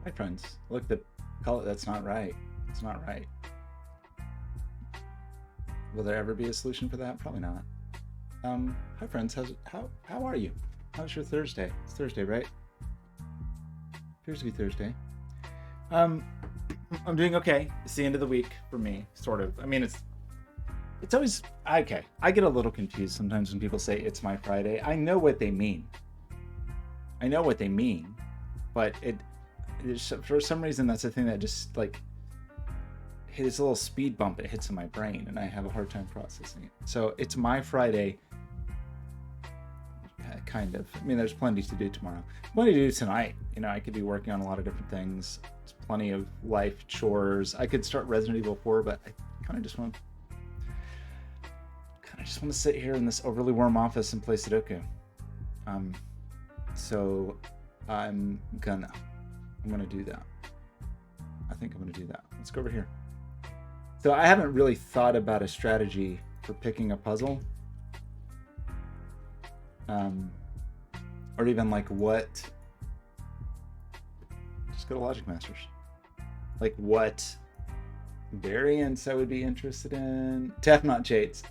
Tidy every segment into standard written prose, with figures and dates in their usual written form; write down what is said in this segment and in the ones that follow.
Hi, friends. Look, the color, that's not right. It's not right. Will there ever be a solution for that? Probably not. Hi, friends. How are you? How's your Thursday? It's Thursday, right? Appears to be Thursday. Um, I'm doing okay. It's the end of the week for me, sort of. I mean, it's always okay. I get a little confused sometimes when people say it's my Friday. I know what they mean. I know what they mean, but for some reason that's the thing that just like hits a little speed bump. It hits in my brain, and I have a hard time processing it. So it's my Friday, kind of. I mean, there's plenty to do tomorrow. Plenty to do tonight. You know, I could be working on a lot of different things. There's plenty of life chores. I could start Resident Evil 4, but I kind of just want to sit here in this overly warm office and play Sudoku. So I'm gonna do that. I think I'm gonna do that. Let's go over here. So I haven't really thought about a strategy for picking a puzzle. Or even like what, just go to Logic Masters. Like what variants I would be interested in. Tef not Jades.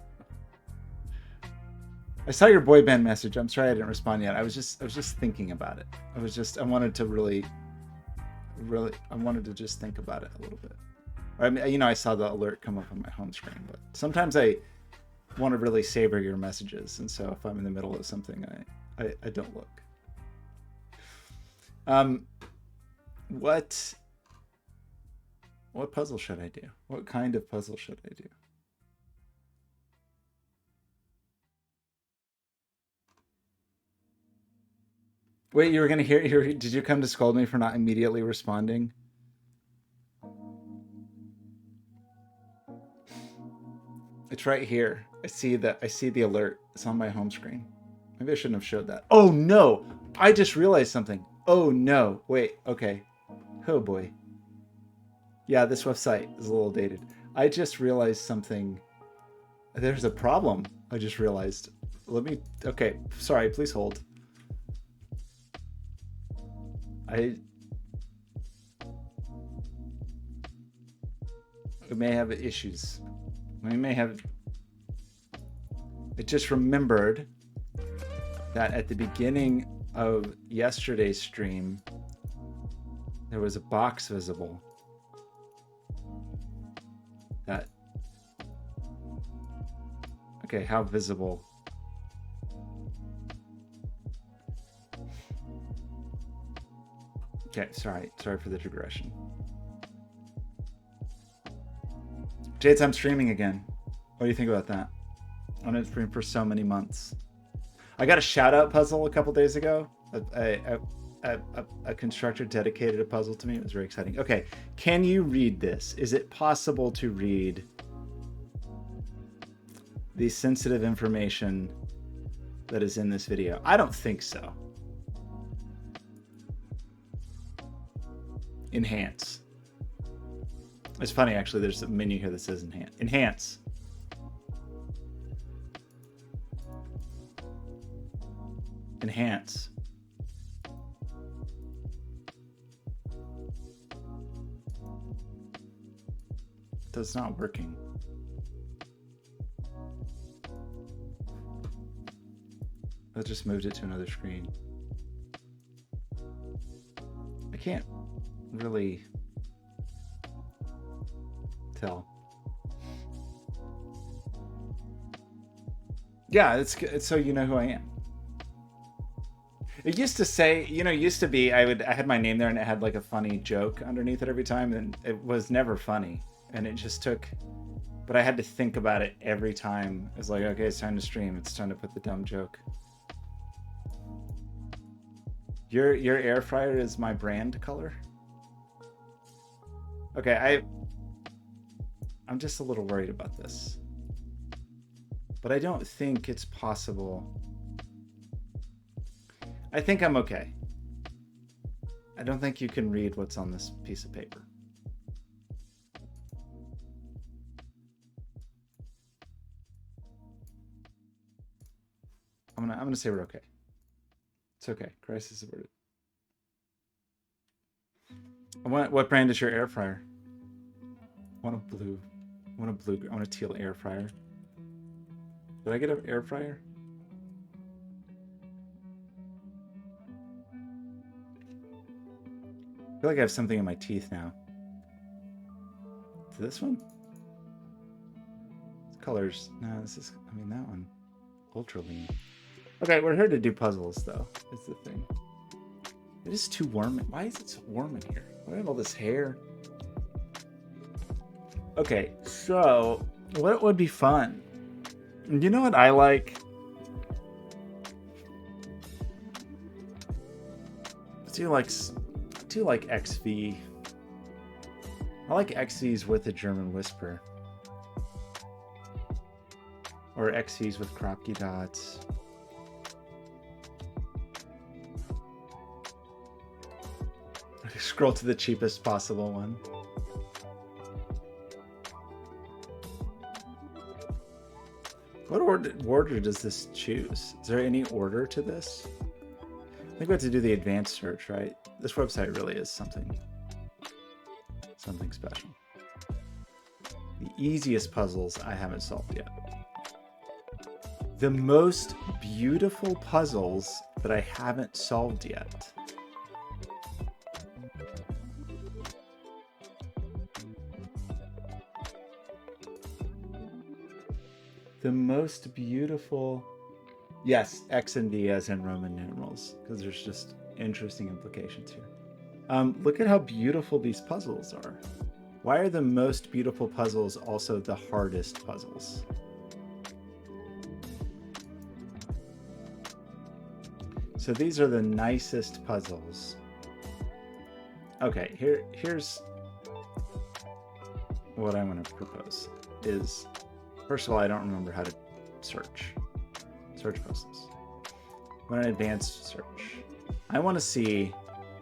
I saw your boy band message. I'm sorry I didn't respond yet. I was just thinking about it. I wanted to I wanted to just think about it a little bit. I mean, you know, I saw the alert come up on my home screen, but sometimes I want to really savor your messages, and so if I'm in the middle of something, I don't look. What puzzle should I do? What kind of puzzle should I do? Wait, you were gonna hear? Did you come to scold me for not immediately responding? It's right here. I see the alert. It's on my home screen. Maybe I shouldn't have showed that. Oh no! I just realized something. Oh no! Wait. Okay. Oh boy. Yeah, this website is a little dated. I just realized something. There's a problem. I just realized. Let me. Okay. Sorry. Please hold. We may have issues. We may have. I just remembered that at the beginning of yesterday's stream, there was a box visible that. Okay, how visible? Okay, sorry for the digression. Jades, I'm streaming again. What do you think about that? I'm gonna stream for so many months. I got a shout out puzzle a couple days ago. A constructor dedicated a puzzle to me. It was very exciting. Okay, can you read this? Is it possible to read the sensitive information that is in this video? I don't think so. Enhance. It's funny, actually, there's a menu here that says enhance. Enhance. Enhance. That's not working. I just moved it to another screen. I can't really tell. Yeah, it's so you know who I am. It used to say, you know, it used to be I had my name there and it had like a funny joke underneath it every time, and it was never funny, and it just took. But I had to think about it every time. It's like, okay, it's time to stream. It's time to put the dumb joke. Your air fryer is my brand color. Okay, I'm just a little worried about this. But I don't think it's possible. I think I'm okay. I don't think you can read what's on this piece of paper. I'm gonna say we're okay. It's okay. Crisis averted. What brand is your air fryer? I want a blue. I want a blue. I want a teal air fryer. Did I get an air fryer? I feel like I have something in my teeth now. Is this one? This colors. No, this is. I mean that one. Ultra lean. Okay, we're here to do puzzles though. Is the thing. It is too warm. Why is it so warm in here? Why do I have all this hair? Okay, so what would be fun? You know what I like? I do like XV. I like XVs with a German whisper. Or XVs with Kropke dots. Scroll to the cheapest possible one. What order does this choose? Is there any order to this? I think we have to do the advanced search, right? This website really is something special. The easiest puzzles I haven't solved yet. The most beautiful puzzles that I haven't solved yet. The most beautiful, yes, X and D as in Roman numerals, because there's just interesting implications here. Look at how beautiful these puzzles are. Why are the most beautiful puzzles also the hardest puzzles? So these are the nicest puzzles. Okay, here's what I want to propose is, first of all, I don't remember how to search puzzles. I want an advanced search. I want to see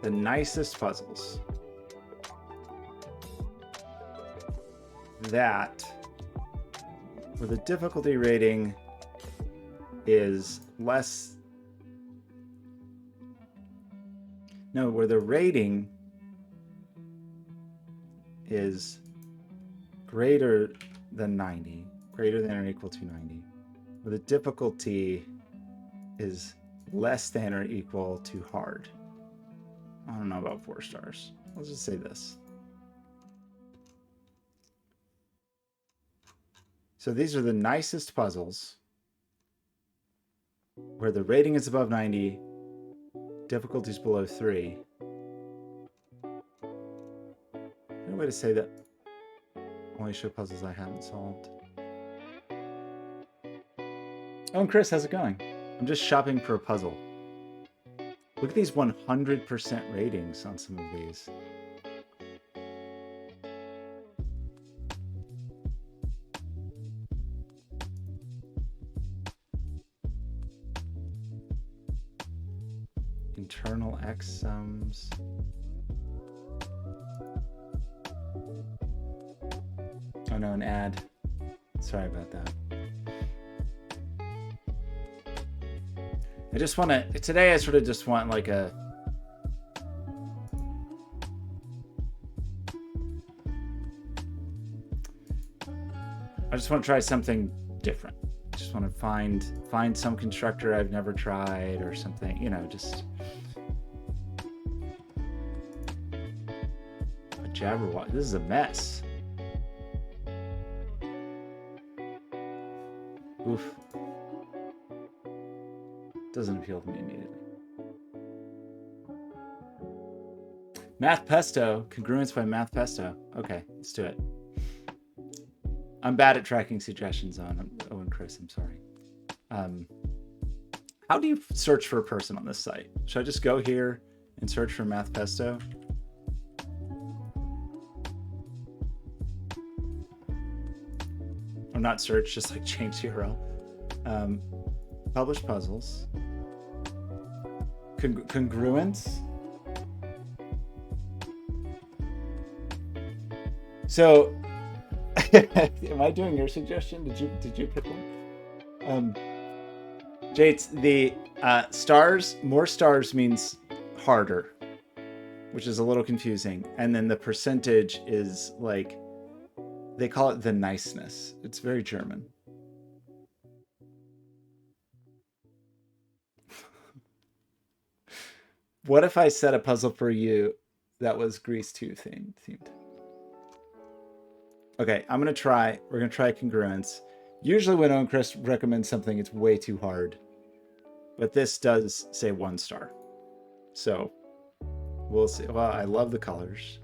the nicest puzzles that where the difficulty rating is less. No, where the rating is greater than 90, greater than or equal to 90, where the difficulty is less than or equal to hard. I don't know about 4 stars. Let's just say this. So these are the nicest puzzles where the rating is above 90, difficulty is below 3. Any way to say that only show puzzles I haven't solved? Oh, and Chris, how's it going? I'm just shopping for a puzzle. Look at these 100% ratings on some of these. Internal X sums. Oh no, an ad. Sorry about that. I just want to, today I sort of just want like a, I just want to try something different. I just want to find some constructor I've never tried or something, you know, just a Jabberwocky. This is a mess. Oof. Doesn't appeal to me immediately. Math Pesto, congruence by Math Pesto. Okay, let's do it. I'm bad at tracking suggestions on Owen Chris, I'm sorry. How do you search for a person on this site? Should I just go here and search for Math Pesto? Or not search, just like change the URL. Publish puzzles. Congruence. So, am I doing your suggestion? Did you pick one? Jates, the stars, more stars means harder. which is a little confusing. And then the percentage is like, they call it the niceness. It's very German. What if I set a puzzle for you that was Grease 2 themed? Okay, we're gonna try congruence. Usually when Owen Chris recommends something, it's way too hard. But this does say 1 star. So we'll see. Well, I love the colors.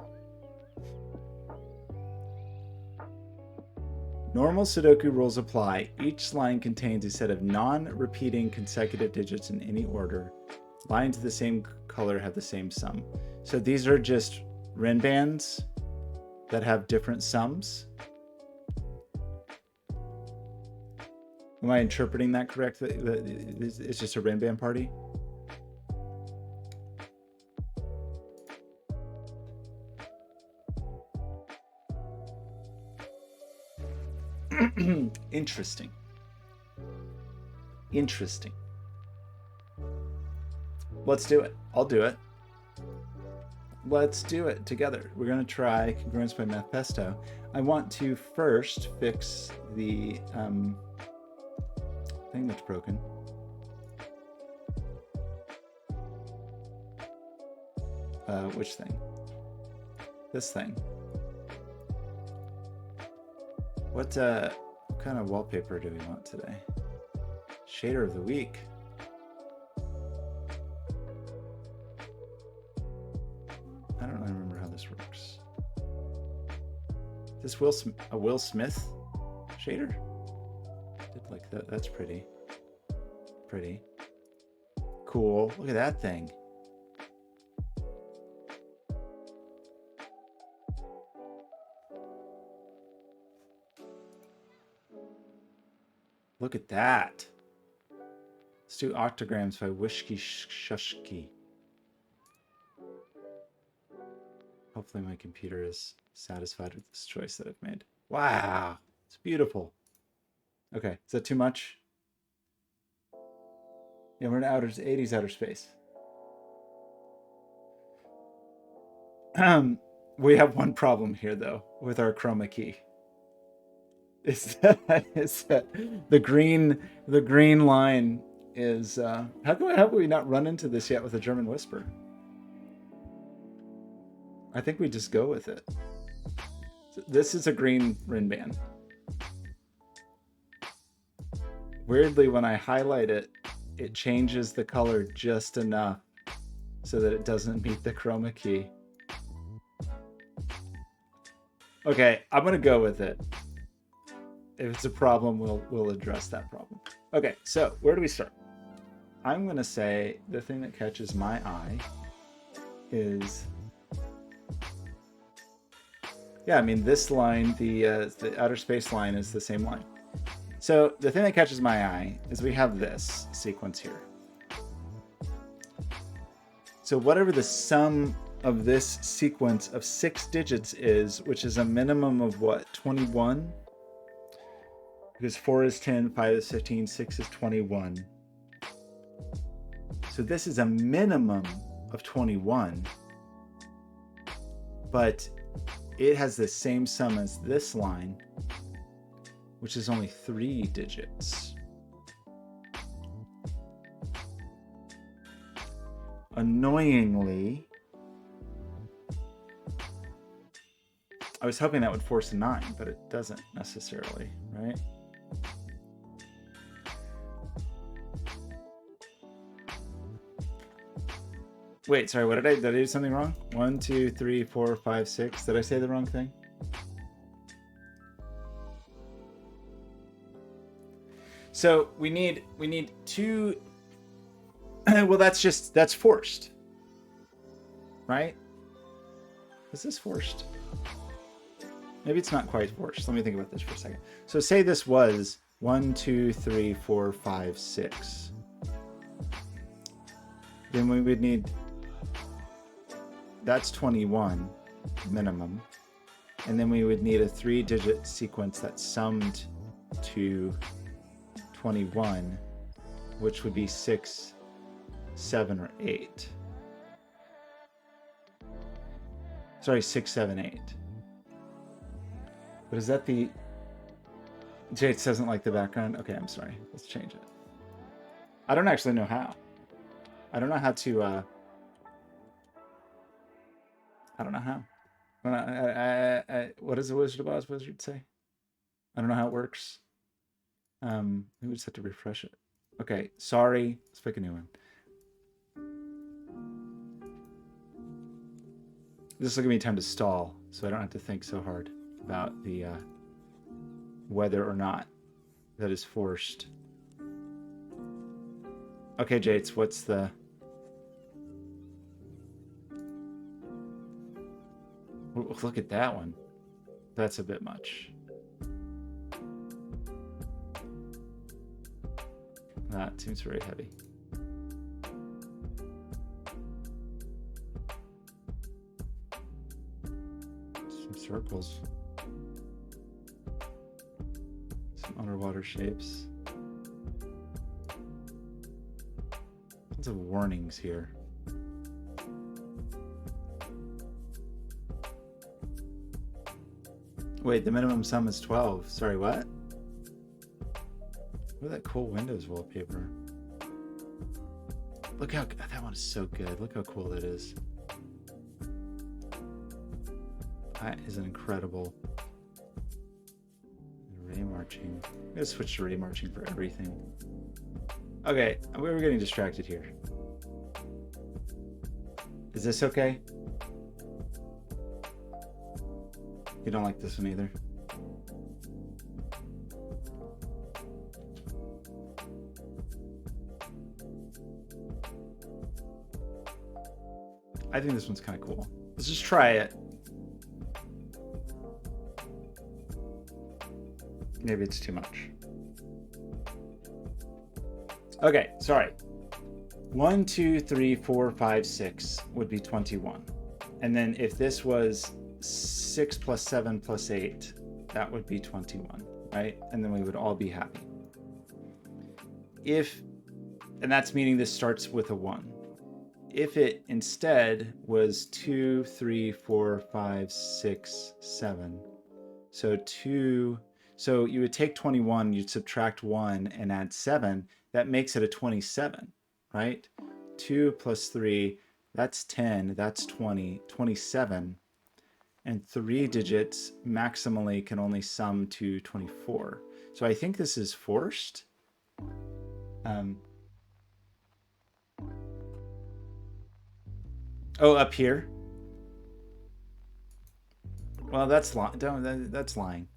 Normal Sudoku rules apply. Each line contains a set of non-repeating consecutive digits in any order. Lines of the same color have the same sum. So these are just Renbands that have different sums. Am I interpreting that correctly? It's just a Renban party? Interesting. Interesting. Let's do it. I'll do it. Let's do it together. We're going to try congruence by Mathpesto. I want to first fix the thing that's broken. Which thing? This thing. What kind of wallpaper do we want today? Shader of the week. I don't really remember how this works. Is this a Will Smith shader? Did like that. That's pretty. Pretty. Cool. Look at that thing. Look at that. Let's do octograms by Wishki Shushki. Hopefully my computer is satisfied with this choice that I've made. Wow, it's beautiful. Okay, is that too much? Yeah, we're in 80s outer space. We have one problem here though with our chroma key. Is that the green line is how have we not run into this yet with a German whisper? I think we just go with it. This is a green Rinban. Weirdly, when I highlight it, it changes the color just enough so that it doesn't meet the chroma key. Okay, I'm gonna go with it. If it's a problem, we'll address that problem. Okay, so where do we start? I'm gonna say the thing that catches my eye is, yeah, I mean this line, the outer space line is the same line. So the thing that catches my eye is we have this sequence here. So whatever the sum of this sequence of 6 digits is, which is a minimum of what, 21? Because 4 is 10, 5 is 15, 6 is 21. So this is a minimum of 21, but it has the same sum as this line, which is only 3 digits. Annoyingly, I was hoping that would force a 9, but it doesn't necessarily, right? Wait, sorry, what did I do something wrong? 1, 2, 3, 4, 5, 6. Did I say the wrong thing? So we need 2. Well, that's forced, right? Is this forced? Maybe it's not quite forced. Let me think about this for a second. So say this was 1, 2, 3, 4, 5, 6. Then we would need, that's 21 minimum. And then we would need a 3-digit sequence that summed to 21, which would be 6, 7, or 8. Sorry, 6, 7, 8. But is that the... Jates doesn't like the background? Okay, I'm sorry. Let's change it. I don't actually know how. I don't know how to... I don't know how. What does the Wizard of Oz wizard say? I don't know how it works. We just have to refresh it. Okay, sorry. Let's pick a new one. This will give me time to stall, so I don't have to think so hard about the whether or not that is forced. Okay, Jates, what's the... Look at that one. That's a bit much. That seems very heavy. Some circles. Some underwater shapes. Lots of warnings here. Wait, the minimum sum is 12. Sorry, what? Look at that cool Windows wallpaper. Look how... That one is so good. Look how cool that is. That is an incredible... Ray marching. I'm going to switch to ray marching for everything. Okay, we were getting distracted here. Is this okay? You don't like this one either? I think this one's kind of cool. Let's just try it. Maybe it's too much. Okay, sorry. 1, 2, 3, 4, 5, 6 would be 21. And then if this was 6 plus 7 plus 8, that would be 21, right? And then we would all be happy. And that's meaning this starts with a 1. If it instead was 2, 3, 4, 5, 6, 7, so you would take 21, you'd subtract 1 and add 7, that makes it a 27, right? 2 plus 3, that's 10, that's 20, 27. And 3 digits maximally can only sum to 24. So I think this is forced. Oh, up here? Well, that's lying.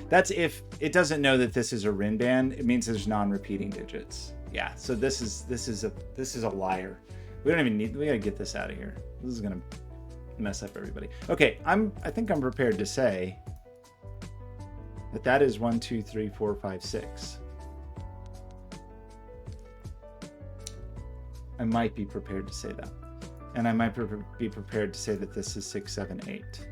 That's if it doesn't know that this is a RIN band. It means there's non-repeating digits. Yeah. So this is a liar. We don't even need. We gotta get this out of here. This is gonna mess up everybody. Okay. I think I'm prepared to say that is 1, 2, 3, 4, 5, 6. I might be prepared to say that, and I might be prepared to say that this is 6, 7, 8.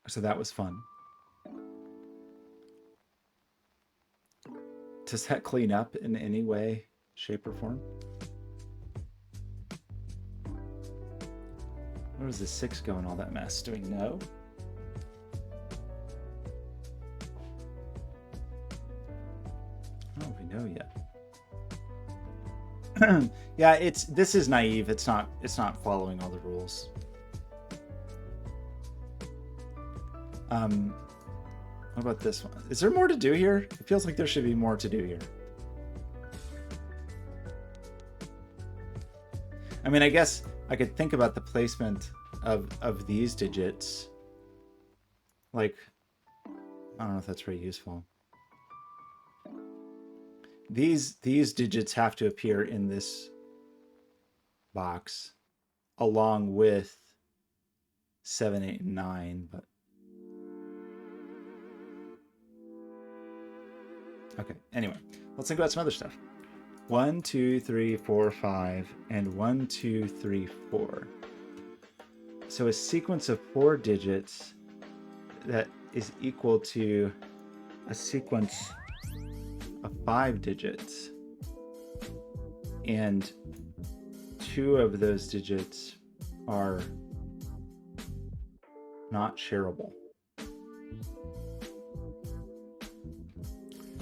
So that was fun. Does that clean up in any way, shape, or form? Where does the 6 go in all that mess? Do we know? I don't know if we know yet. Yeah, this is naive. It's not following all the rules. What about this one? Is there more to do here? It feels like there should be more to do here. I mean, I guess I could think about the placement of these digits. Like, I don't know if that's very useful. These digits have to appear in this box along with 7, 8, and 9, but okay, anyway, let's think about some other stuff. 1, 2, 3, 4, 5, and 1, 2, 3, 4. So a sequence of 4 digits that is equal to a sequence of 5 digits, and 2 of those digits are not shareable.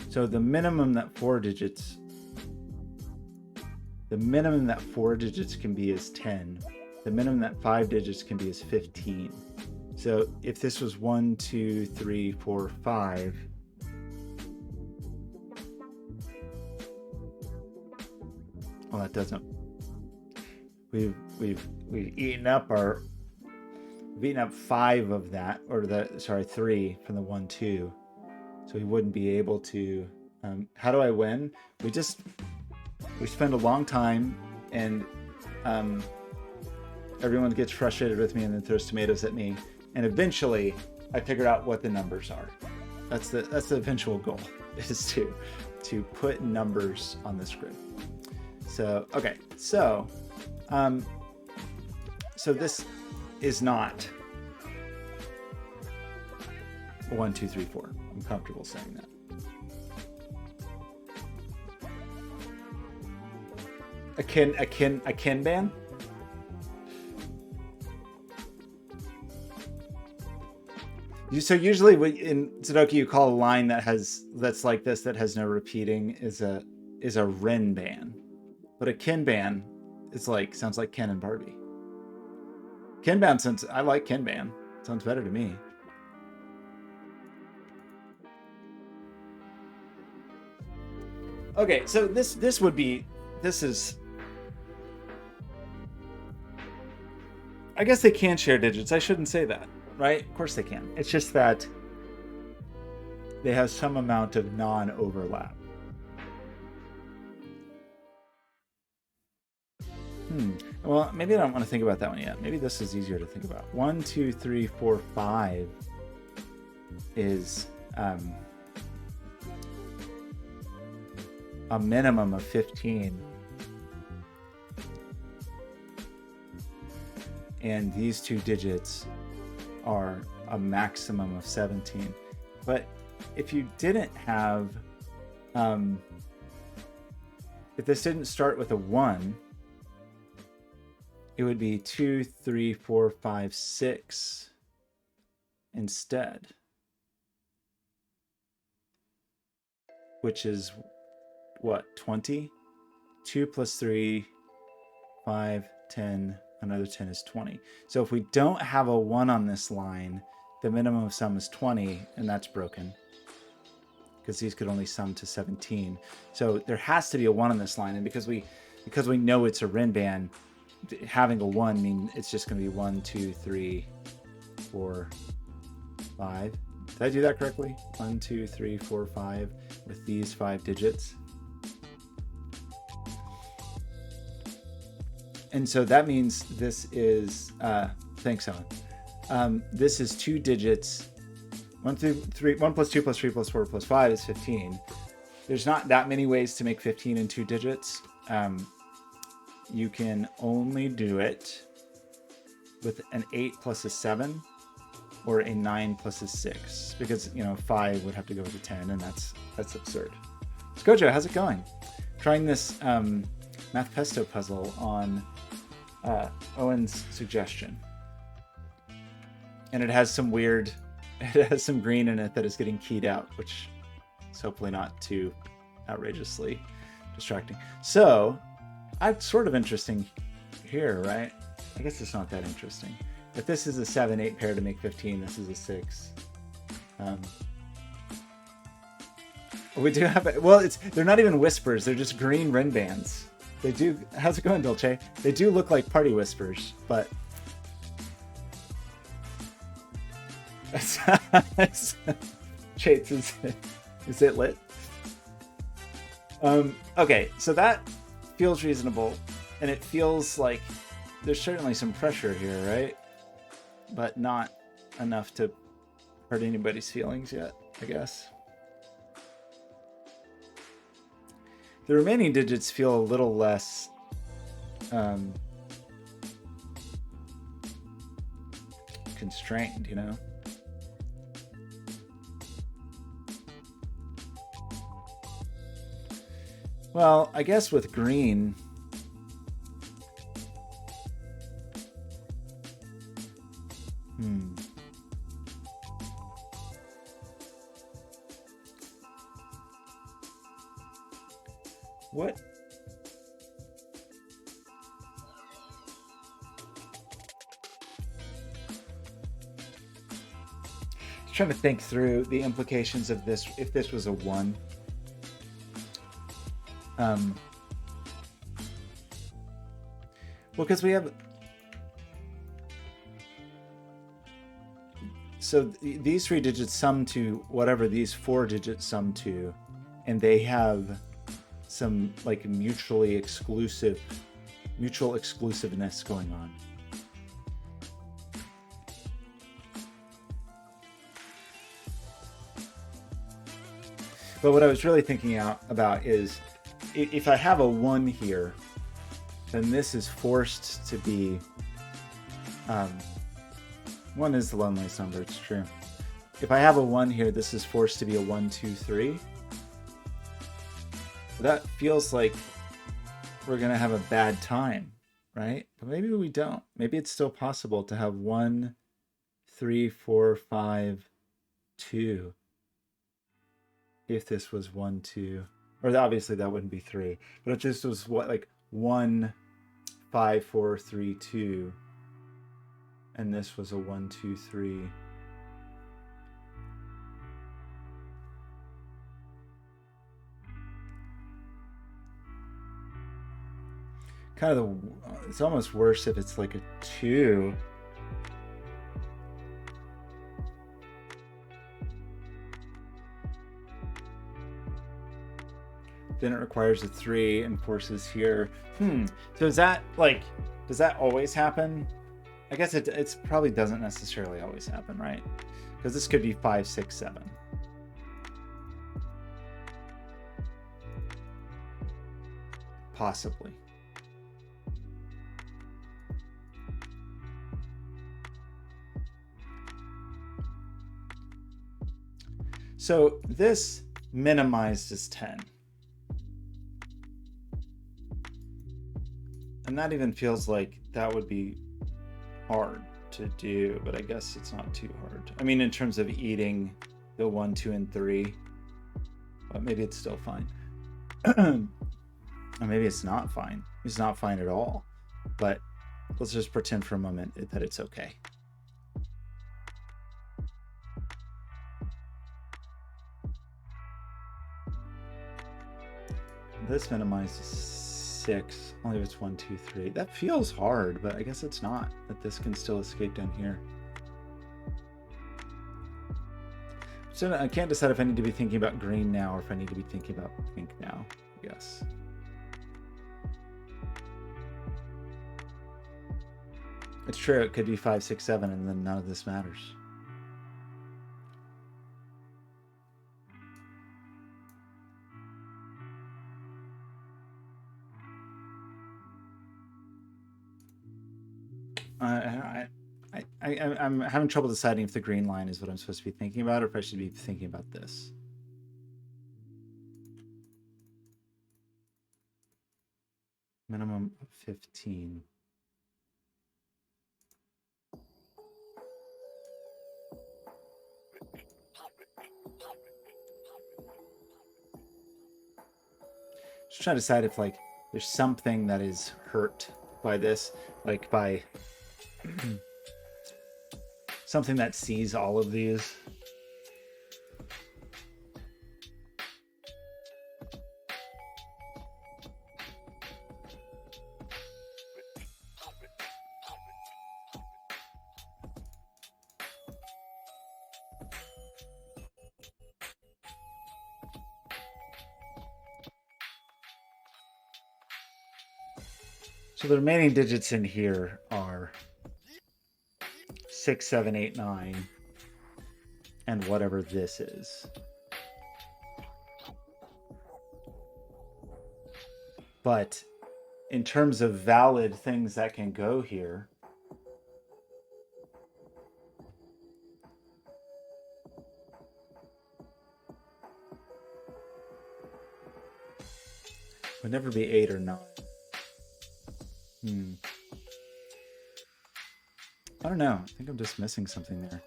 So the minimum that 4 digits can be is 10. The minimum that 5 digits can be is 15. So if this was 1, 2, 3, 4, 5, well, that doesn't. We've eaten up 5 of that, or 3 from the 1, 2. So we wouldn't be able to. How do I win? We spend a long time, and everyone gets frustrated with me and then throws tomatoes at me, and eventually I figure out what the numbers are. That's the eventual goal, is to put numbers on this grid. So okay, so this is not 1, 2, 3, 4. I'm comfortable saying that. A Kanban? So usually in Sudoku you call a line that's like this, that has no repeating, is a Renban. But a Kanban is sounds like Ken and Barbie. Kanban I like Kanban. Sounds better to me. Okay, so this is, I guess they can share digits. I shouldn't say that, right? Of course they can. It's just that they have some amount of non-overlap. Well, maybe I don't want to think about that one yet. Maybe this is easier to think about. 1, 2, 3, 4, 5 is a minimum of 15. And these 2 digits are a maximum of 17. But if you didn't have, if this didn't start with a 1, it would be 2, 3, 4, 5, 6 instead. Which is what, 20? 2 plus 3, 5, 10, another 10 is 20. So if we don't have a 1 on this line, the minimum of sum is 20, and that's broken, because these could only sum to 17. So there has to be a 1 on this line, and because we know it's a Renban, having a 1 means it's just going to be 1, 2, 3, 4, 5. Did I do that correctly? 1, 2, 3, 4, 5 with these 5 digits. And so that means this is, thanks, Owen. This is 2 digits. 1, plus 2 plus 3 plus 4 plus 5 is 15. There's not that many ways to make 15 in 2 digits. You can only do it with an 8 plus a 7 or a 9 plus a 6, because 5 would have to go with a 10, and that's absurd. So Gojo, how's it going? Trying this Math Pesto puzzle on Owen's suggestion, and it has some green in it that is getting keyed out, which is hopefully not too outrageously distracting. So it's sort of interesting here, right? I guess it's not that interesting. If this is a 7-8 pair to make 15, this is a 6. We do have they're not even whispers, they're just green Renbans. They do. How's it going, Dolce? They do look like party whispers, but Chates, is it lit? Okay, so that feels reasonable, and it feels like there's certainly some pressure here, right? But not enough to hurt anybody's feelings yet, I guess. The remaining digits feel a little less constrained, Well, I guess with green, what? I'm trying to think through the implications of this if this was a 1. Well, because we have... So these 3 digits sum to whatever these 4 digits sum to, and they have some like mutual exclusiveness going on. But what I was really thinking about is if I have a 1 here, then this is forced to be 1 is the loneliest number, it's true. If I have a 1 here, this is forced to be a 1, 2, 3. That feels like we're going to have a bad time, right? But maybe we don't. Maybe it's still possible to have 1, 3, 4, 5, 2. If this was 1, 2, or obviously that wouldn't be 3, but it just was what, like 1, 5, 4, 3, 2, and this was a 1, 2, 3. Kind of it's almost worse if it's like a 2. Then it requires a 3 and forces here. So is that like, does that always happen? I guess it's probably doesn't necessarily always happen, right? Because this could be 5, 6, 7. Possibly. So this minimized is 10. And that even feels like that would be hard to do, but I guess it's not too hard. I mean, in terms of eating the 1, 2, and 3, but maybe it's still fine. Or maybe it's not fine. It's not fine at all. But let's just pretend for a moment that it's okay. This minimizes 6, only if it's 1, 2, 3. That feels hard, but I guess it's not, that this can still escape down here. So I can't decide if I need to be thinking about green now or if I need to be thinking about pink now, I guess. It's true, it could be 5, 6, 7, and then none of this matters. I'm having trouble deciding if the green line is what I'm supposed to be thinking about or if I should be thinking about this. Minimum of 15. Just trying to decide if like there's something that is hurt by this, like by something that sees all of these. So the remaining digits in here are 6, 7, 8, 9, and whatever this is. But in terms of valid things that can go here, Would never be 8 or 9. I don't know. I think I'm just missing something there.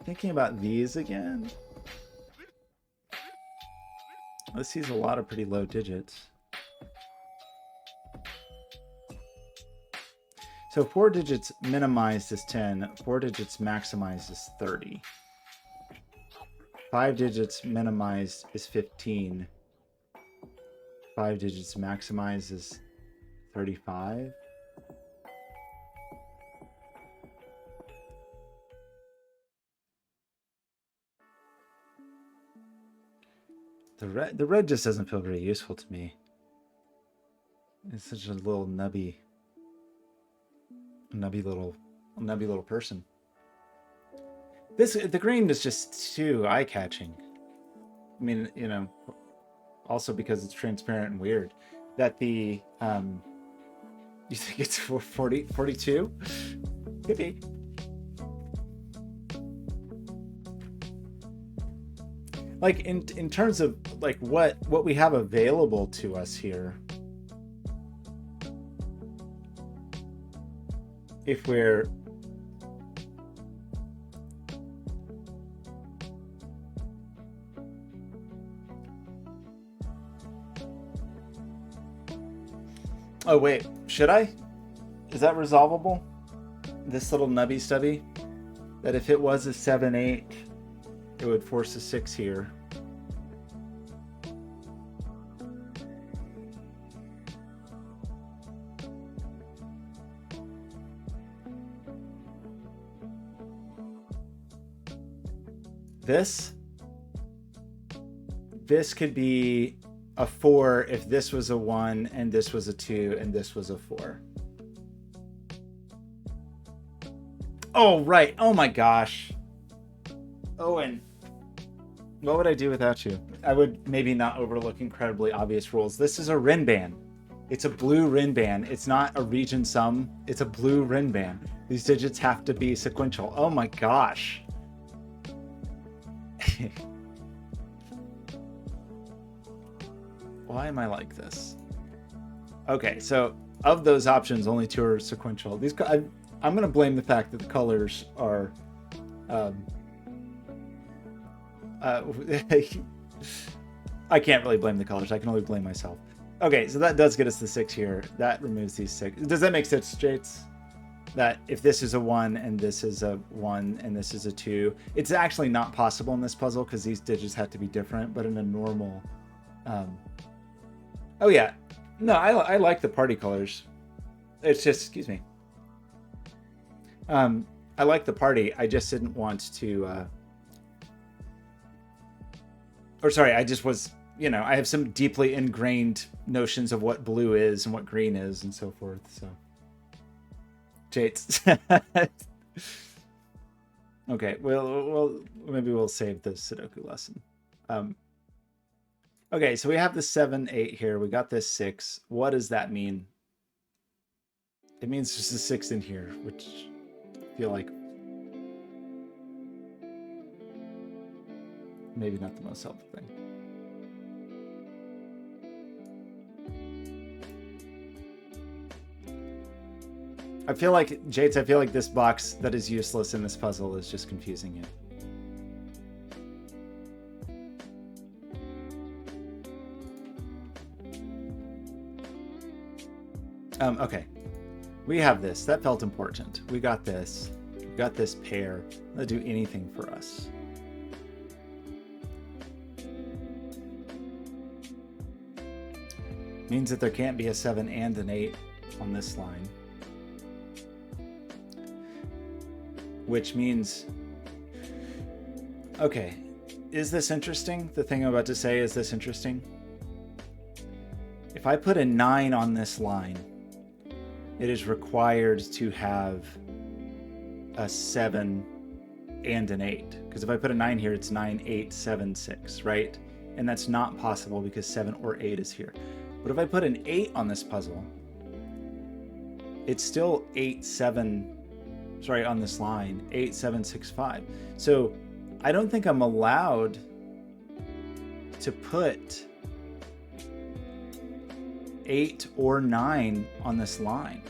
Thinking about these again. This sees a lot of pretty low digits. So 4 digits minimized is 10. 4 digits maximized is 30. 5 digits minimized is 15. 5 digits maximized is 35. The red just doesn't feel very useful to me. It's such a little nubby little person. The green is just too eye-catching. I mean, you know, also because it's transparent and weird. That the you think it's 42? Could be. Like in terms of like what we have available to us here. If we're oh wait, should I? Is that resolvable? This little nubby stubby? That if it was a 7-8, it would force a 6 here. This could be a 4 if this was a 1 and this was a 2 and this was a 4. Oh, right. Oh my gosh. Owen, what would I do without you? I would maybe not overlook incredibly obvious rules. This is a Rinban. It's a blue Rinban. It's not a region sum. It's a blue Rinban. These digits have to be sequential. Oh my gosh. Why am I like this? Okay, so of those options, only 2 are sequential. These I'm going to blame the fact that the colors are I can't really blame the colors. I can only blame myself. Okay, so that does get us the 6 here. That removes these 6. Does that make sense, Jates? That if this is a 1 and this is a 1 and this is a 2, it's actually not possible in this puzzle because these digits have to be different, but in a normal... Oh yeah, no, I like the party colors. It's just, excuse me. I like the party. I just didn't want to... Or sorry, I just was, you know, I have some deeply ingrained notions of what blue is and what green is and so forth, so... Jates. Okay, well, maybe we'll save the Sudoku lesson. Okay, so we have the 7, 8 here. We got this 6. What does that mean? It means just a 6 in here, which I feel like maybe not the most helpful thing. I feel like, Jates, I feel like this box that is useless in this puzzle is just confusing you. Okay. We have this. That felt important. We got this. We got this pair. That'll do anything for us. Means that there can't be a 7 and an 8 on this line. Which means... Okay. Is this interesting? The thing I'm about to say, is this interesting? If I put a 9 on this line, it is required to have a 7 and an 8. Because if I put a 9 here, it's 9, 8, 7, 6, right? And that's not possible because 7 or 8 is here. But if I put an 8 on this puzzle, it's still 8, 7, sorry, on this line, 8, 7, 6, 5. So I don't think I'm allowed to put 8 or 9 on this line.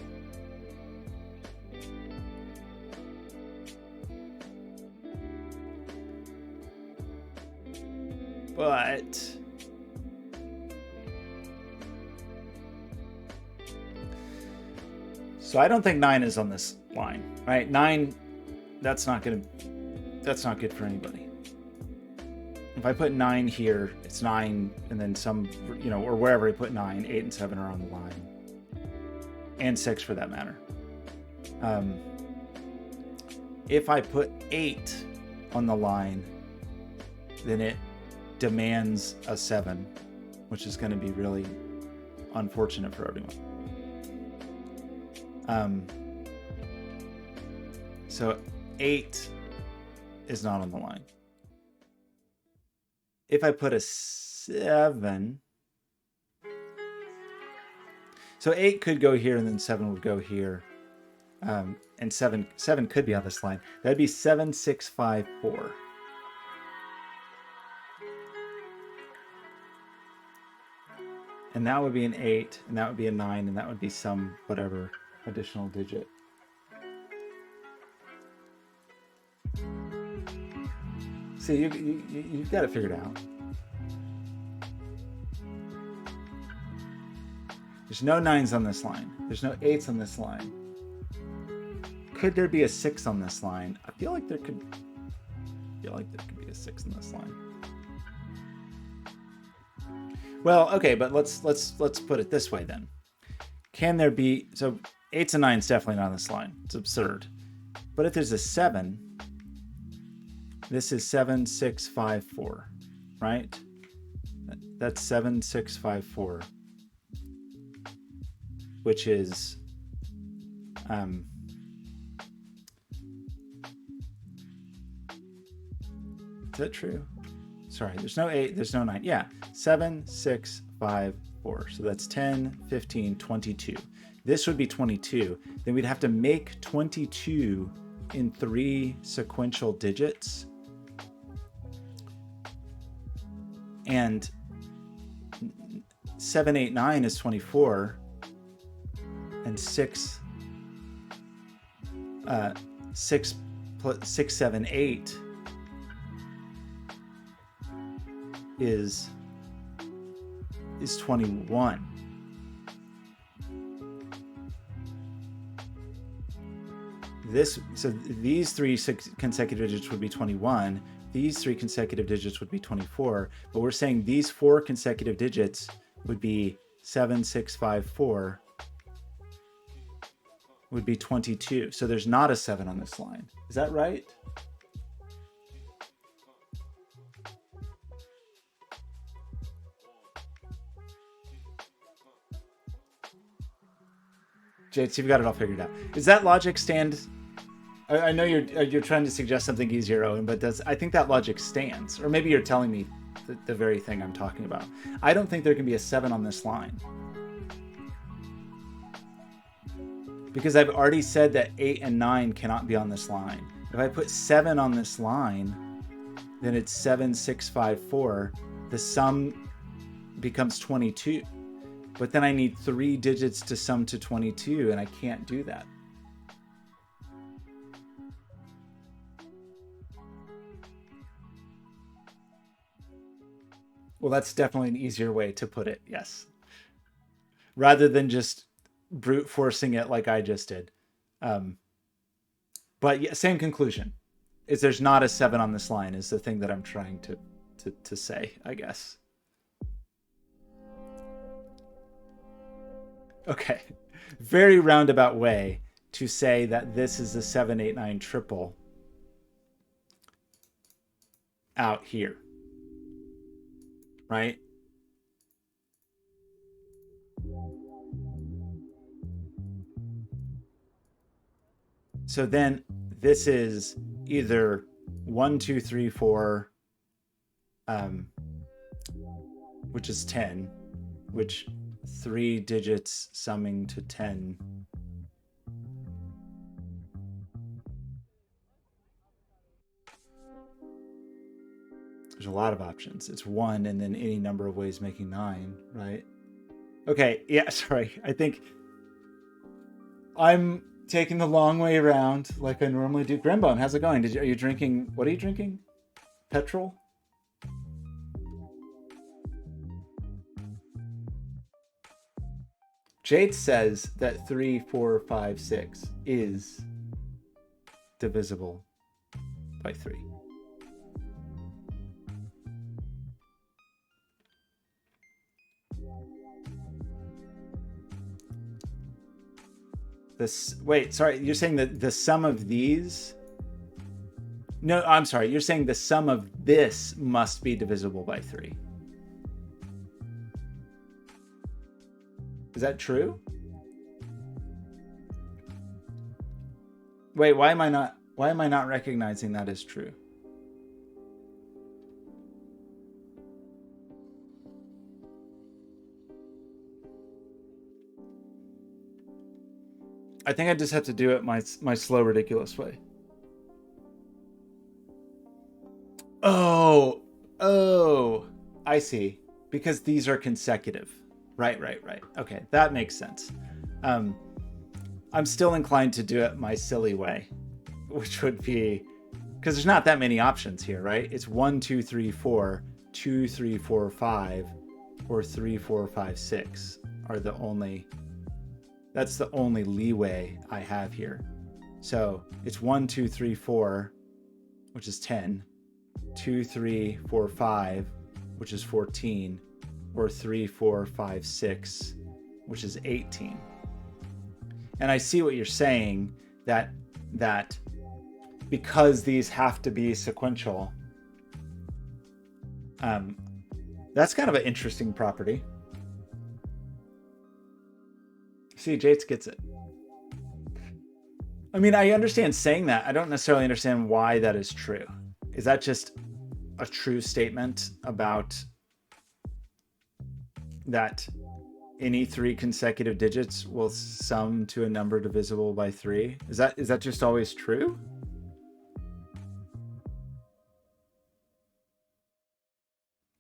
But so I don't think 9 is on this line, right? 9, that's not good for anybody. If I put 9 here, it's 9, and then some, or wherever I put 9, 8 and 7 are on the line, and 6 for that matter. If I put 8 on the line, then it demands a 7, which is going to be really unfortunate for everyone. So 8 is not on the line. If I put a 7, so 8 could go here, and then 7 would go here, and 7 could be on this line. That'd be 7, 6, 5, 4. And that would be an 8, and that would be a 9, and that would be some whatever additional digit. See, you've got it figured out. There's no 9s on this line. There's no 8s on this line. Could there be a 6 on this line? I feel like there could be a 6 on this line. Well, okay, but let's put it this way then. Can there be, so 8s and 9s definitely not on this line. It's absurd. But if there's a 7, this is 7, 6, 5, 4, right? That's 7, 6, 5, 4, which is is that true? Sorry, there's no 8, there's no 9. Yeah, 7, 6, 5, 4. So that's 10, 15, 22. This would be 22. Then we'd have to make 22 in 3 sequential digits. And 7, 8, 9 is 24. And 6, 7, 8 is 21. So these 3 consecutive digits would be 21. These 3 consecutive digits would be 24. But we're saying these 4 consecutive digits would be 7, 6, 5, 4 would be 22. So there's not a 7 on this line. Is that right? Jade, so you've got it all figured out. Does that logic stand? I know you're trying to suggest something easier, Owen, but I think that logic stands? Or maybe you're telling me the very thing I'm talking about. I don't think there can be a 7 on this line. Because I've already said that 8 and 9 cannot be on this line. If I put 7 on this line, then it's 7, 6, 5, 4. The sum becomes 22. But then I need 3 digits to sum to 22, and I can't do that. Well, that's definitely an easier way to put it, yes. Rather than just brute forcing it like I just did. But yeah, same conclusion. Is there's not a 7 on this line is the thing that I'm trying to say, I guess. Okay, very roundabout way to say that this is the 7, 8, 9 triple out here, right? So then this is either 1, 2, 3, 4, which is 10, which 3 digits summing to 10. There's a lot of options. It's 1 and then any number of ways making 9, right? Okay, yeah, sorry. I think I'm taking the long way around like I normally do. Grimbone, how's it going? Are you drinking? What are you drinking? Petrol? Jade says that 3, 4, 5, 6 is divisible by 3. Wait, sorry, you're saying that the sum of these? No, I'm sorry, you're saying the sum of this must be divisible by 3. Is that true? Wait, why am I not recognizing that as true? I think I just have to do it my slow, ridiculous way. Oh, I see. Because these are consecutive. Right. Okay, that makes sense. I'm still inclined to do it my silly way, which would be, because there's not that many options here, right? It's 1, 2, 3, 4, 2, 3, 4, 5, or 3, 4, 5, 6 are the only. That's the only leeway I have here. So it's 1, 2, 3, 4, which is 10, 2, 3, 4, 5, which is 14, or 3, 4, 5, 6, which is 18. And I see what you're saying, that because these have to be sequential, that's kind of an interesting property. See, Jates gets it. I mean, I understand saying that. I don't necessarily understand why that is true. Is that just a true statement about that any 3 consecutive digits will sum to a number divisible by 3? Is that just always true?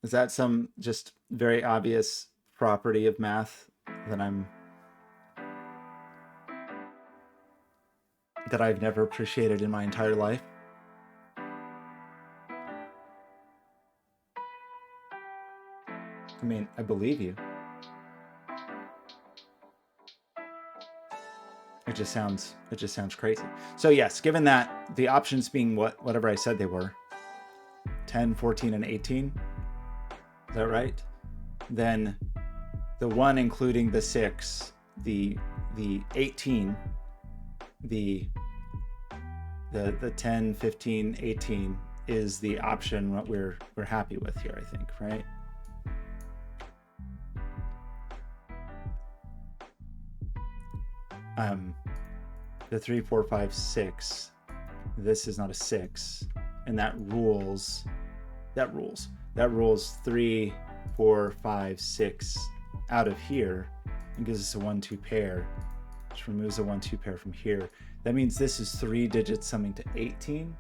Is that some just very obvious property of math that I've never appreciated in my entire life? I mean, I believe you. It just sounds crazy. So yes, given that the options being whatever I said they were, 10, 14, and 18, is that right? Then the 1 including the 6, the 18, the 10, 15, 18 is the option what we're happy with here, I think, right? The 3, 4, 5, 6, this is not a 6, and that rules 3, 4, 5, 6 out of here and gives us a 1, 2 pair, which removes a 1, 2 pair from here. That means this is 3 digits summing to 18.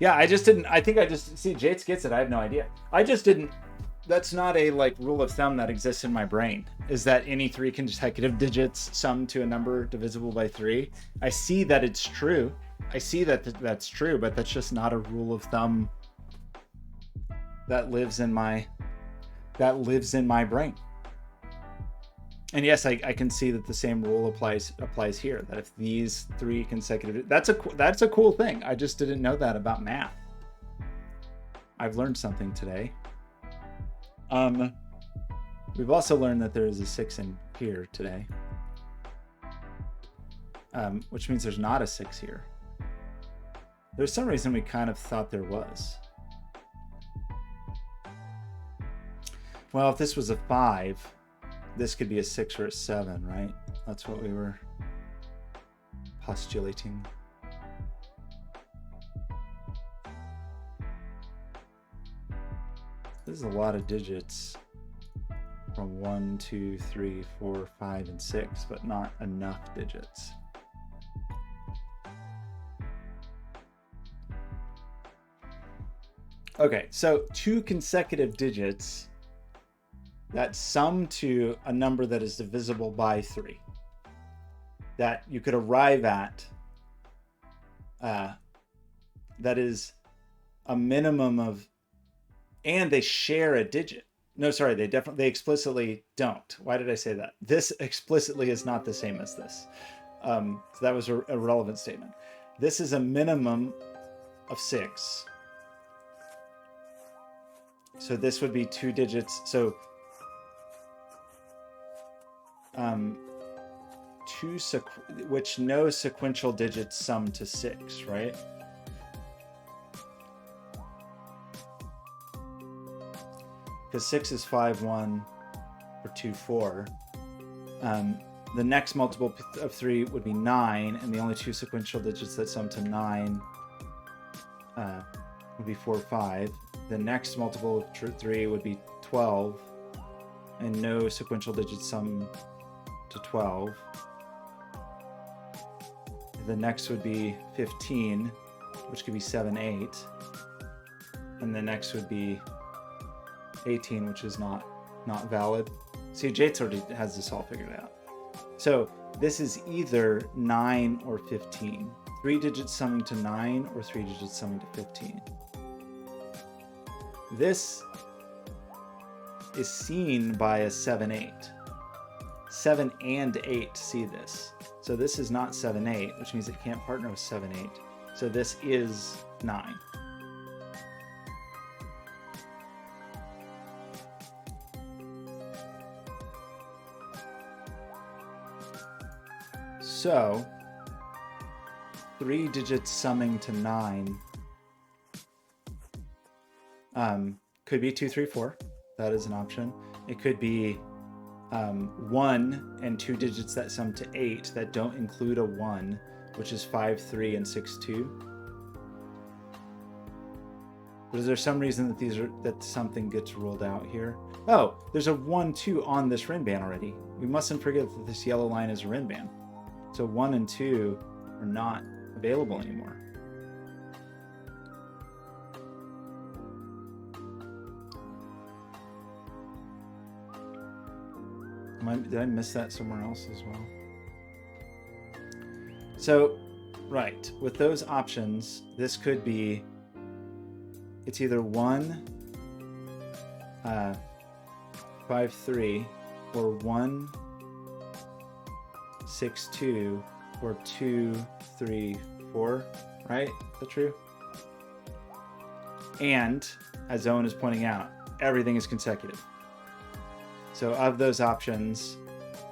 Yeah, I think I just see Jates gets it. I have no idea. I just didn't. That's not a like rule of thumb that exists in my brain, is that any 3 consecutive digits sum to a number divisible by 3. I see that it's true. I see that that's true, but that's just not a rule of thumb that lives in my brain. And yes, I can see that the same rule applies here, that if these 3 consecutive, that's a cool thing. I just didn't know that about math. I've learned something today. We've also learned that there is a 6 in here today, which means there's not a 6 here. There's some reason we kind of thought there was. Well, if this was a 5, this could be a 6 or a 7, right? That's what we were postulating. This is a lot of digits from 1, 2, 3, 4, 5, and 6, but not enough digits. Okay, so two consecutive digits that sum to a number that is divisible by 3. That you could arrive at that is a minimum of, and they share a digit. No, sorry, they explicitly don't. Why did I say that? This explicitly is not the same as this. So that was a relevant statement. This is a minimum of 6. So this would be 2 digits. So which no sequential digits sum to 6, right? Because 6 is 5, 1, or 2, 4. The next multiple of 3 would be 9, and the only 2 sequential digits that sum to 9 would be 4, 5. The next multiple of 3 would be 12, and no sequential digits sum to 12. The next would be 15, which could be 7, 8. And the next would be 18, which is not valid. See, Jates already has this all figured out. So this is either 9 or 15. 3 digits summing to 9 or 3 digits summing to 15. This is seen by a 7, 8. 7 and 8 see this. So this is not 7, 8, which means it can't partner with 7, 8. So this is 9. So 3 digits summing to 9 could be 2, 3, 4. That is an option. It could be 1 and 2 digits that sum to 8 that don't include a 1, which is 5, 3, and 6, 2. But is there some reason that something gets ruled out here? Oh, there's a 1, 2 on this rin band already. We mustn't forget that this yellow line is a rin band. So 1 and 2 are not available anymore. Did I miss that somewhere else as well? So, right, with those options, this could be, it's either 1, 5, 3, or 1, 6, 2, or 2, 3, 4, right? Is that true? And, as Owen is pointing out, everything is consecutive. So of those options,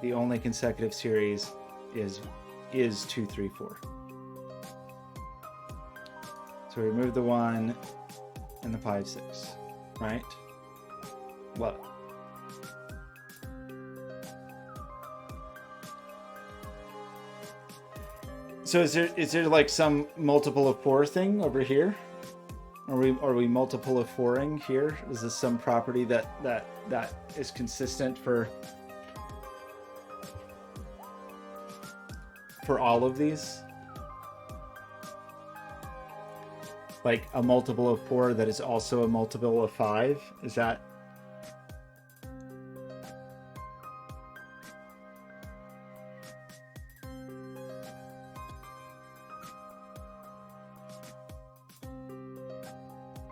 the only consecutive series is 2, 3, 4. So we remove the 1 and the 5, 6, right? What? So is there like some multiple of 4 thing over here? Are we multiple of 4ing here? Is this some property that is consistent for all of these? Like a multiple of 4 that is also a multiple of 5? Is that?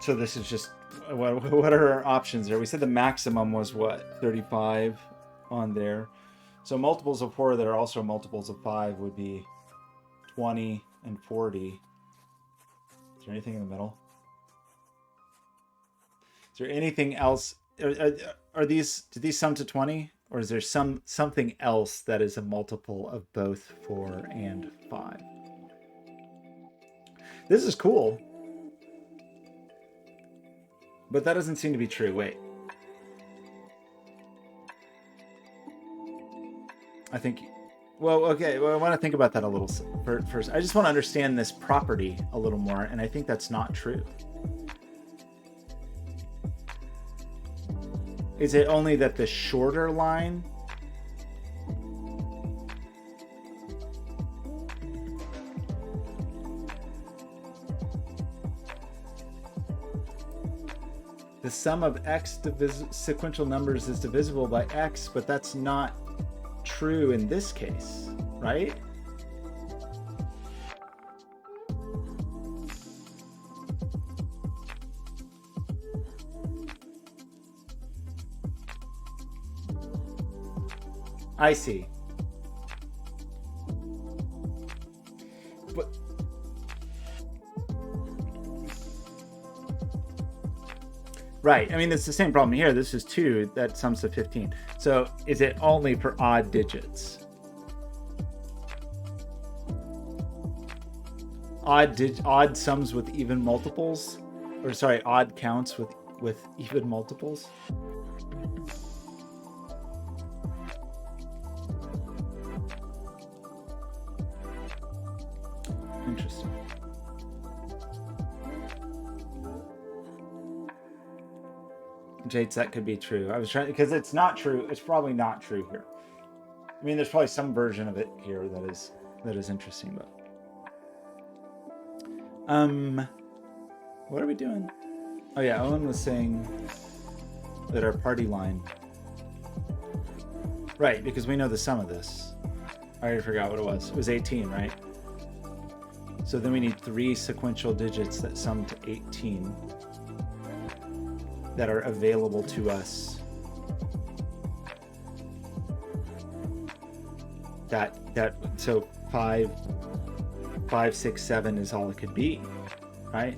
So this is just, what are our options there? We said the maximum was what? 35 on there. So multiples of 4 that are also multiples of 5 would be 20 and 40. Is there anything in the middle? Is there anything else? Are these, do these sum to 20? Or is there something else that is a multiple of both 4 and 5? This is cool. But that doesn't seem to be true. Wait. I think, well, okay. Well, I want to think about that a little first. I just want to understand this property a little more, and I think that's not true. Is it only that the shorter line the sum of x sequential numbers is divisible by x, but that's not true in this case, right? I see. But right. I mean, it's the same problem here. This is 2 that sums to 15. So is it only for odd digits? Odd sums with even multiples? Or sorry, odd counts with even multiples? Interesting. Jates, that could be true. I was trying, because it's not true. It's probably not true here. I mean, there's probably some version of it here that is interesting, but what are we doing? Oh yeah, Owen was saying that our party line, right? Because we know the sum of this. I already forgot what it was. It was 18, right? So then we need 3 sequential digits that sum to 18 that are available to us. So 5, 6, 7 is all it could be, right?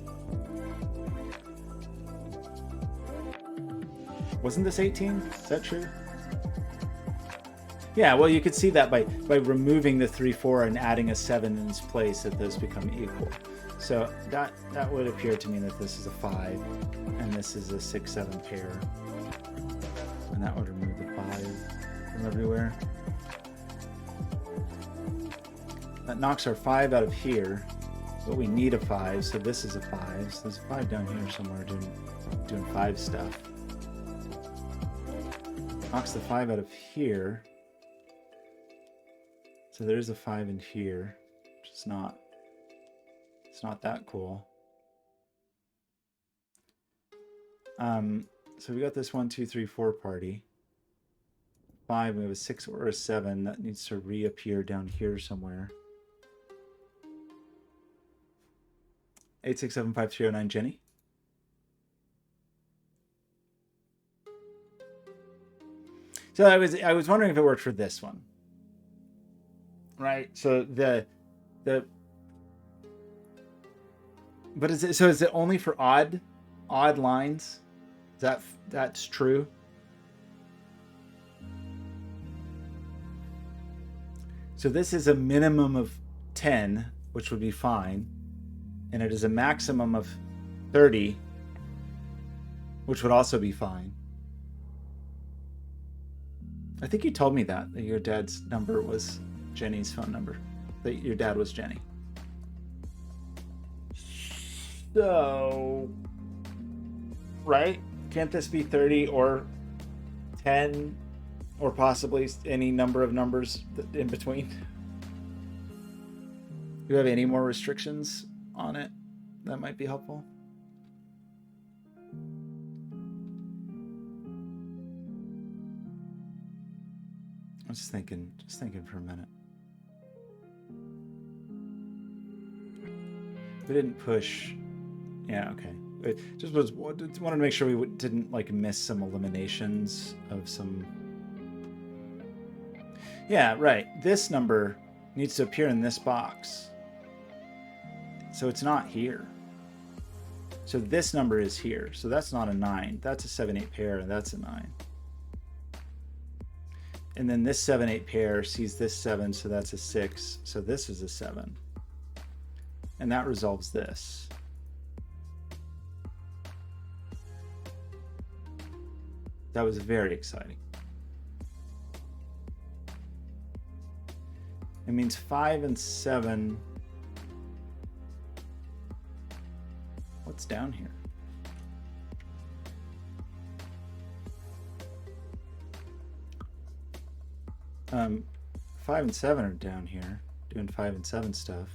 Wasn't this 18? Is that true? Yeah, well, you could see that by removing the 3, 4 and adding a 7 in its place, that those become equal. So that would appear to me that this is a 5 and this is a 6, 7 pair. And that would remove the 5 from everywhere. That knocks our 5 out of here, but we need a 5, so this is a 5. So there's a 5 down here somewhere doing 5 stuff. Knocks the 5 out of here. So there's a 5 in here, which is not, it's not that cool. So we got this 1, 2, 3, 4 party. 5, we have a 6 or a 7 that needs to reappear down here somewhere. 8, 6, 7, 5, 3, 0, 9, Jenny. So I was wondering if it worked for this one. Right. So but is it only for odd lines? That's true? So this is a minimum of 10, which would be fine, and it is a maximum of 30, which would also be fine. I think you told me that your dad's number was Jenny's phone number, that your dad was Jenny. So, right? Can't this be 30 or 10 or possibly any number of numbers in between? Do you have any more restrictions on it that might be helpful? I'm just thinking for a minute. We didn't push. Yeah, okay. Wanted to make sure we didn't like miss some eliminations of some. Yeah, right. This number needs to appear in this box. So it's not here. So this number is here. So that's not a 9. That's a 7, 8 pair, and that's a 9. And then this 7, 8 pair sees this 7, so that's a 6. So this is a 7. And that resolves this. That was very exciting. It means 5 and 7. What's down here? Um, 5 and 7 are down here, doing 5 and 7 stuff.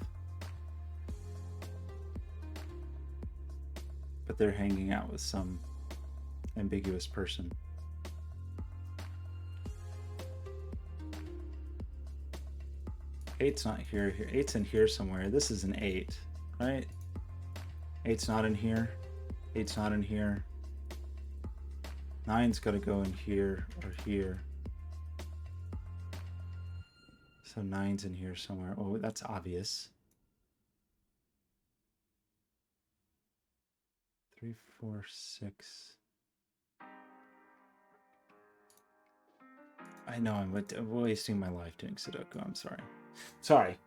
But they're hanging out with some ambiguous person. Eight's not here. Eight's in here somewhere. This is an 8, right? Eight's not in here. Eight's not in here. 9's got to go in here or here. So 9's in here somewhere. Oh, that's obvious. 3, 4, 6. I know I'm wasting my life doing Sudoku. I'm sorry. Sorry.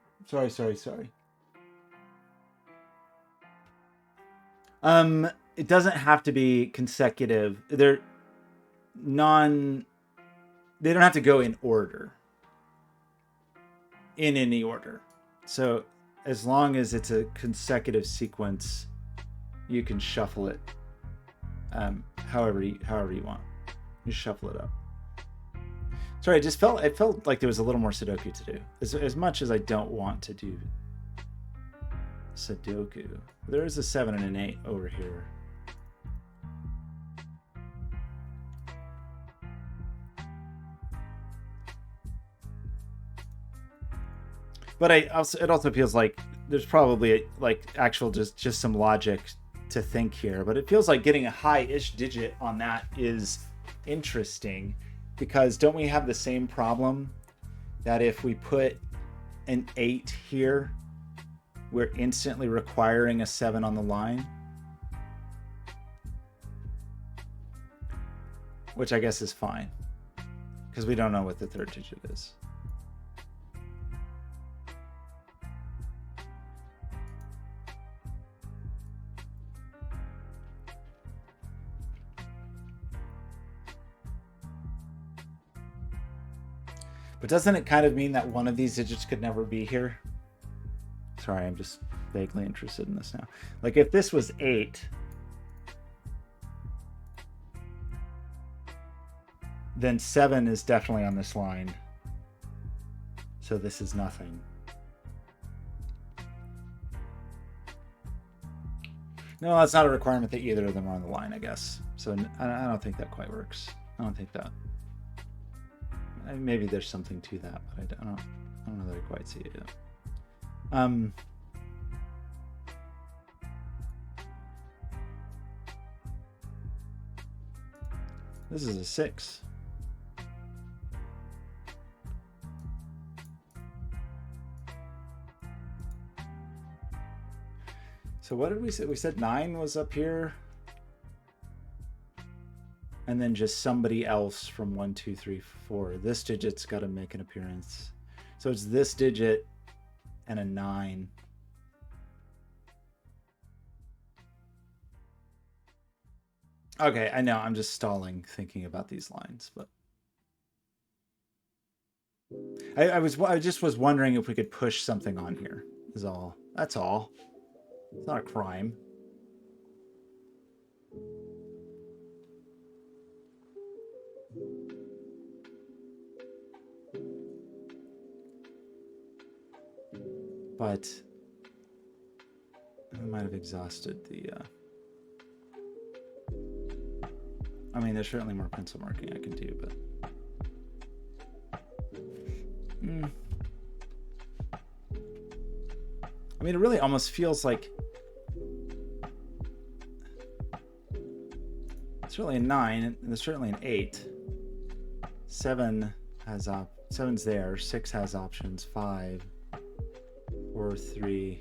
It doesn't have to be consecutive. They don't have to go in order. In any order. So as long as it's a consecutive sequence, you can shuffle it however you want. You shuffle it up. Sorry, it felt like there was a little more Sudoku to do. As much as I don't want to do Sudoku. There is a 7 and an 8 over here. But it also feels like there's probably like actual just some logic to think here. But it feels like getting a high-ish digit on that is interesting, because don't we have the same problem that if we put an 8 here, we're instantly requiring a 7 on the line? Which I guess is fine, because we don't know what the third digit is. But doesn't it kind of mean that one of these digits could never be here? Sorry, I'm just vaguely interested in this now. Like if this was 8, then 7 is definitely on this line. So this is nothing. No, that's not a requirement that either of them are on the line, I guess. So I don't think that quite works. I don't think that. Maybe there's something to that, but I don't know that I quite see it yet. This is a 6. So what did we say? We said 9 was up here. And then just somebody else from 1, 2, 3, 4. This digit's got to make an appearance. So it's this digit and a 9. Okay, I know. I'm just stalling thinking about these lines, but I just was wondering if we could push something on here. Is all. That's all. It's not a crime. But I might have exhausted the... I mean, there's certainly more pencil marking I can do, but... I mean, it really almost feels like... It's certainly a 9, and there's certainly an 8. 7 has 7's there. 6 has options. 5... 4, 3.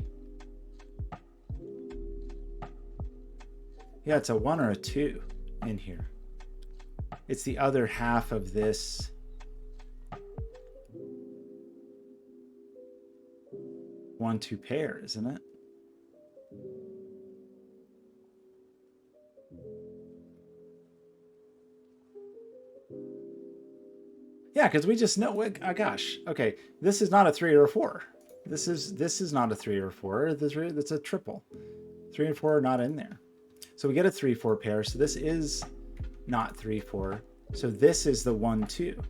Yeah, it's a 1 or a 2 in here. It's the other half of this 1, 2 pair, isn't it? Yeah, because we just know. Oh gosh. Okay, this is not a 3 or a 4. This is not a 3 or a 4. That's a triple. 3 and 4 are not in there. So we get a 3-4 pair. So this is not 3-4. So this is the 1-2.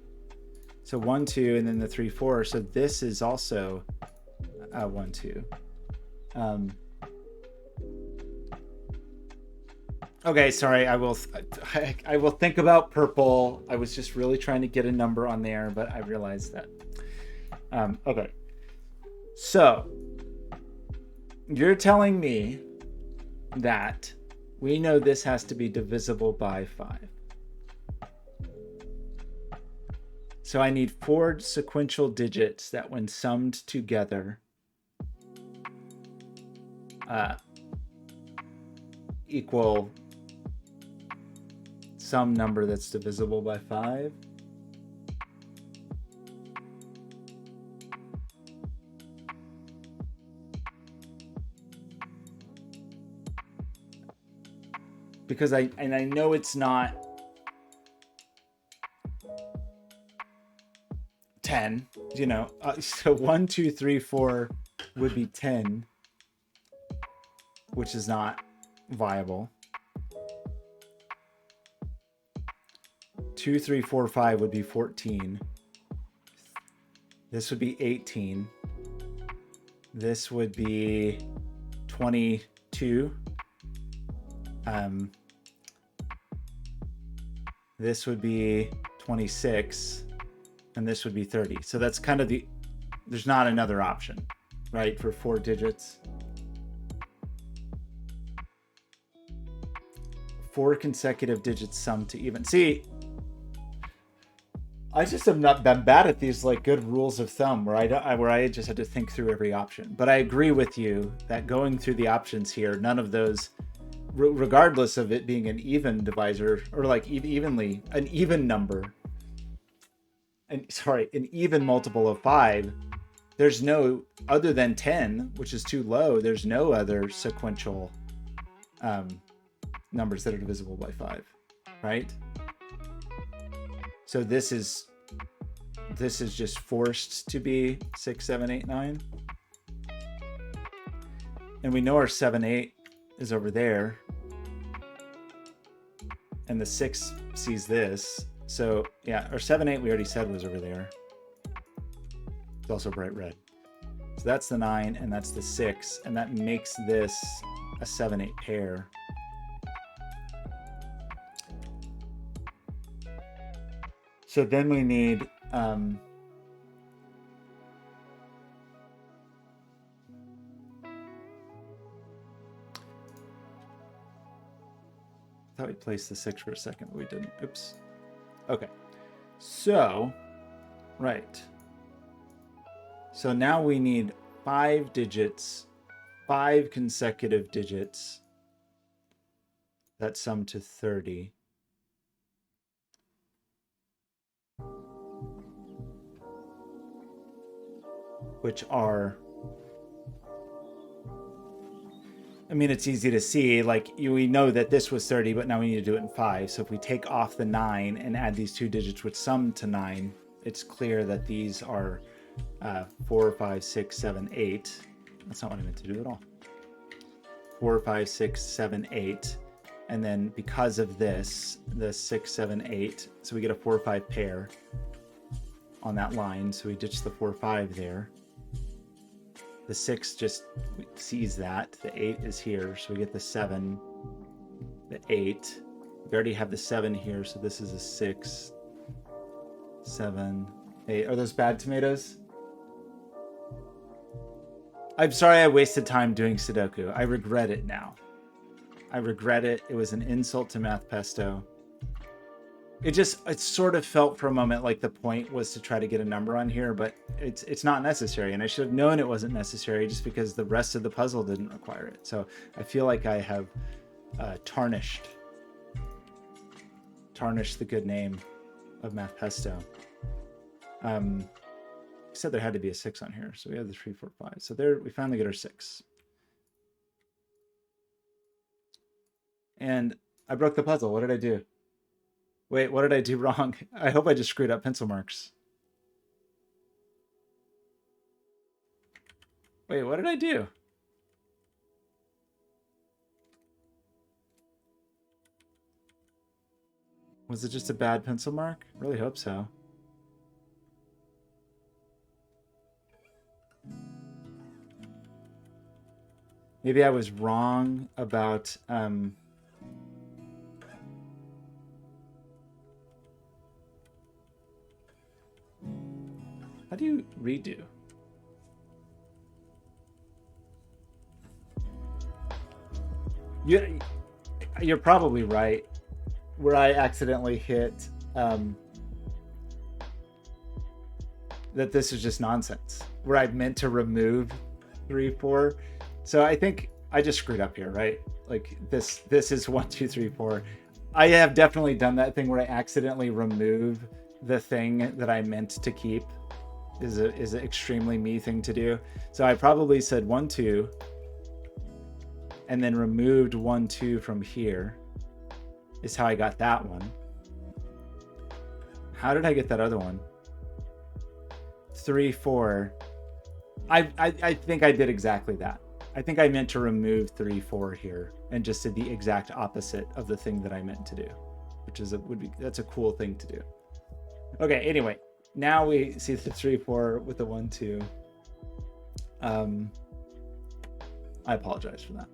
So 1-2 and then the 3-4. So this is also a 1-2. Okay, sorry. I will think about purple. I was just really trying to get a number on there, but I realized that. Okay. So you're telling me that we know this has to be divisible by 5. So I need 4 sequential digits that, when summed together, equal some number that's divisible by 5. Because I know it's not 10, you know. So 1, 2, 3, 4 would be 10, which is not viable. 2, 3, 4, 5 would be 14. This would be 18. This would be 22. This would be 26, and this would be 30. So that's kind of there's not another option, right, for 4 digits. 4 consecutive digits summed to even. See, I just have not been bad at these like good rules of thumb where I just had to think through every option. But I agree with you that going through the options here, none of those, regardless of it being an even divisor or like evenly an even number, an even multiple of 5, there's no, other than 10, which is too low, there's no other sequential numbers that are divisible by 5, right? So this is just forced to be 6, 7, 8, 9. And we know our 7, 8 is over there. And the 6 sees this. So yeah, our 7, 8 we already said was over there. It's also bright red. So that's the 9 and that's the 6. And that makes this a 7, 8 pair. So then we need I thought we placed the 6 for a second, but we didn't. Oops. Okay. So, right. So now we need 5 digits, 5 consecutive digits that sum to 30. Which are, I mean, it's easy to see, like we know that this was 30, but now we need to do it in 5. So if we take off the 9 and add these 2 digits which sum to 9, it's clear that these are 4, 5, 6, 7, 8. That's not what I meant to do at all. 4, 5, 6, 7, 8. And then because of this, the 6, 7, 8, so we get a 4, 5 pair on that line. So we ditch the 4, 5 there. The 6 just sees that. The 8 is here, so we get the 7, the 8. We already have the 7 here, so this is a 6, 7, 8. Are those bad tomatoes? I'm sorry I wasted time doing Sudoku. I regret it now. I regret it. It was an insult to Math Pesto. It sort of felt for a moment like the point was to try to get a number on here, but it's not necessary. And I should have known it wasn't necessary just because the rest of the puzzle didn't require it. So I feel like I have tarnished the good name of Math Pesto. I said there had to be a 6 on here. So we have the 3, 4, 5. So there we finally get our 6. And I broke the puzzle. What did I do? Wait, what did I do wrong? I hope I just screwed up pencil marks. Wait, what did I do? Was it just a bad pencil mark? I really hope so. Maybe I was wrong about How do you redo? You're probably right. Where I accidentally hit that this is just nonsense. Where I meant to remove 3, 4. So I think I just screwed up here, right? Like this is 1, 2, 3, 4. I have definitely done that thing where I accidentally remove the thing that I meant to keep. Is an extremely me thing to do. So I probably said 1, 2, and then removed 1, 2 from here. Is how I got that one. How did I get that other one? 3, 4. I think I did exactly that. I think I meant to remove 3, 4 here and just did the exact opposite of the thing that I meant to do, which is that's a cool thing to do. Okay, anyway, now we see the 3, 4 with the 1, 2. I apologize for that.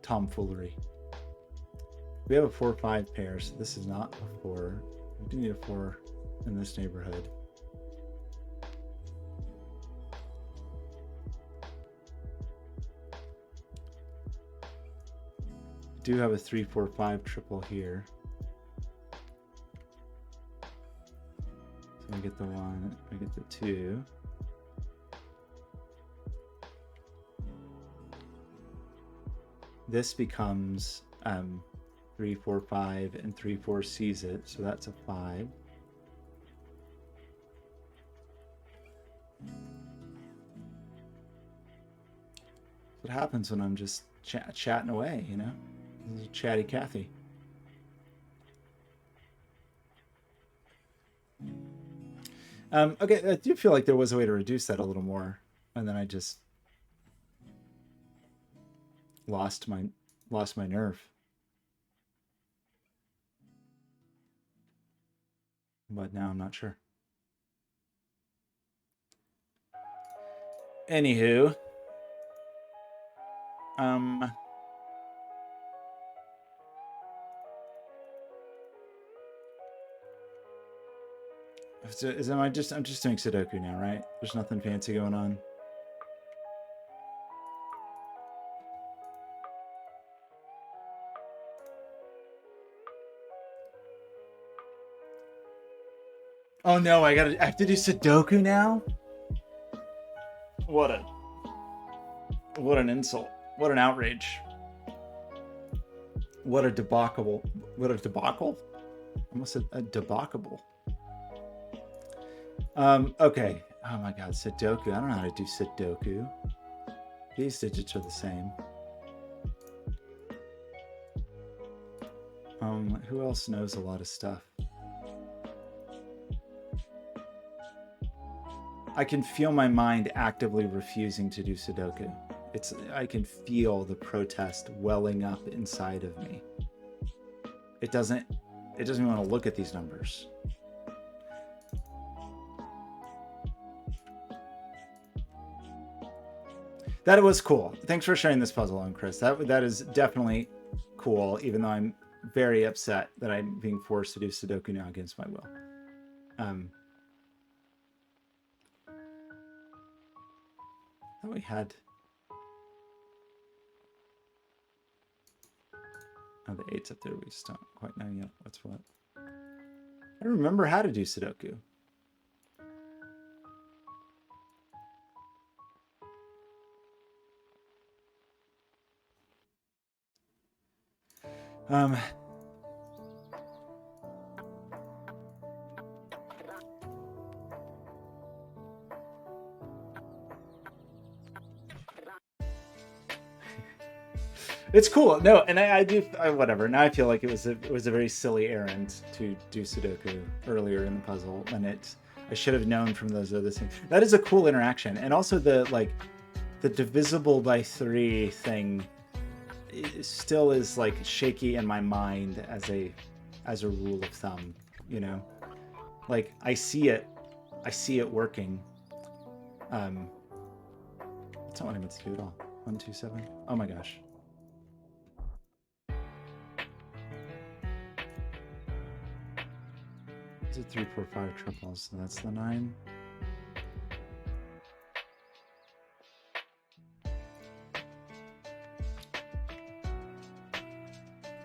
Tomfoolery. We have a 4, 5 pair, so this is not a 4. We do need a 4 in this neighborhood. Do have a 3, 4, 5 triple here. So we get the 1, we get the 2. This becomes 3, 4, 5, and 3, 4 sees it, so that's a 5. What happens when I'm just chatting away, you know? This is Chatty Cathy. Okay, I do feel like there was a way to reduce that a little more, and then I just lost my nerve. But now I'm not sure. Anywho, I'm just doing Sudoku now, right? There's nothing fancy going on. Oh no, I have to do Sudoku now? What an insult. What an outrage. What a debacle. What a debacle? Almost a debacle. Okay. Oh my god, Sudoku. I don't know how to do Sudoku. These digits are the same. Who else knows a lot of stuff? I can feel my mind actively refusing to do Sudoku. I can feel the protest welling up inside of me. It doesn't want to look at these numbers. That was cool. Thanks for sharing this puzzle on, Chris. That is definitely cool, even though I'm very upset that I'm being forced to do Sudoku now against my will. I thought we had... Oh, the 8's up there. We just don't quite know yet what's what. I don't remember how to do Sudoku. It's cool. No, and I do whatever. Now I feel like it was a very silly errand to do Sudoku earlier in the puzzle, and I should have known from those other things. That is a cool interaction, and also the divisible by 3 thing still is like shaky in my mind as a rule of thumb. You know, like I see it working. It's not what I meant to do at all. 1, 2, 7. Oh my gosh. Is it 3, 4, 5 triples? So that's the 9.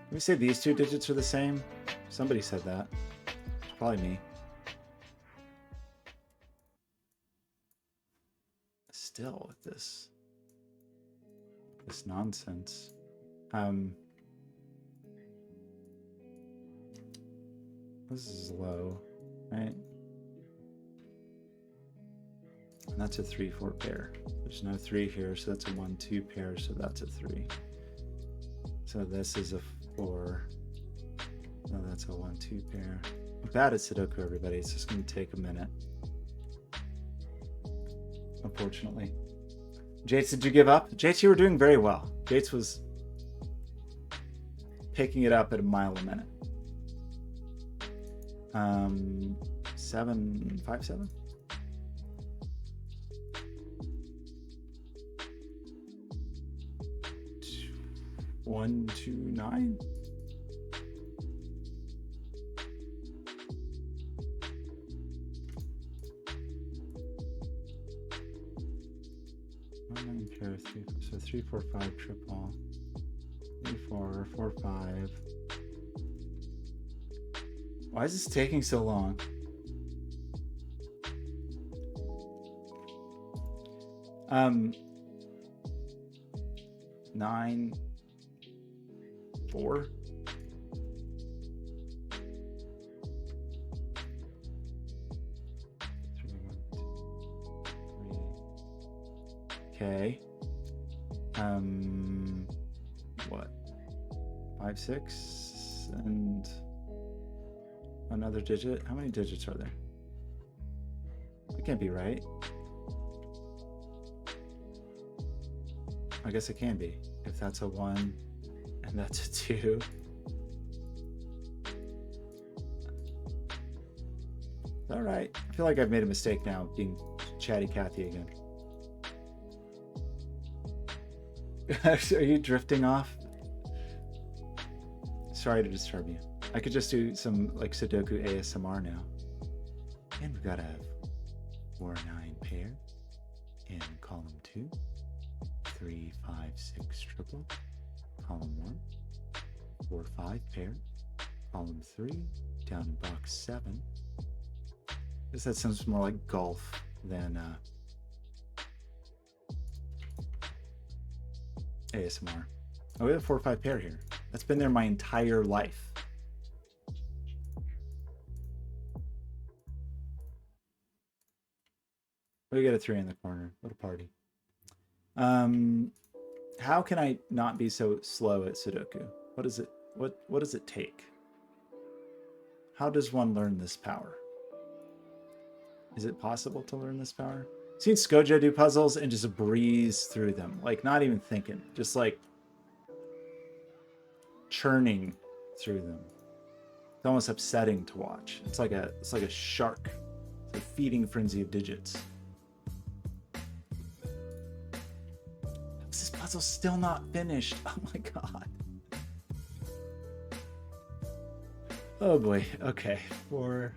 Let me say these two digits are the same. Somebody said that. It's probably me. Still with this nonsense. This is low, right? And that's a 3, 4 pair. There's no 3 here, so that's a 1, 2 pair, so that's a 3. So this is a 4. No, that's a 1, 2 pair. I'm bad at Sudoku, everybody. It's just going to take a minute. Unfortunately. Jates, did you give up? Jates, you were doing very well. Jates was picking it up at a mile a minute. 7, 5, 7. 1, 2, 9. Pair 3, so 3, 4, 5 triple. 3, 4, 4, 5. Why is this taking so long? Um, 9, 4. Okay. What? 5, 6, and another digit. How many digits are there? It can't be right. I guess it can be if that's a 1 and that's a 2. All right. I feel like I've made a mistake now being chatty Cathy again. Are you drifting off? Sorry to disturb you. I could just do some like Sudoku ASMR now. And we've got to have 4, 9 pair in column 2, 3, 5, 6 triple, column 1, 4, 5 pair, column 3, down in box 7. I guess that sounds more like golf than ASMR. Oh, we have a 4, 5 pair here. That's been there my entire life. We get a 3 in the corner. What a party. How can I not be so slow at Sudoku? What is it? What does it take? How does one learn this power? Is it possible to learn this power? I've seen Skojo do puzzles and just breeze through them, like not even thinking, just like churning through them. It's almost upsetting to watch. It's like a shark. It's a feeding frenzy of digits. This puzzle's still not finished. Oh my god. Oh boy. Okay. 4,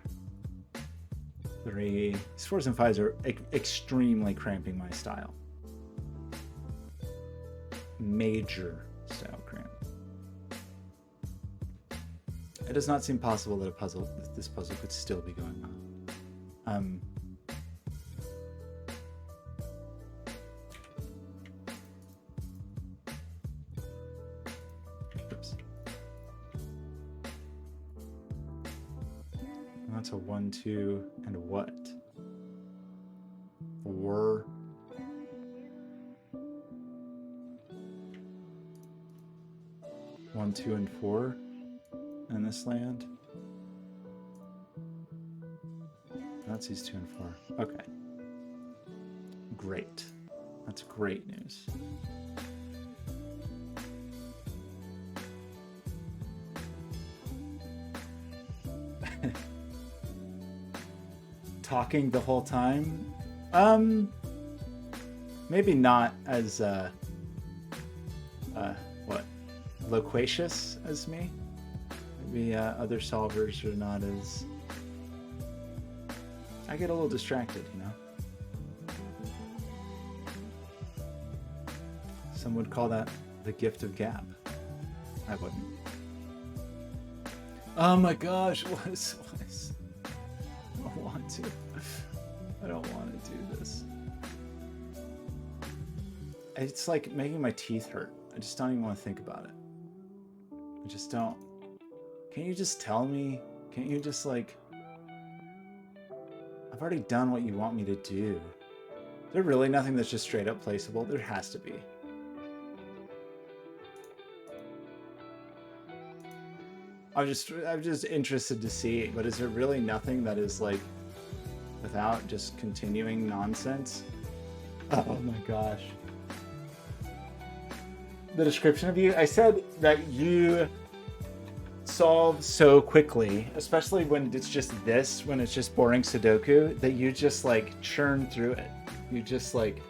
3. These 4s and 5s are extremely cramping my style. Major style cramp. It does not seem possible that this puzzle could still be going on. Oops. That's a 1, 2, and what? 4. One, 2, and 4 in this land. That's these 2 and 4. Okay. Great. That's great news. Talking the whole time? Maybe not as loquacious as me. Maybe other solvers are not as I get a little distracted, you know? Some would call that the gift of gab. I wouldn't. Oh my gosh, what is... I don't want to. I don't want to do this. It's like making my teeth hurt. I just don't even want to think about it. I just don't. Can't you just tell me? Can't you just like... I've already done what you want me to do. Is there really nothing that's just straight up placeable? There has to be. I'm just interested to see, but is there really nothing that is like without just continuing nonsense? Oh my gosh. The description of you, I said that you solve so quickly, especially when it's just this, when it's just boring Sudoku, that you just like churn through it. You just like,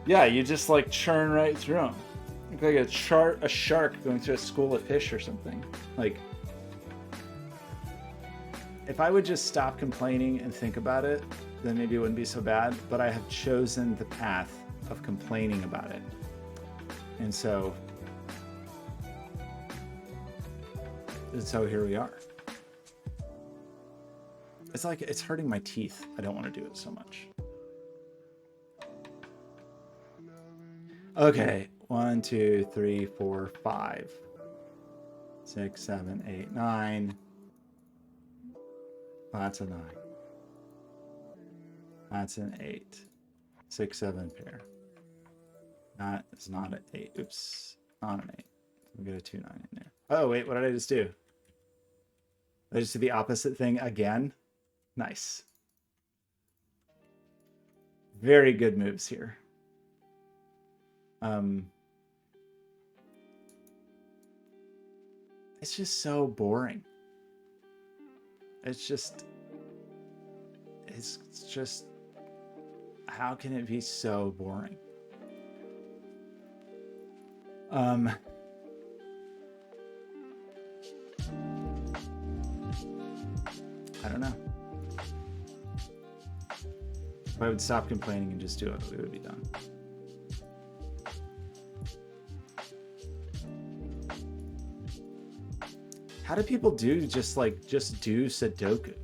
yeah, you just like churn right through them. Like a shark going through a school of fish or something. Like, if I would just stop complaining and think about it, then maybe it wouldn't be so bad. But I have chosen the path of complaining about it. And so here we are. It's like, it's hurting my teeth. I don't want to do it so much. Okay. 1, 2, 3, 4, 5, 6, 7, 8, 9. That's a 9. That's an 8. 6, 7 pair. That is not an 8. Oops. Not an 8. We'll get a 2, 9 in there. Oh, wait. What did I just do? Did I just do the opposite thing again? Nice. Very good moves here. It's just so boring. It's just, how can it be so boring? I don't know. If I would stop complaining and just do it, we would be done. How do people do just do Sudoku?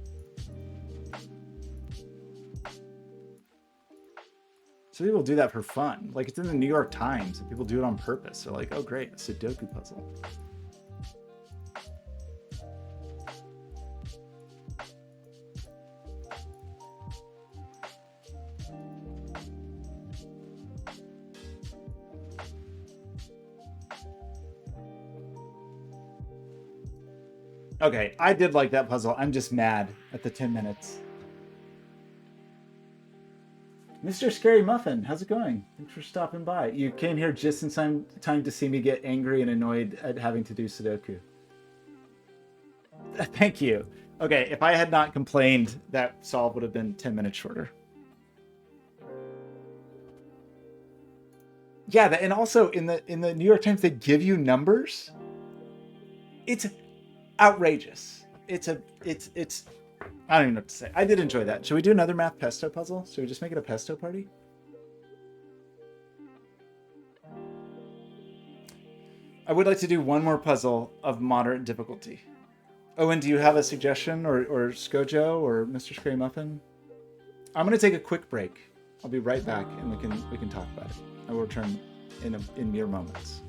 Some people do that for fun. Like, it's in the New York Times and people do it on purpose. They're like, oh great, a Sudoku puzzle. Okay, I did like that puzzle. I'm just mad at the 10 minutes. Mr. Scary Muffin, how's it going? Thanks for stopping by. You came here just in time to see me get angry and annoyed at having to do Sudoku. Thank you. Okay, if I had not complained, that solve would have been 10 minutes shorter. Yeah, and also in the New York Times, they give you numbers. It's outrageous. It's I don't even know what to say. I did enjoy that. Should we do another math pesto puzzle? Should we just make it a pesto party? I would like to do one more puzzle of moderate difficulty. Owen, do you have a suggestion, or Skojo, or Mr. Scary Muffin? I'm gonna take a quick break. I'll be right back, and we can talk about it. I will return in mere moments.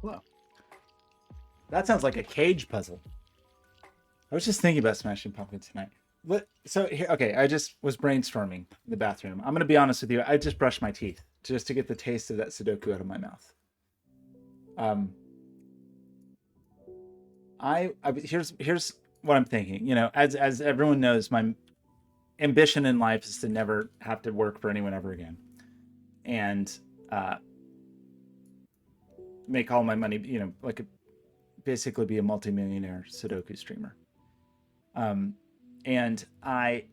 Hello. That sounds like a cage puzzle. I was just thinking about Smashing Pumpkins tonight. So here, okay, I just was brainstorming in the bathroom. I'm gonna be honest with you. I just brushed my teeth just to get the taste of that Sudoku out of my mouth. Um, here's what I'm thinking. You know, as everyone knows, my ambition in life is to never have to work for anyone ever again, and uh, make all my money. You know, like basically be a multimillionaire Sudoku streamer. Um, and I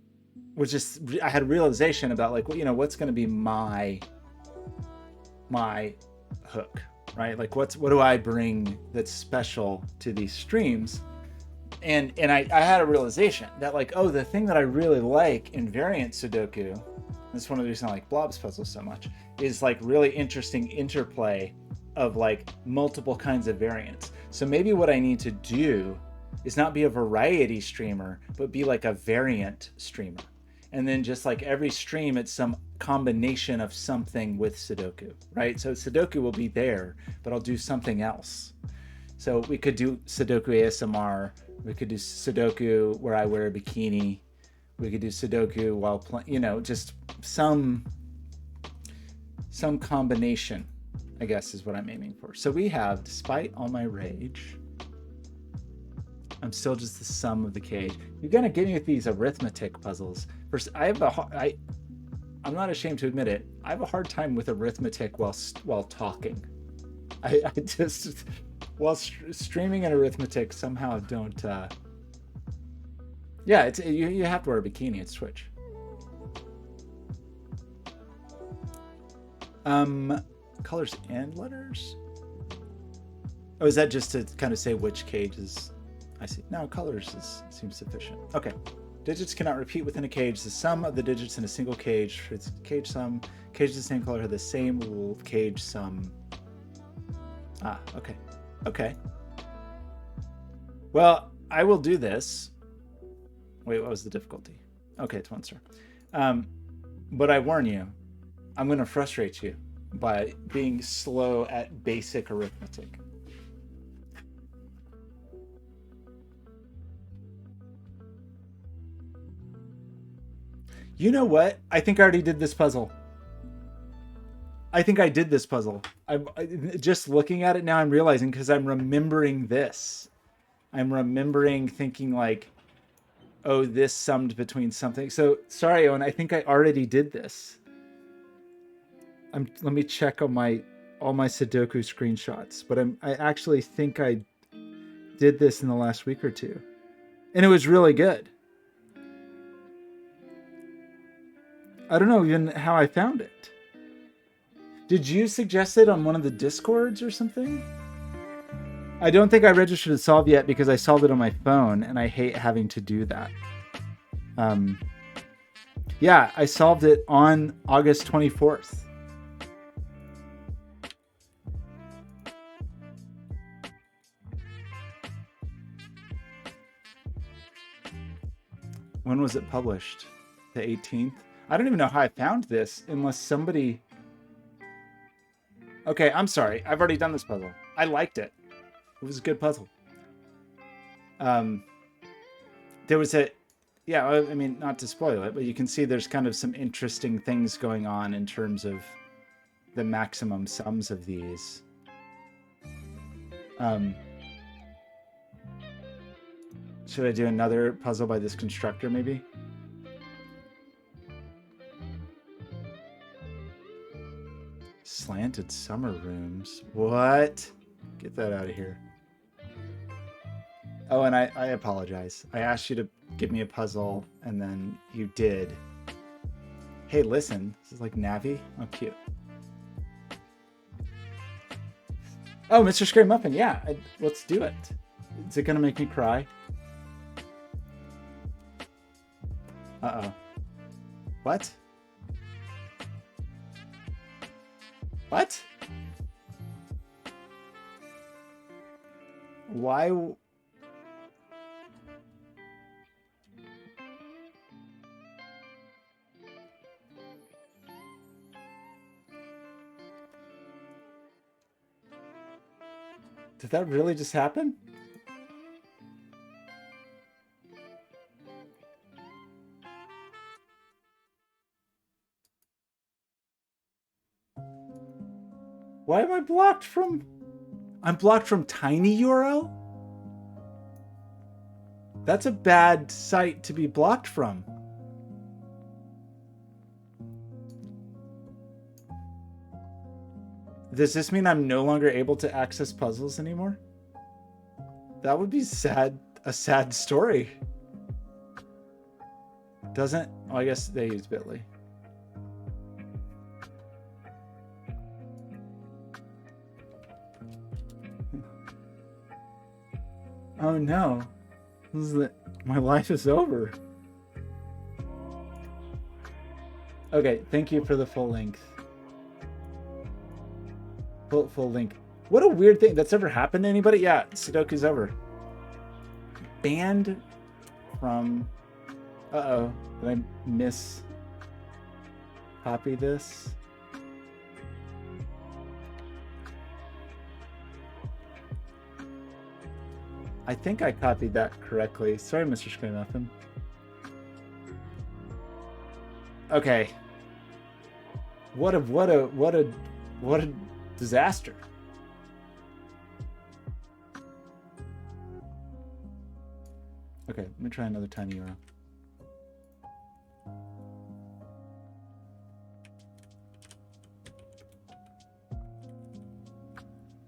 I had a realization about like, you know, what's going to be my hook, right? Like what do I bring that's special to these streams? And I had a realization that like, oh, the thing that I really like in variant Sudoku, that's one of the reasons I like blobs puzzles so much, is like really interesting interplay of like multiple kinds of variants. So maybe what I need to do is not be a variety streamer, but be like a variant streamer. And then just like every stream, it's some combination of something with Sudoku, right? So Sudoku will be there, but I'll do something else. So we could do Sudoku ASMR. We could do Sudoku where I wear a bikini. We could do Sudoku while playing, you know, just some combination, I guess is what I'm aiming for. So we have, despite all my rage, I'm still just the sum of the cage. You're gonna get me with these arithmetic puzzles. First, I'm not ashamed to admit it. I have a hard time with arithmetic while talking. I just while streaming and arithmetic somehow don't. Yeah, it's you have to wear a bikini. It's Twitch. Colors and letters. Oh, is that just to kind of say which cage is? I see. No, colors seems sufficient. Okay. Digits cannot repeat within a cage. The sum of the digits in a single cage. It's cage sum. Cages the same color have the same rule. Cage sum. Ah, okay. Okay. Well, I will do this. Wait, what was the difficulty? Okay, it's 1 star. But I warn you, I'm going to frustrate you by being slow at basic arithmetic. You know what? I think I already did this puzzle. I'm just looking at it now. I'm realizing because I'm remembering this. I'm remembering thinking like, oh, this summed between something. So sorry, Owen. I think I already did this. Let me check on all my Sudoku screenshots. But I actually think I did this in the last week or two, and it was really good. I don't know even how I found it. Did you suggest it on one of the Discords or something? I don't think I registered to solve yet because I solved it on my phone and I hate having to do that. Yeah, I solved it on August 24th. When was it published? The 18th? I don't even know how I found this unless somebody... Okay, I'm sorry. I've already done this puzzle. I liked it. It was a good puzzle. There was a... Yeah, I mean, not to spoil it, but you can see there's kind of some interesting things going on in terms of the maximum sums of these. Should I do another puzzle by this constructor, maybe? Slanted summer rooms. What? Get that out of here. Oh, and I apologize. I asked you to give me a puzzle, and then you did. Hey, listen. This is like Navi. Oh, cute. Oh, Mr. Scary Muffin. Yeah, let's do it. Is it going to make me cry? Uh-oh. What? What? Why? Did that really just happen? Why am I blocked from... I'm blocked from tiny URL? That's a bad site to be blocked from. Does this mean I'm no longer able to access puzzles anymore? That would be sad. A sad story. Doesn't... Oh, I guess they use Bitly. Oh no. This is my life is over. Okay, thank you for the full length. Full link. What a weird thing. That's ever happened to anybody? Yeah, Sudoku's over. Banned from... Uh-oh. Did I miss... Copy this? I think I copied that correctly. Sorry, Mr. Screen Muffin. Okay. What a disaster. Okay, let me try another tiny URL.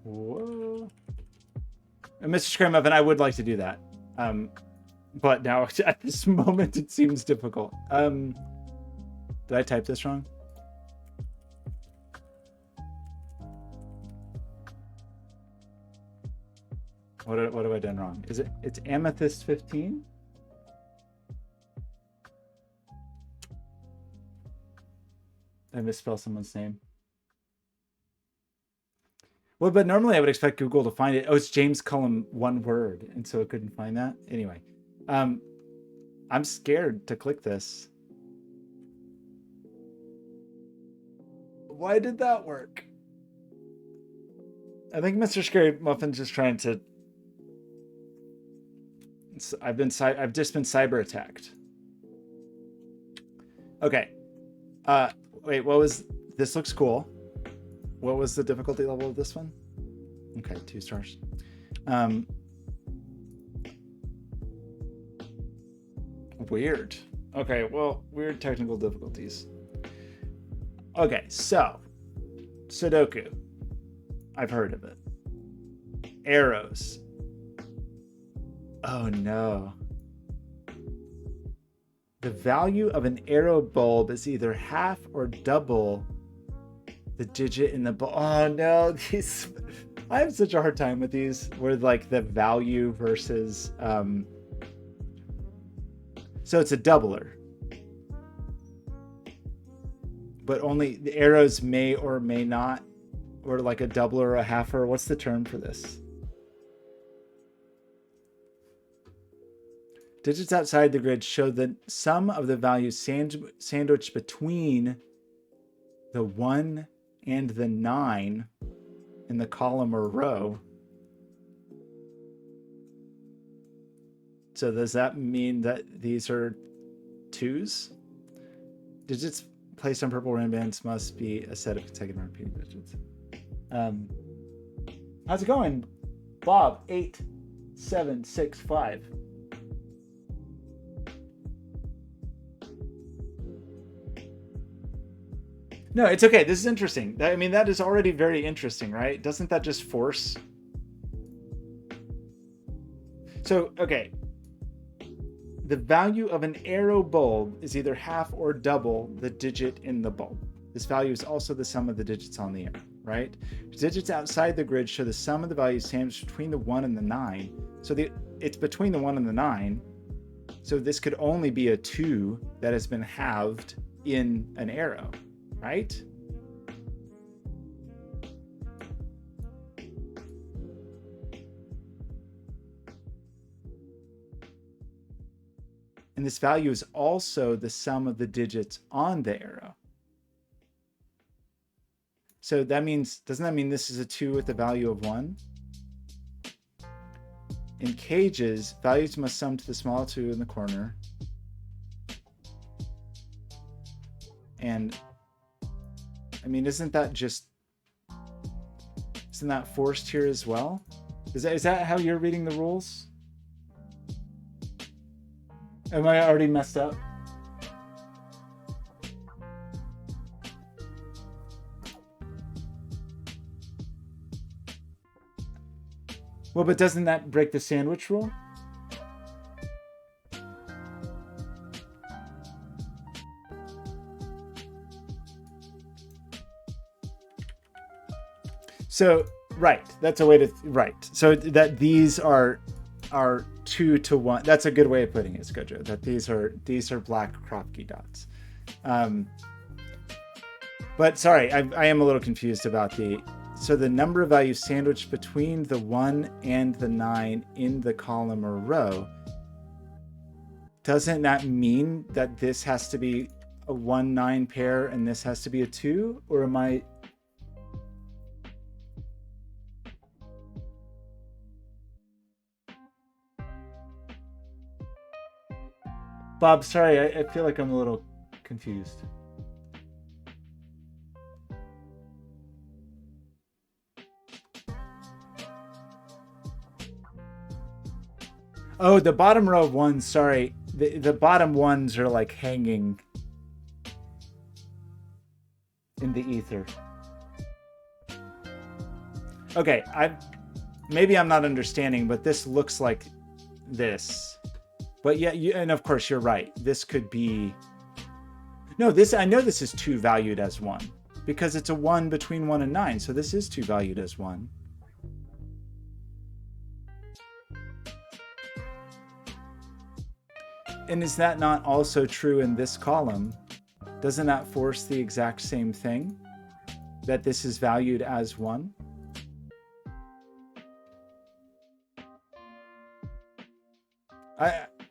Whoa. Mr. Scrum Muffin, I would like to do that. But now at this moment it seems difficult. Did I type this wrong? What have I done wrong? Is it? It's Amethyst 15? I misspelled someone's name. Well, but normally I would expect Google to find it. Oh, it's James Cullum, one word, and so it couldn't find that. Anyway, I'm scared to click this. Why did that work? I think Mr. Scary Muffin's just trying to... I've just been cyber attacked. Okay. Wait, what was... This looks cool. What was the difficulty level of this one? Okay, 2 stars. Weird. Okay, well, weird technical difficulties. Okay, so Sudoku. I've heard of it. Arrows. Oh no. The value of an arrow bulb is either half or double the digit in the bulb. Oh no, these... I have such a hard time with these, where like the value versus... So it's a doubler. But only the arrows may or may not, or like a doubler or a halfer. What's the term for this? Digits outside the grid show the sum of the values sandwiched between the 1 and the 9 in the column or row. So does that mean that these are 2s? Digits placed on purple rand bands must be a set of consecutive repeating digits. How's it going, Bob? 8765. No, it's okay. This is interesting. I mean, that is already very interesting, right? Doesn't that just force? So, okay. The value of an arrow bulb is either half or double the digit in the bulb. This value is also the sum of the digits on the arrow, right? Digits outside the grid show the sum of the values sandwiched between the 1 and the 9. So it's between the 1 and the 9. So this could only be a 2 that has been halved in an arrow, right? And this value is also the sum of the digits on the arrow. So that means, doesn't that mean this is a 2 with the value of 1? In cages, values must sum to the small 2 in the corner. And I mean, isn't that forced here as well? Is that how you're reading the rules? Am I already messed up? Well, but doesn't that break the sandwich rule? So, right, that's a way to, right. So that these are 2 to 1. That's a good way of putting it, Skojo, that these are black Kropke dots. But sorry, I am a little confused about so the number of values sandwiched between the 1 and the 9 in the column or row, doesn't that mean that this has to be a 1-9 pair and this has to be a 2? Or am I... Bob, sorry, I feel like I'm a little confused. Oh, the bottom row of ones, sorry. The bottom ones are like hanging in the ether. Okay, maybe I'm not understanding, but this looks like this. But yeah, and of course you're right. This could be... No, I know this is 2 valued as 1 because it's a 1 between 1 and 9. So this is 2 valued as 1. And is that not also true in this column? Doesn't that force the exact same thing? That this is valued as 1?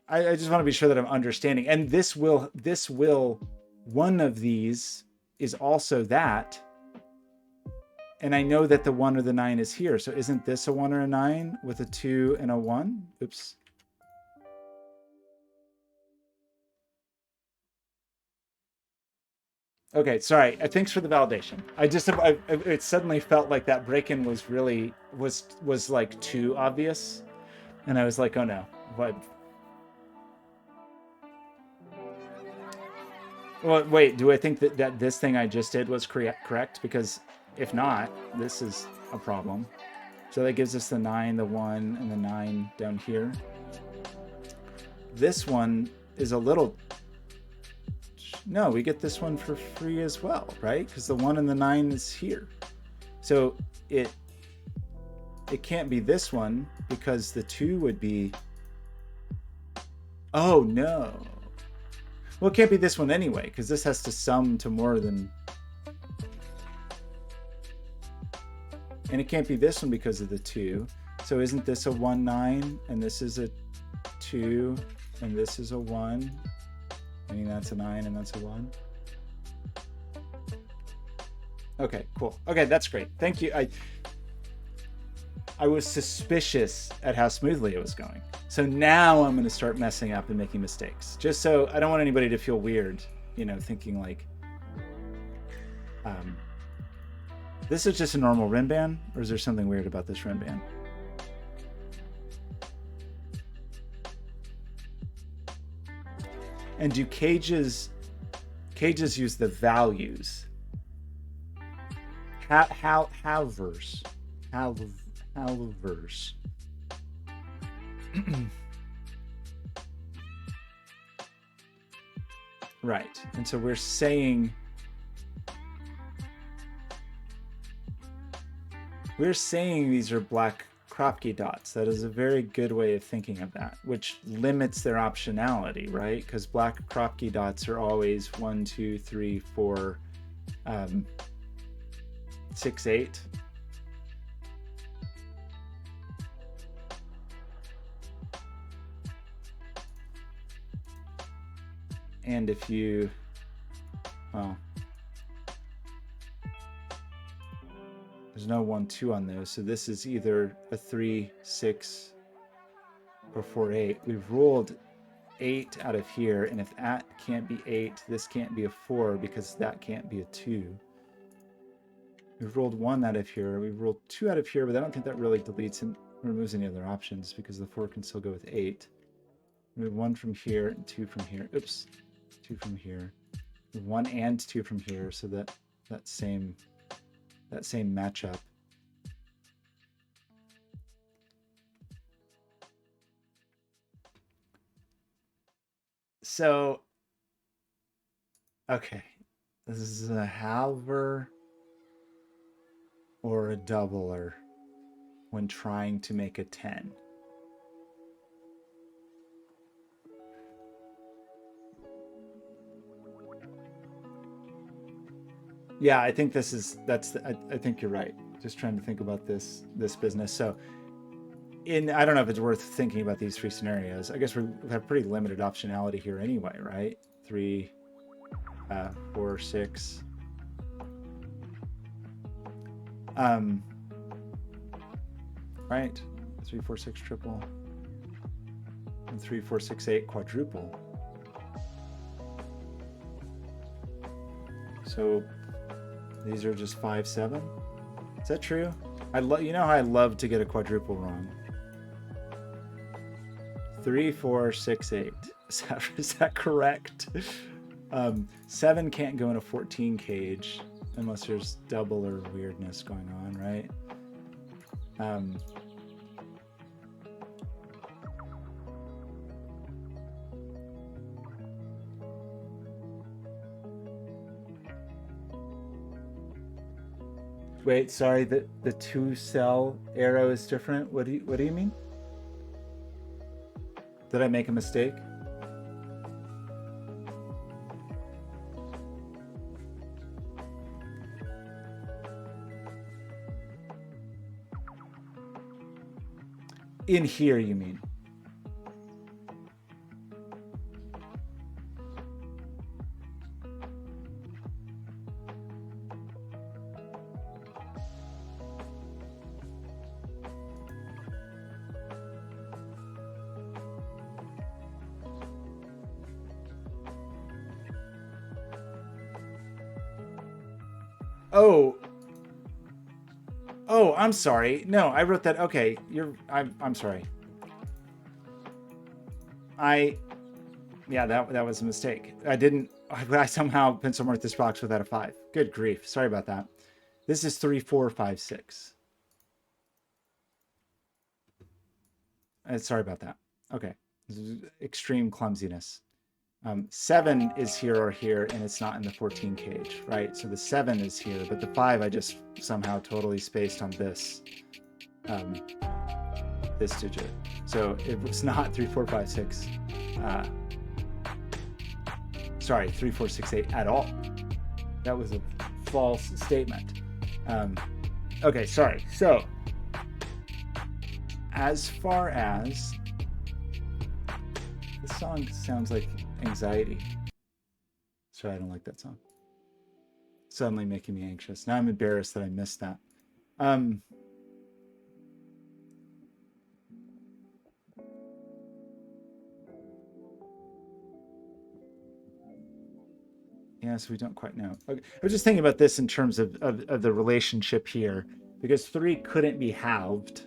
I just want to be sure that I'm understanding. And this will, one of these is also that. And I know that the 1 or the 9 is here. So isn't this a 1 or a 9 with a 2 and a 1? Oops. Okay, sorry. Thanks for the validation. It suddenly felt like that break-in was really, was like too obvious. And I was like, oh no, what? Well, wait, do I think that this thing I just did was correct? Because if not, this is a problem. So that gives us the 9, the 1, and the 9 down here. This one is a little... No, we get this one for free as well, right? Because the 1 and the 9 is here. So it can't be this one because the 2 would be... Oh, no. Well, it can't be this one anyway, because this has to sum to more than... And it can't be this one because of the 2. So isn't this a 1, 9? And this is a 2, and this is a 1. I mean, that's a 9 and that's a 1. Okay, cool. Okay, that's great. Thank you. I was suspicious at how smoothly it was going. So now I'm going to start messing up and making mistakes. Just so I don't want anybody to feel weird, thinking like, this is just a normal rim band, or is there something weird about this rim band? And do cages use the values? Halvers. Right. And so we're saying these are black Kropke dots. That is a very good way of thinking of that, which limits their optionality, right? Because black Kropke dots are always 1, 2, 3, 4, 6, 8. And if you, well, there's no 1, 2 on those. So this is either a 3, 6, or 4, 8. We've ruled 8 out of here, and if that can't be 8, this can't be a 4 because that can't be a 2. We've rolled 1 out of here. We've rolled 2 out of here, but I don't think that really deletes and removes any other options because the 4 can still go with 8. We have 1 from here and 2 from here. Oops, 2 from here. 1 and 2 from here, so that same matchup. So, okay, this is a halver or a doubler when trying to make a 10. Yeah, I think I think you're right. Just trying to think about this business. So I don't know if it's worth thinking about these 3 scenarios. I guess we have pretty limited optionality here anyway, right? 3, 4, 6. Right? 3, 4, 6 triple. And 3, 4, 6, 8 quadruple. So these are just 5, 7. Is that true? You know how I love to get a quadruple wrong. 3, 4, 6, 8. Is that correct? 7 can't go in a 14 cage unless there's double or weirdness going on, right? Wait, sorry, the 2-cell arrow is different? What do you mean? Did I make a mistake? In here, you mean? Oh, I'm sorry. No, I wrote that. Okay, I'm sorry. Yeah, that was a mistake. I somehow pencil marked this box without a 5. Good grief. Sorry about that. This is 3, 4, 5, 6. Sorry about that. Okay. This is extreme clumsiness. 7 is here or here, and it's not in the 14 cage, right? So the 7 is here, but the 5 I just somehow totally spaced on this this digit. So it was not 3, 4, 5, 6. Sorry, 3, 4, 6, 8 at all. That was a false statement. Okay, sorry. So as far as this song sounds like Anxiety. Sorry, I don't like that song. Suddenly making me anxious. Now I'm embarrassed that I missed that. Yeah, so we don't quite know. Okay. I was just thinking about this in terms of the relationship here, because 3 couldn't be halved.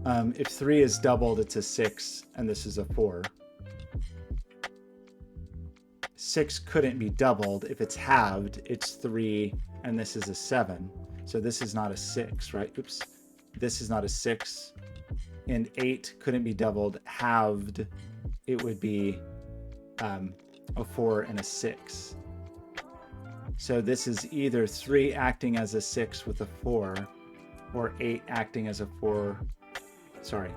If 3 is doubled, it's a 6, and this is a 4. 6 couldn't be doubled. If it's halved, it's 3, and this is a 7. So this is not a 6, right? Oops. This is not a 6. And 8 couldn't be doubled. Halved, it would be a 4 and a 6. So this is either 3 acting as a 6 with a 4, or 8 acting as a 4. Sorry,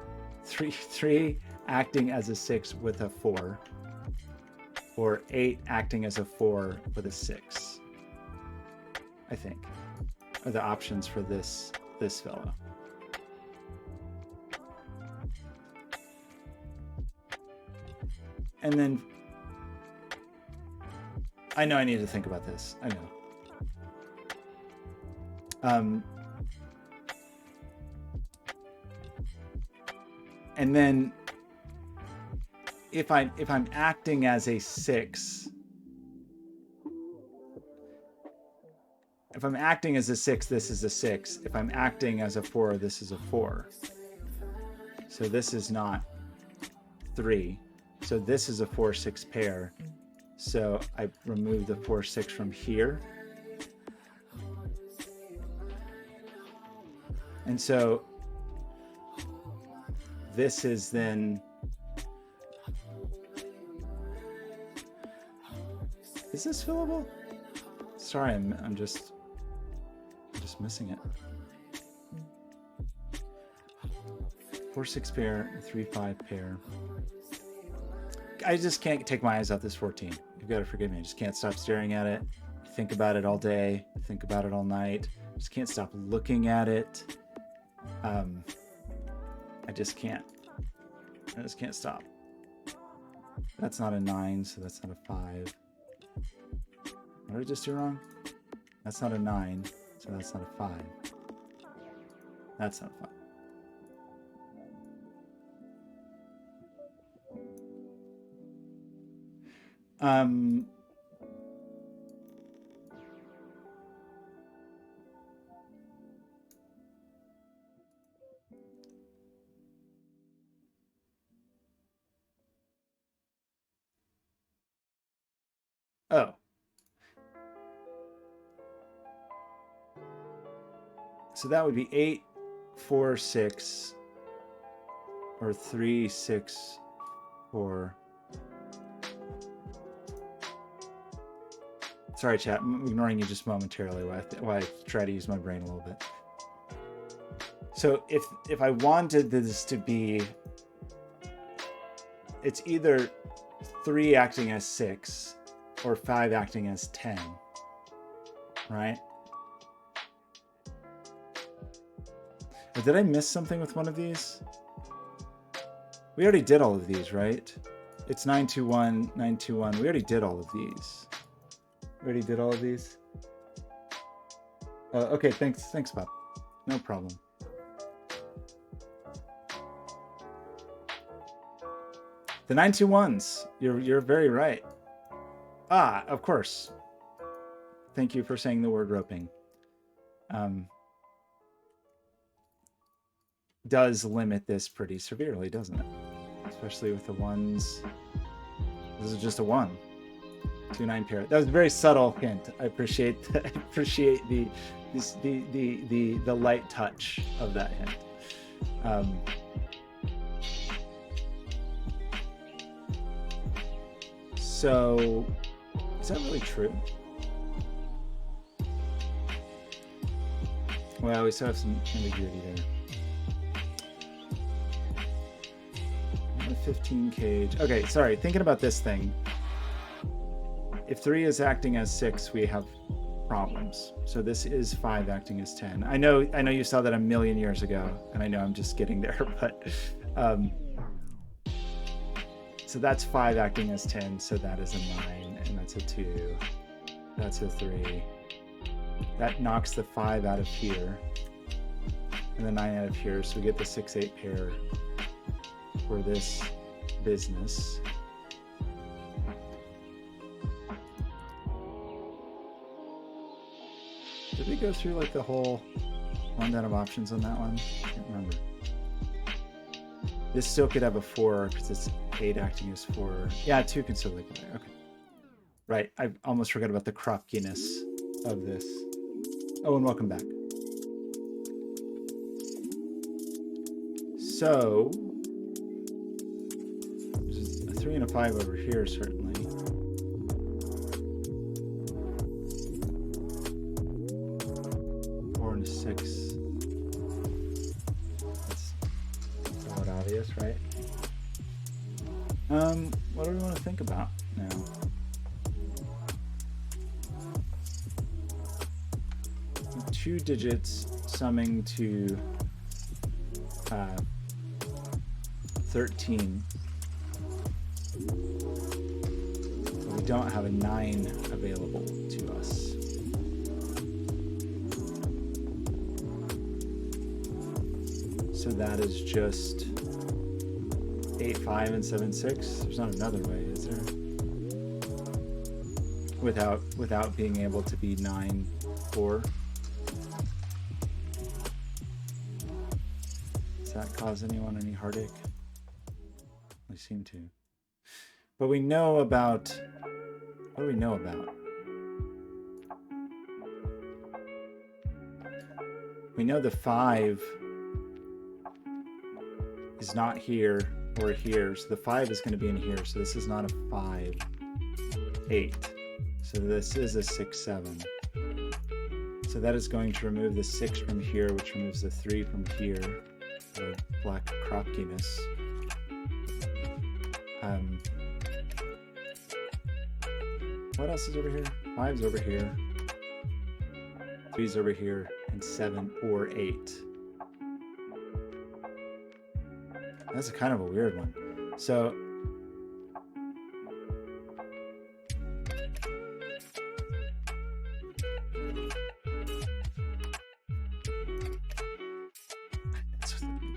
3 acting as a 6 with a 4, or 8 acting as a 4 with a 6. I think are the options for this fellow. And then I know I need to think about this. I know. And then if I'm acting as a 6, if I'm acting as a 6, this is a 6. If I'm acting as a 4, this is a 4. So this is not 3. So this is a 4-6 pair. So I remove the 4-6 from here. And so this is then, is this fillable? Sorry, I'm just missing it. 4-6 pair, 3-5 pair. I just can't take my eyes off this 14. You've got to forgive me. I just can't stop staring at it. Think about it all day. Think about it all night. Just can't stop looking at it. I just can't. I just can't stop. That's not a 9, so that's not a 5. What did I just do wrong? That's not a 9, so that's not a 5. That's not a 5. Oh. So that would be 8, 4, 6, or 3, 6, 4. Sorry, chat. I'm ignoring you just momentarily while I try to use my brain a little bit. So if I wanted this to be, it's either 3 acting as 6 or 5 acting as 10, right? Or did I miss something with one of these? We already did all of these, right? It's 921, 921. We already did all of these. We already did all of these. Okay, thanks, Bob. No problem. The 921s. You're very right. Ah, of course. Thank you for saying the word roping. Does limit this pretty severely, doesn't it? Especially with the ones. This is just a 1. 2-9 pair. That was a very subtle hint. I appreciate the light touch of that hint. So is that really true? Well, we still have some ambiguity there. 15 cage. Okay, sorry. Thinking about this thing. If 3 is acting as 6, we have problems. So this is 5 acting as 10. I know you saw that a million years ago, and I know I'm just getting there, but so that's 5 acting as 10. So that is a 9, and that's a 2. That's a 3. That knocks the 5 out of here, and the 9 out of here. So we get the 6-8 pair for this business. Did we go through like the whole rundown of options on that one? I can't remember. This still could have a 4 because it's 8 acting as 4. Yeah, 2 can still be there. Okay. Right. I almost forgot about the crockiness of this. Oh, and welcome back. So there's a 3 and a 5 over here, certainly. Right? What do we want to think about now? Two digits summing to 13. We don't have a 9 available to us. So that is just 8, 5, and 7, 6? There's not another way, is there? Without being able to be 9, 4. Does that cause anyone any heartache? We seem to. But we know about, what do we know about? We know the 5 is not here or here, so the 5 is going to be in here, so this is not a 5, 8. So this is a 6, 7. So that is going to remove the 6 from here, which removes the 3 from here. The black cropkiness. What else is over here? 5's over here. 3's over here, and 7 or 8. That's a kind of a weird one. So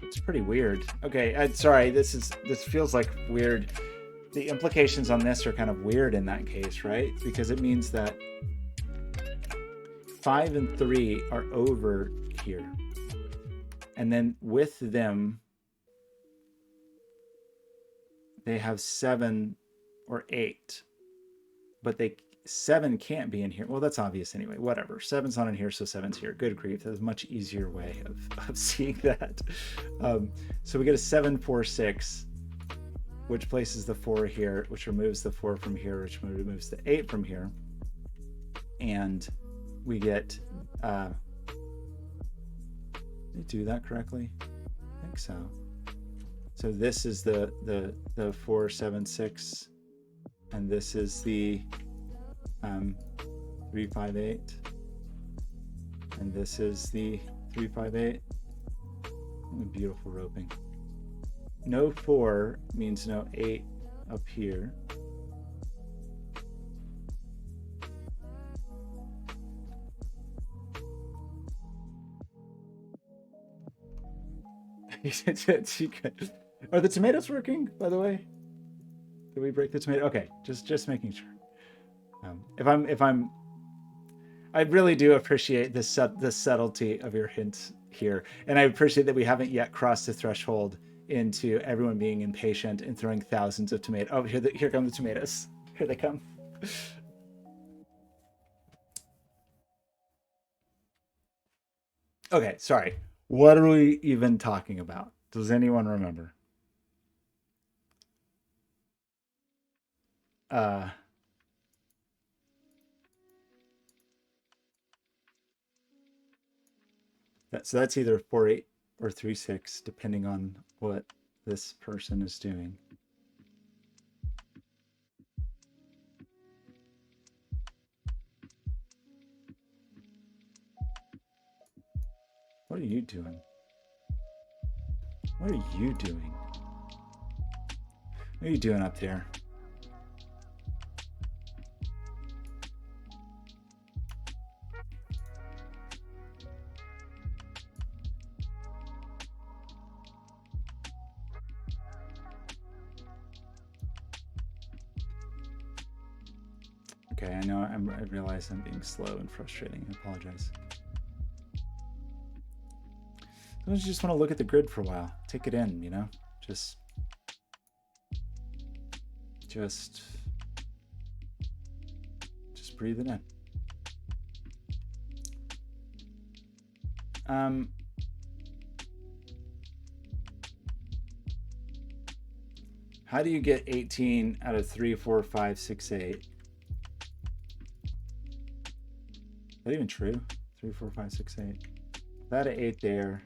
it's pretty weird. Okay, sorry. This feels like weird. The implications on this are kind of weird in that case, right? Because it means that 5 and 3 are over here, and then with them they have 7 or 8, but 7 can't be in here. Well, that's obvious anyway. Whatever. 7's not in here, so 7's here. Good grief. That's a much easier way of seeing that. So we get a 7, 4, 6, which places the 4 here, which removes the 4 from here, which removes the 8 from here. And we get, did I do that correctly? I think so. So this is the 4, 7, 6, and this is the 3, 5, 8, and this is the 3, 5, 8. Beautiful roping. No 4 means no 8 up here. Are the tomatoes working, by the way? Did we break the tomato? Okay, just making sure. I really do appreciate the subtlety of your hints here, and I appreciate that we haven't yet crossed the threshold into everyone being impatient and throwing thousands of tomatoes. Oh, here come the tomatoes. Here they come. Okay, sorry. What are we even talking about? Does anyone remember? So that's either 4, 8 or 3, 6, depending on what this person is doing. What are you doing? What are you doing? What are you doing up there? Okay, I know I realize I'm being slow and frustrating. I apologize. Sometimes you just want to look at the grid for a while. Take it in, you know? Just breathe it in. How do you get 18 out of 3, 4, 5, 6, 8? Is that even true? 3, 4, 5, 6, 8. That a 8 there.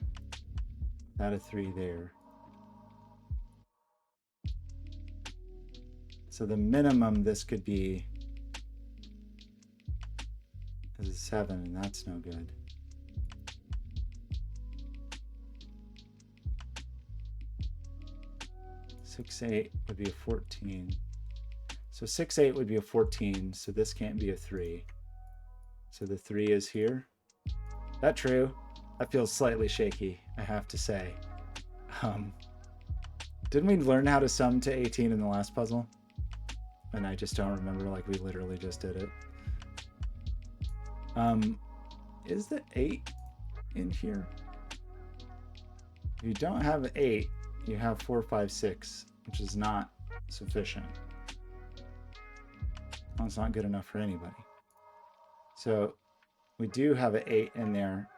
That a 3 there. So the minimum this could be is a 7, and that's no good. Six, 8 would be a 14. So 6, 8 would be a 14, so this can't be a 3. So the 3 is here. That true? That feels slightly shaky, I have to say. Didn't we learn how to sum to 18 in the last puzzle? And I just don't remember, like we literally just did it. Is the 8 in here? If you don't have 8, you have 4, 5, 6, which is not sufficient. Well, it's not good enough for anybody. So we do have an 8 in there.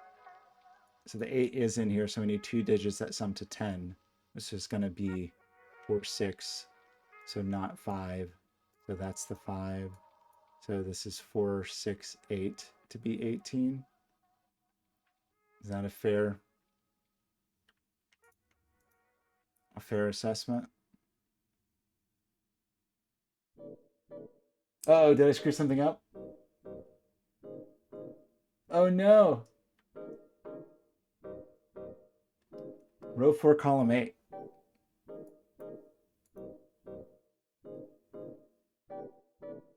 So the 8 is in here, so we need 2 digits that sum to 10, which is going to be 4, 6, so not 5. So that's the 5. So this is 4, 6, 8 to be 18. Is that a fair assessment? Oh, did I screw something up? Oh no. Row 4, column 8.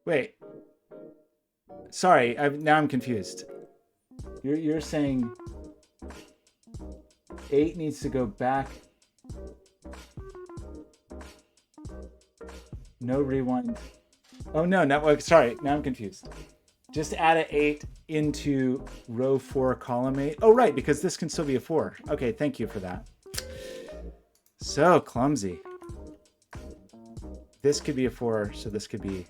Wait. Sorry, now I'm confused. You're saying 8 needs to go back. No rewind. Oh no, sorry, now I'm confused. Just add an 8 into row 4, column 8. Oh right, because this can still be a 4. Okay, thank you for that. So clumsy. This could be a 4, so this could be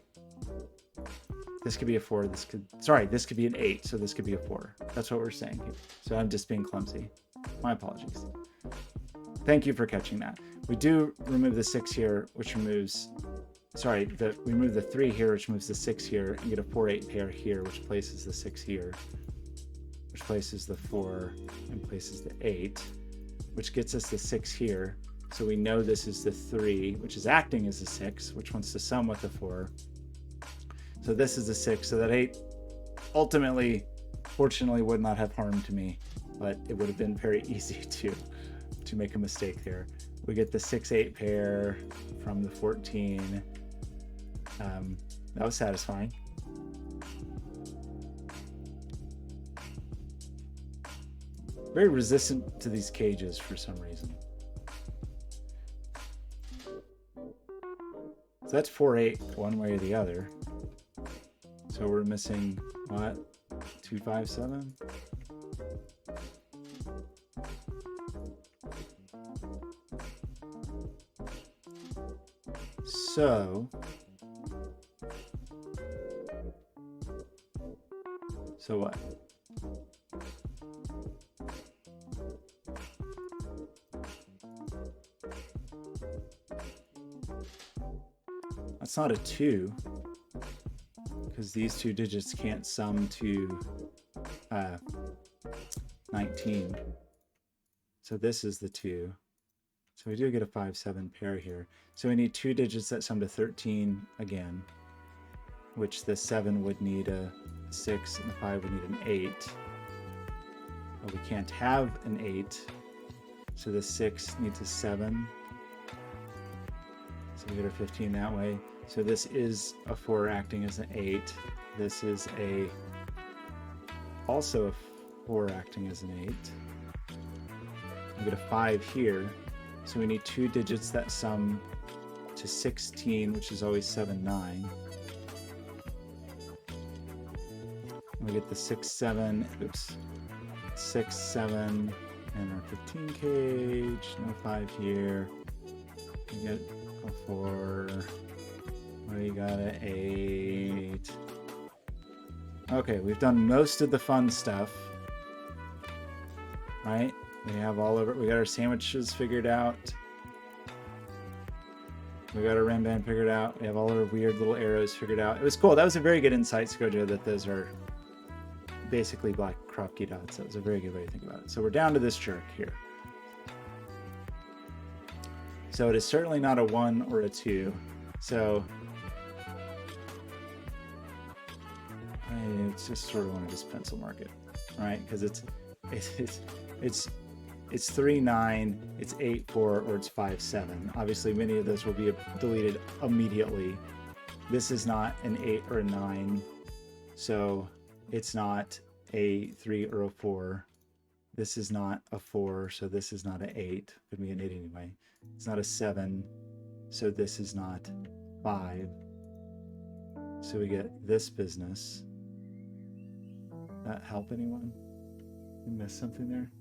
a 4. This could be an 8, so this could be a 4. That's what we're saying here. So I'm just being clumsy. My apologies. Thank you for catching that. We do remove the 6 here, which removes, we remove the 3 here, which moves the 6 here, and get a 4, 8 pair here, which places the 6 here, which places the 4, and places the 8, which gets us the 6 here. So we know this is the 3, which is acting as a 6, which wants to sum with the 4. So this is a 6, so that 8 ultimately, fortunately, would not have harmed me, but it would have been very easy to make a mistake there. We get the 6, 8 pair from the 14. That was satisfying. Very resistant to these cages for some reason. So that's 4, 8, one way or the other. So we're missing what? 2, 5, 7? So what? That's not a 2, because these 2 digits can't sum to 19. So this is the 2. So we do get a 5, 7 pair here. So we need 2 digits that sum to 13 again, which the 7 would need a 6 and the 5 would need an 8. But we can't have an 8, so the 6 needs a 7. So we get our 15 that way. So this is a 4 acting as an 8. This is also a 4 acting as an 8. We get a 5 here. So we need 2 digits that sum to 16, which is always 7, 9. And we get the 6, 7, 6, 7, and our 15 cage. No 5 here. We get a 4. We got an 8. Okay, we've done most of the fun stuff. Right? We have we got our sandwiches figured out. We got our rim band figured out. We have all our weird little arrows figured out. It was cool. That was a very good insight, Skojo, that those are basically black Kropke dots. That was a very good way to think about it. So we're down to this jerk here. So it is certainly not a 1 or a 2. So I just sort of want to just pencil mark it, right? Because it's 3, 9, it's 8, 4, or it's 5, 7. Obviously, many of those will be deleted immediately. This is not an 8 or a 9, so it's not a 3 or a 4. This is not a 4, so this is not an 8. Could be an 8 anyway. It's not a 7, so this is not 5. So we get this business. That help anyone? You missed something there?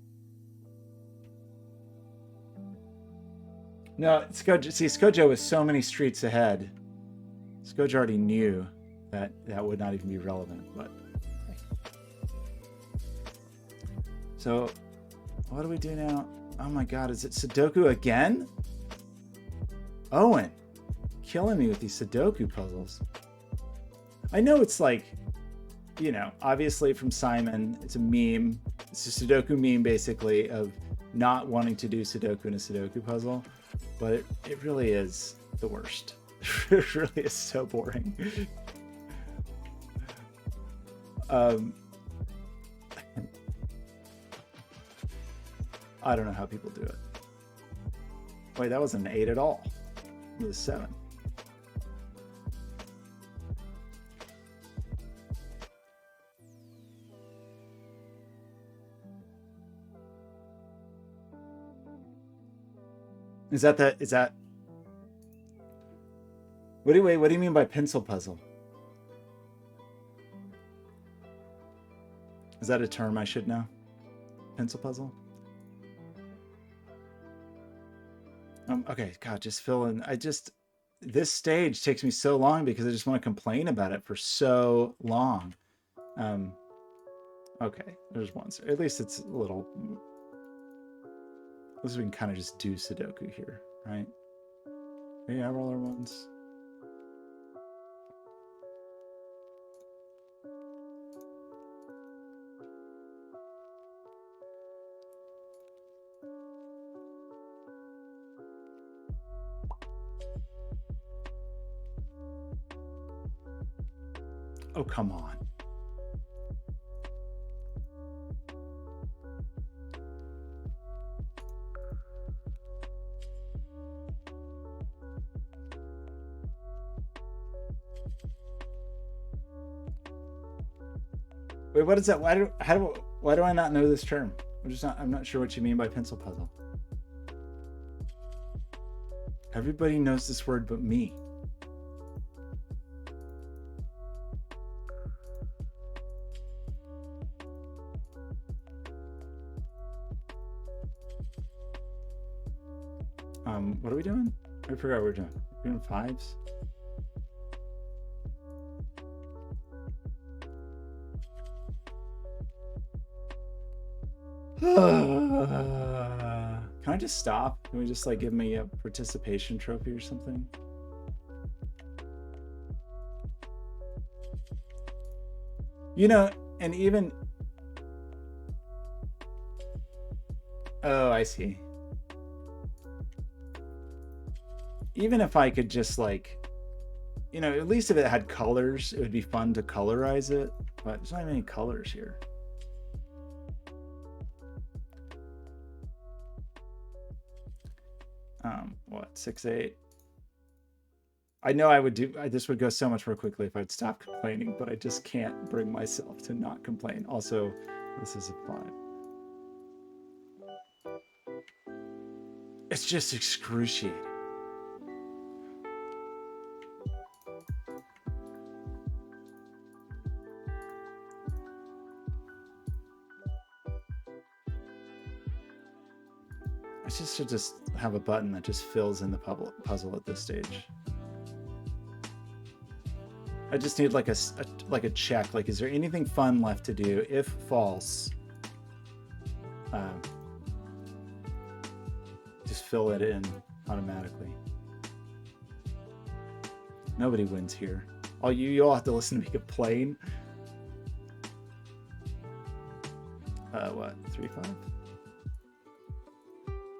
No, Skojo, see, Skojo was so many streets ahead. Skojo already knew that that would not even be relevant, but okay. So what do we do now? Oh my god, is it Sudoku again? Owen, killing me with these Sudoku puzzles. I know it's like, you know, obviously from Simon, it's a meme. It's a Sudoku meme, basically, of not wanting to do Sudoku in a Sudoku puzzle, but it really is the worst. It really is so boring. I don't know how people do it. Wait, that wasn't an 8 at all. It was 7. Is that what do you mean by pencil puzzle? Is that a term I should know? Pencil puzzle? Okay, God, just fill in. This stage takes me so long because I just want to complain about it for so long. Okay, there's one. At least it's a little. At least we can kind of just do Sudoku here, right? Yeah, roller ones. Oh, come on. Wait, what is that? Why do I not know this term? I'm not sure what you mean by pencil puzzle. Everybody knows this word but me. What are we doing? I forgot what we're doing. We're doing 5s. Can I just stop? Can we just like give me a participation trophy or something? You know, and even... Oh, I see. Even if I could just like, you know, at least if it had colors, it would be fun to colorize it, but there's not even any colors here. What, 6-8? I know this would go so much more quickly if I'd stop complaining, but I just can't bring myself to not complain. Also, this is a 5. It's just excruciating. I should just have a button that just fills in the puzzle at this stage. I just need like a check. Like, is there anything fun left to do? If false, just fill it in automatically. Nobody wins here. You all have to listen to me complain. What? 3-5.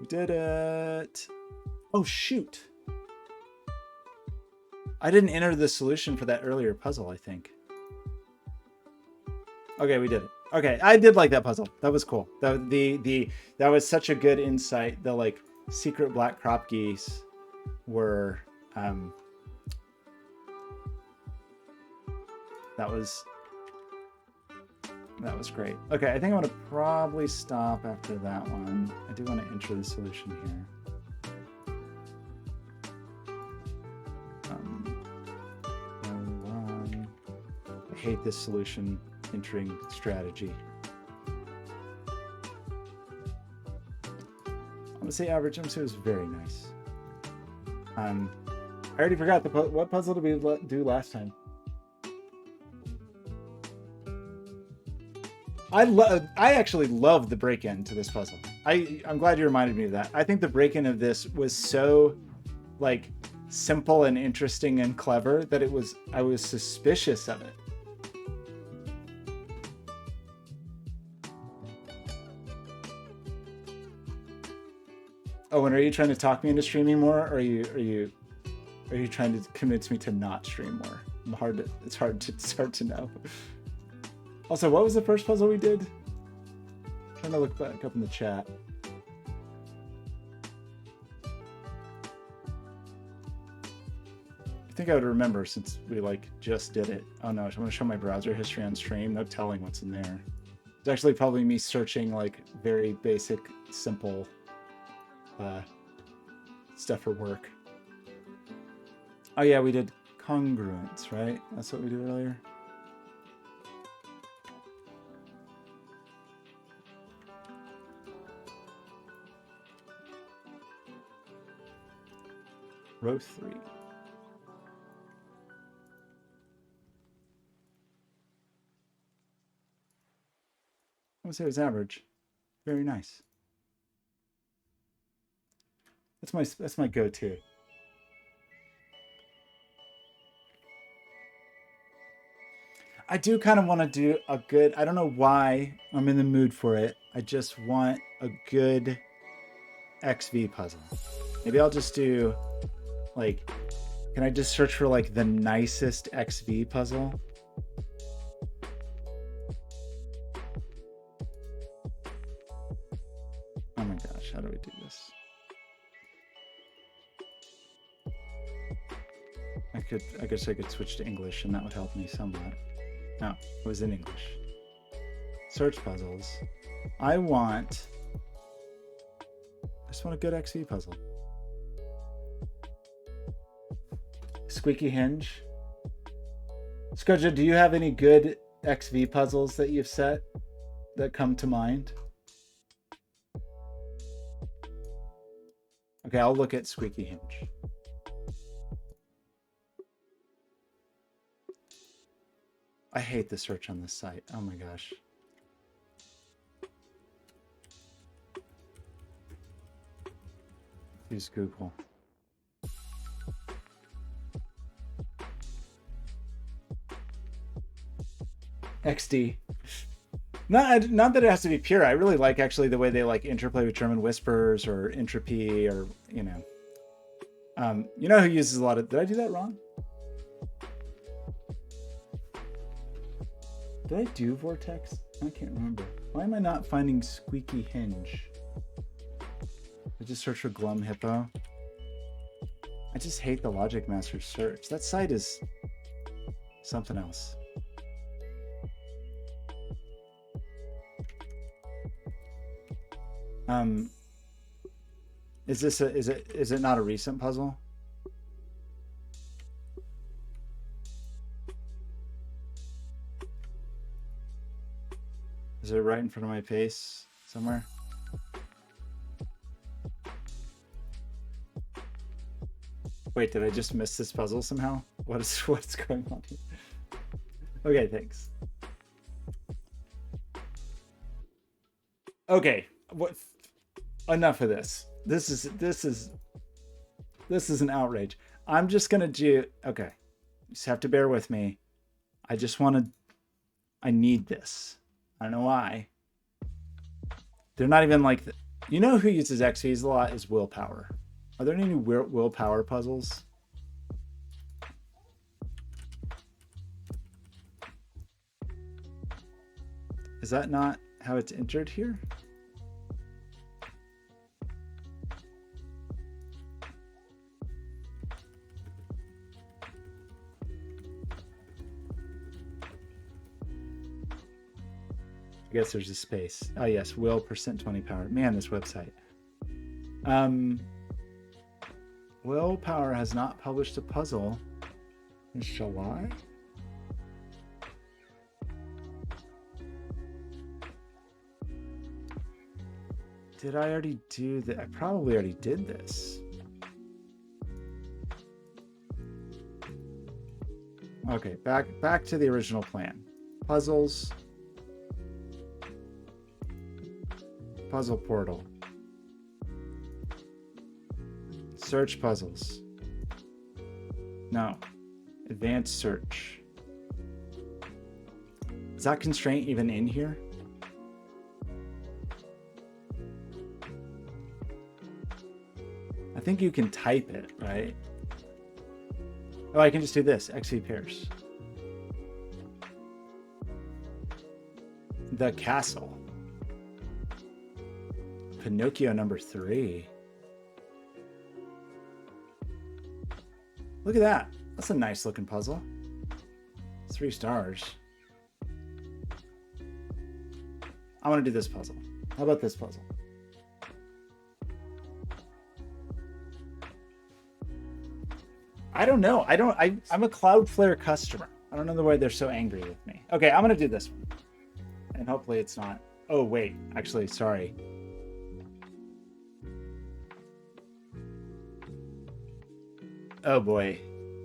We did it. Oh, shoot. I didn't enter the solution for that earlier puzzle, I think. Okay, we did it. Okay, I did like that puzzle. That was cool. That was such a good insight. The like secret black crop geese were that was That was great. Okay, I think I'm gonna probably stop after that one. I do want to enter the solution here. I hate this solution entering strategy. I'm gonna say average. I'm gonna say it was very nice. I already forgot what puzzle did we do last time? I actually love the break-in to this puzzle. I'm glad you reminded me of that. I think the break-in of this was so like simple and interesting and clever that I was suspicious of it. Oh, and are you trying to talk me into streaming more, or are you trying to convince me to not stream more? It's hard to know. Also, what was the first puzzle we did? I'm trying to look back up in the chat. I think I would remember since we like just did it. Oh no, I'm gonna show my browser history on stream. No telling what's in there. It's actually probably me searching like very basic, simple stuff for work. Oh yeah, we did congruence, right? That's what we did earlier. Row 3. I'm gonna say it was average. Very nice. That's my go-to. I do kind of want to do a good, I don't know why I'm in the mood for it. I just want a good XV puzzle. Maybe I'll just do like, can I just search for like the nicest XV puzzle? Oh my gosh, how do we do this? I guess I could switch to English and that would help me somewhat. No, it was in English. Search puzzles. I just want a good XV puzzle. Squeaky hinge. Skoja, do you have any good XV puzzles that you've set that come to mind? Okay, I'll look at squeaky hinge. I hate the search on this site. Oh my gosh. Use Google. XD. Not that it has to be pure. I really like actually the way they like interplay with German whispers or entropy or, you know. You know who uses a lot of... Did I do that wrong? Did I do vortex? I can't remember. Why am I not finding squeaky hinge? I just search for glum hippo. I just hate the Logic Master search. That site is something else. Is it not a recent puzzle? Is it right in front of my face somewhere? Wait, did I just miss this puzzle somehow? What's going on here? Okay, thanks. Okay, enough of this. This is an outrage. I'm just gonna do, okay. You just have to bear with me. I need this. I don't know why. They're not even like, you know who uses XVs a lot is Willpower. Are there any new Willpower puzzles? Is that not how it's entered here? I guess there's a space. Oh yes, will %20 power. Man, this website. Willpower has not published a puzzle in July. Did I already do that? I probably already did this. Okay, back to the original plan. Puzzles. Puzzle portal. Search puzzles. No. Advanced search. Is that constraint even in here? I think you can type it, right? Oh, I can just do this. XV pairs. The castle. Pinocchio number 3. Look at that. That's a nice looking puzzle. 3 stars. I want to do this puzzle. How about this puzzle? I don't know. I'm a Cloudflare customer. I don't know why they're so angry with me. Okay, I'm going to do this one. And hopefully it's not. Oh, wait. Actually, sorry. Oh boy.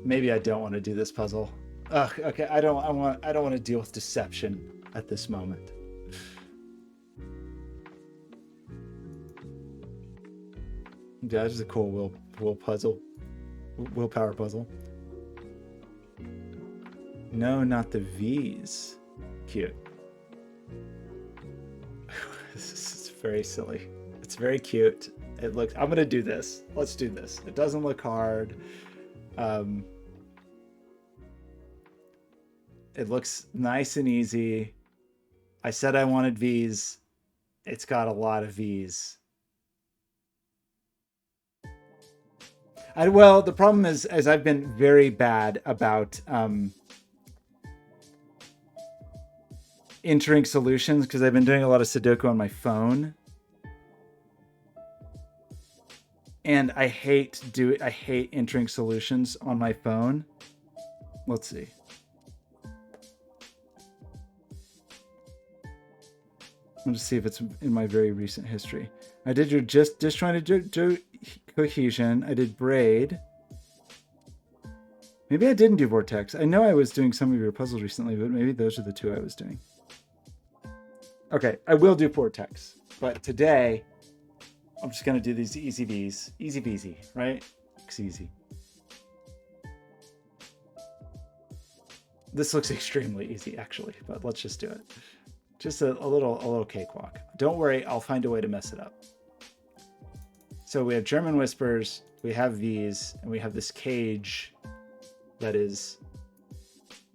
Maybe I don't want to do this puzzle. Ugh, okay, I don't want to deal with deception at this moment. Yeah, this is a cool will puzzle. Willpower puzzle. No, not the V's. Cute. This is very silly. It's very cute. It looks. I'm gonna do this. Let's do this. It doesn't look hard. It looks nice and easy. I said I wanted V's. It's got a lot of V's. Well, the problem is I've been very bad about entering solutions because I've been doing a lot of Sudoku on my phone. And I hate entering solutions on my phone. Let's see. I'll just see if it's in my very recent history. I did your disjointed cohesion. I did braid. Maybe I didn't do vortex. I know I was doing some of your puzzles recently, but maybe those are the 2 I was doing. Okay, I will do vortex, but today I'm just gonna do these easy V's. Easy peasy, right? It's easy. This looks extremely easy, actually, but let's just do it. Just a little cakewalk. Don't worry, I'll find a way to mess it up. So we have German whispers, we have V's, and we have this cage that is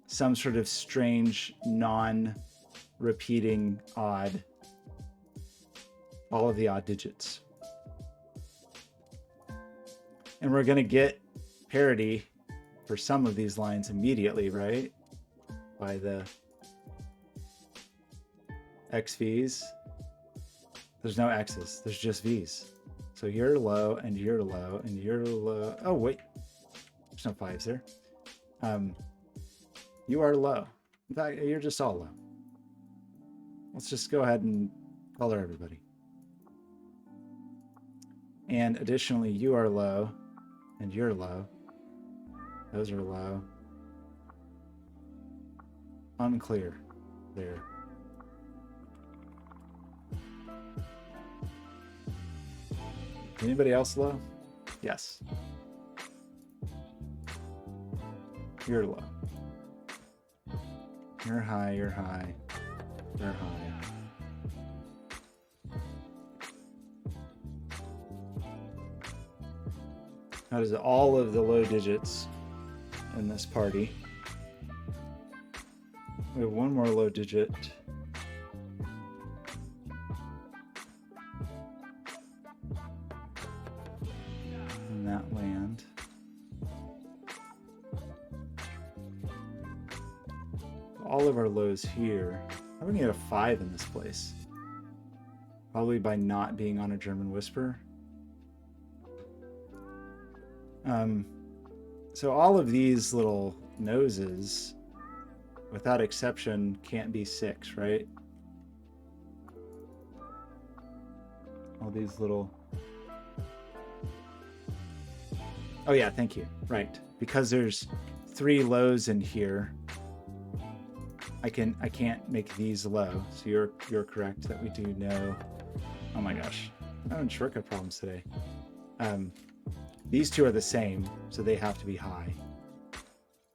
some sort of strange, non-repeating odd, all of the odd digits. And we're going to get parity for some of these lines immediately, right? By the XVs. There's no X's, there's just V's. So you're low, and you're low, and you're low. Oh, wait. There's no 5s there. You are low. In fact, you're just all low. Let's just go ahead and color everybody. And additionally, you are low, and you're low. Those are low. Unclear. There. Anybody else low? Yes. You're low. You're high, you're high. You're high. That is all of the low digits in this party. We have one more low digit. In that land. All of our lows here. How are we gonna get a 5 in this place? Probably by not being on a German Whisper. So all of these little noses, without exception, can't be 6, right? All these little... Oh yeah, thank you. Right. Because there's 3 lows in here, I can't make these low. So you're correct that we do know. Oh my gosh. I'm having shortcut problems today. These two are the same, so they have to be high.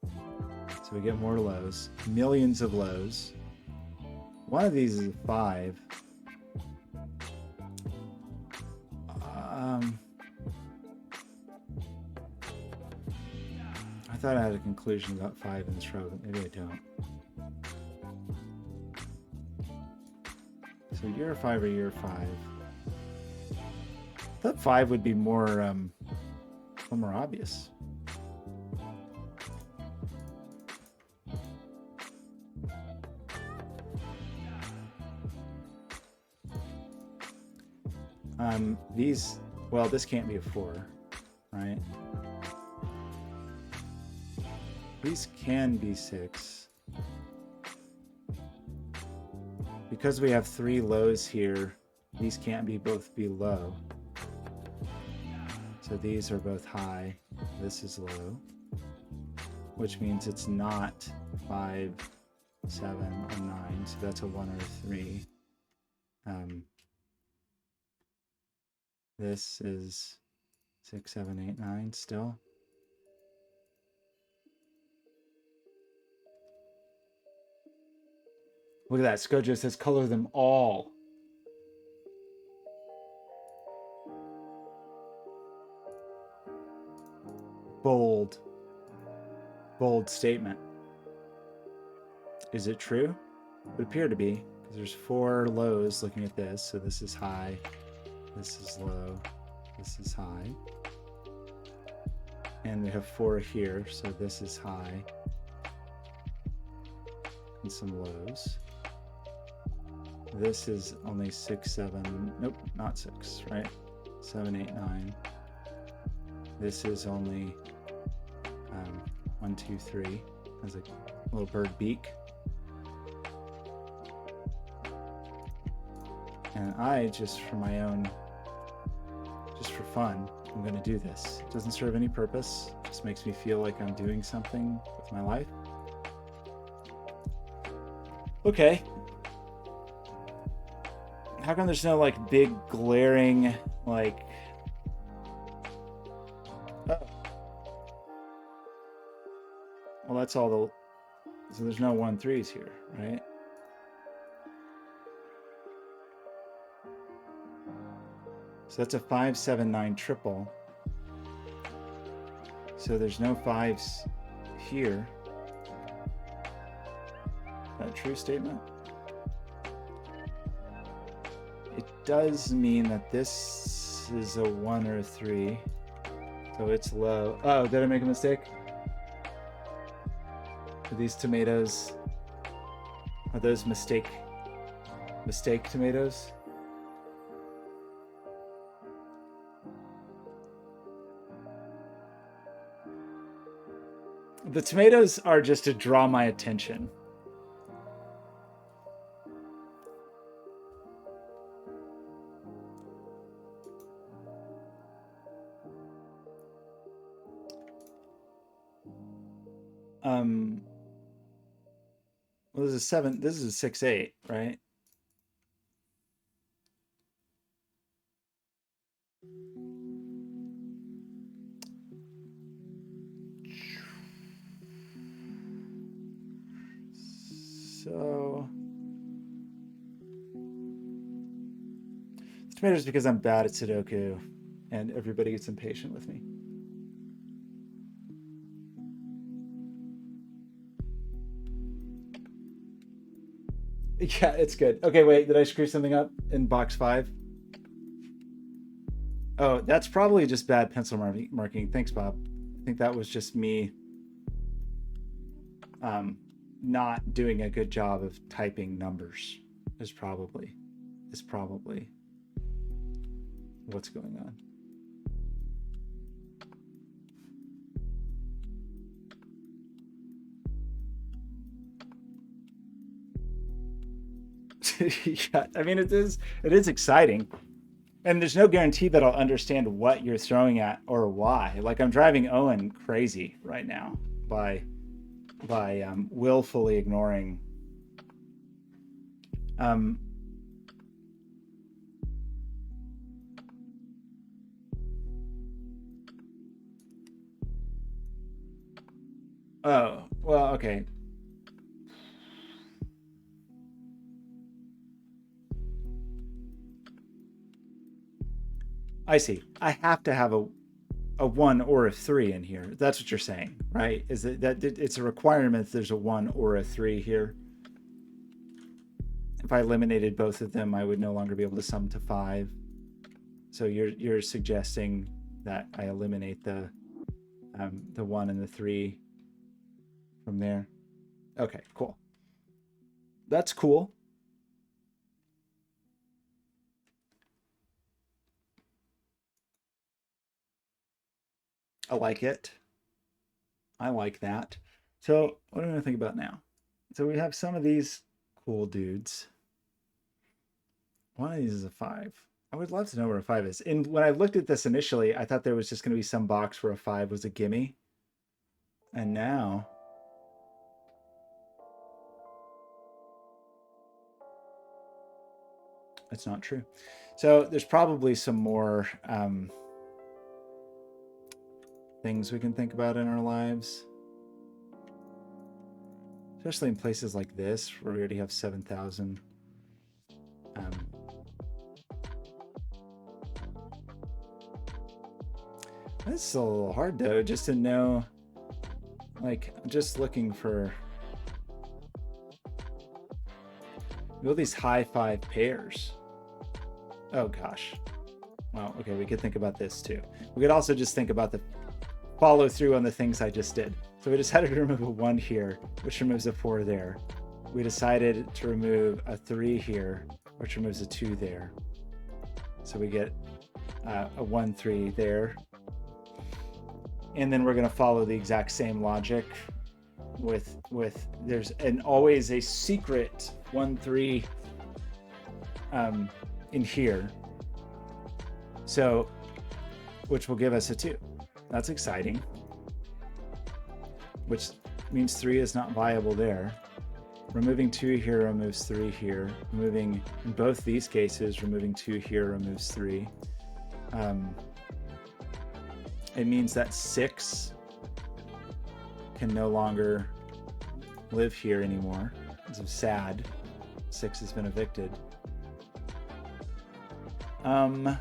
So we get more lows. Millions of lows. One of these is a 5. I thought I had a conclusion about 5 in this row, but maybe I don't. So you're a 5 or you're a 5. I thought 5 would be more obvious. Well, this can't be a 4, right? These can be 6. Because we have 3 lows here, these can't both be low. So these are both high. This is low, which means it's not 5, 7, or 9. So that's a 1 or a 3. This is 6, 7, 8, 9 still. Look at that. Skojo says color them all. Bold statement. Is it true? It would appear to be, because there's 4 lows looking at this. So this is high, this is low, this is high. And we have 4 here, so this is high. And some lows. This is only 6, 7, nope, not 6, right? 7, 8, 9. This is only 1, 2, 3. Has a little bird beak. And I, just for fun, I'm going to do this. It doesn't serve any purpose. It just makes me feel like I'm doing something with my life. Okay. How come there's no, like, big glaring, like... Oh. Well, that's all the... So there's no 1, 3s here, right? So that's a 5, 7, 9 triple. So there's no 5s here. Is that a true statement? It does mean that this is a 1 or a 3. So it's low. Oh, did I make a mistake? Are these tomatoes, are those mistake tomatoes? The tomatoes are just to draw my attention. Well, this is 7. This is a 6, 8, right? So the tomatoes, because I'm bad at Sudoku and everybody gets impatient with me. Yeah, it's good. Okay, wait, did I screw something up in box 5? Oh, that's probably just bad pencil marking. Thanks, Bob. I think that was just me not doing a good job of typing numbers is probably what's going on. Yeah, I mean, it is exciting. And there's no guarantee that I'll understand what you're throwing at or why. Like, I'm driving Owen crazy right now by willfully ignoring oh, well, okay. I see. I have to have a 1 or a 3 in here. That's what you're saying, right? Is that it's a requirement there's a 1 or a 3 here. If I eliminated both of them, I would no longer be able to sum to 5. So you're suggesting that I eliminate the 1 and the 3 from there. Okay, cool. That's cool. I like it. I like that. So what am I going to think about now? So we have some of these cool dudes. One of these is a 5. I would love to know where a 5 is. And when I looked at this initially, I thought there was just going to be some box where a 5 was a gimme. And now that's not true. So there's probably some more things we can think about in our lives, especially in places like this where we already have 7,000. This is a little hard though, just to know. Like, I'm just looking for all these high 5 pairs. Oh gosh. Well, okay, we could think about this too. We could also just think about the follow through on the things I just did. So we decided to remove a 1 here, which removes a 4 there. We decided to remove a 3 here, which removes a 2 there. So we get a 1, 3 there. And then we're going to follow the exact same logic with there's always a secret 1, 3 in here. So, which will give us a 2. That's exciting. Which means 3 is not viable there. Removing 2 here removes 3 here. Removing, in both these cases, removing 2 here removes 3. It means that 6 can no longer live here anymore. It's sad. 6 has been evicted. I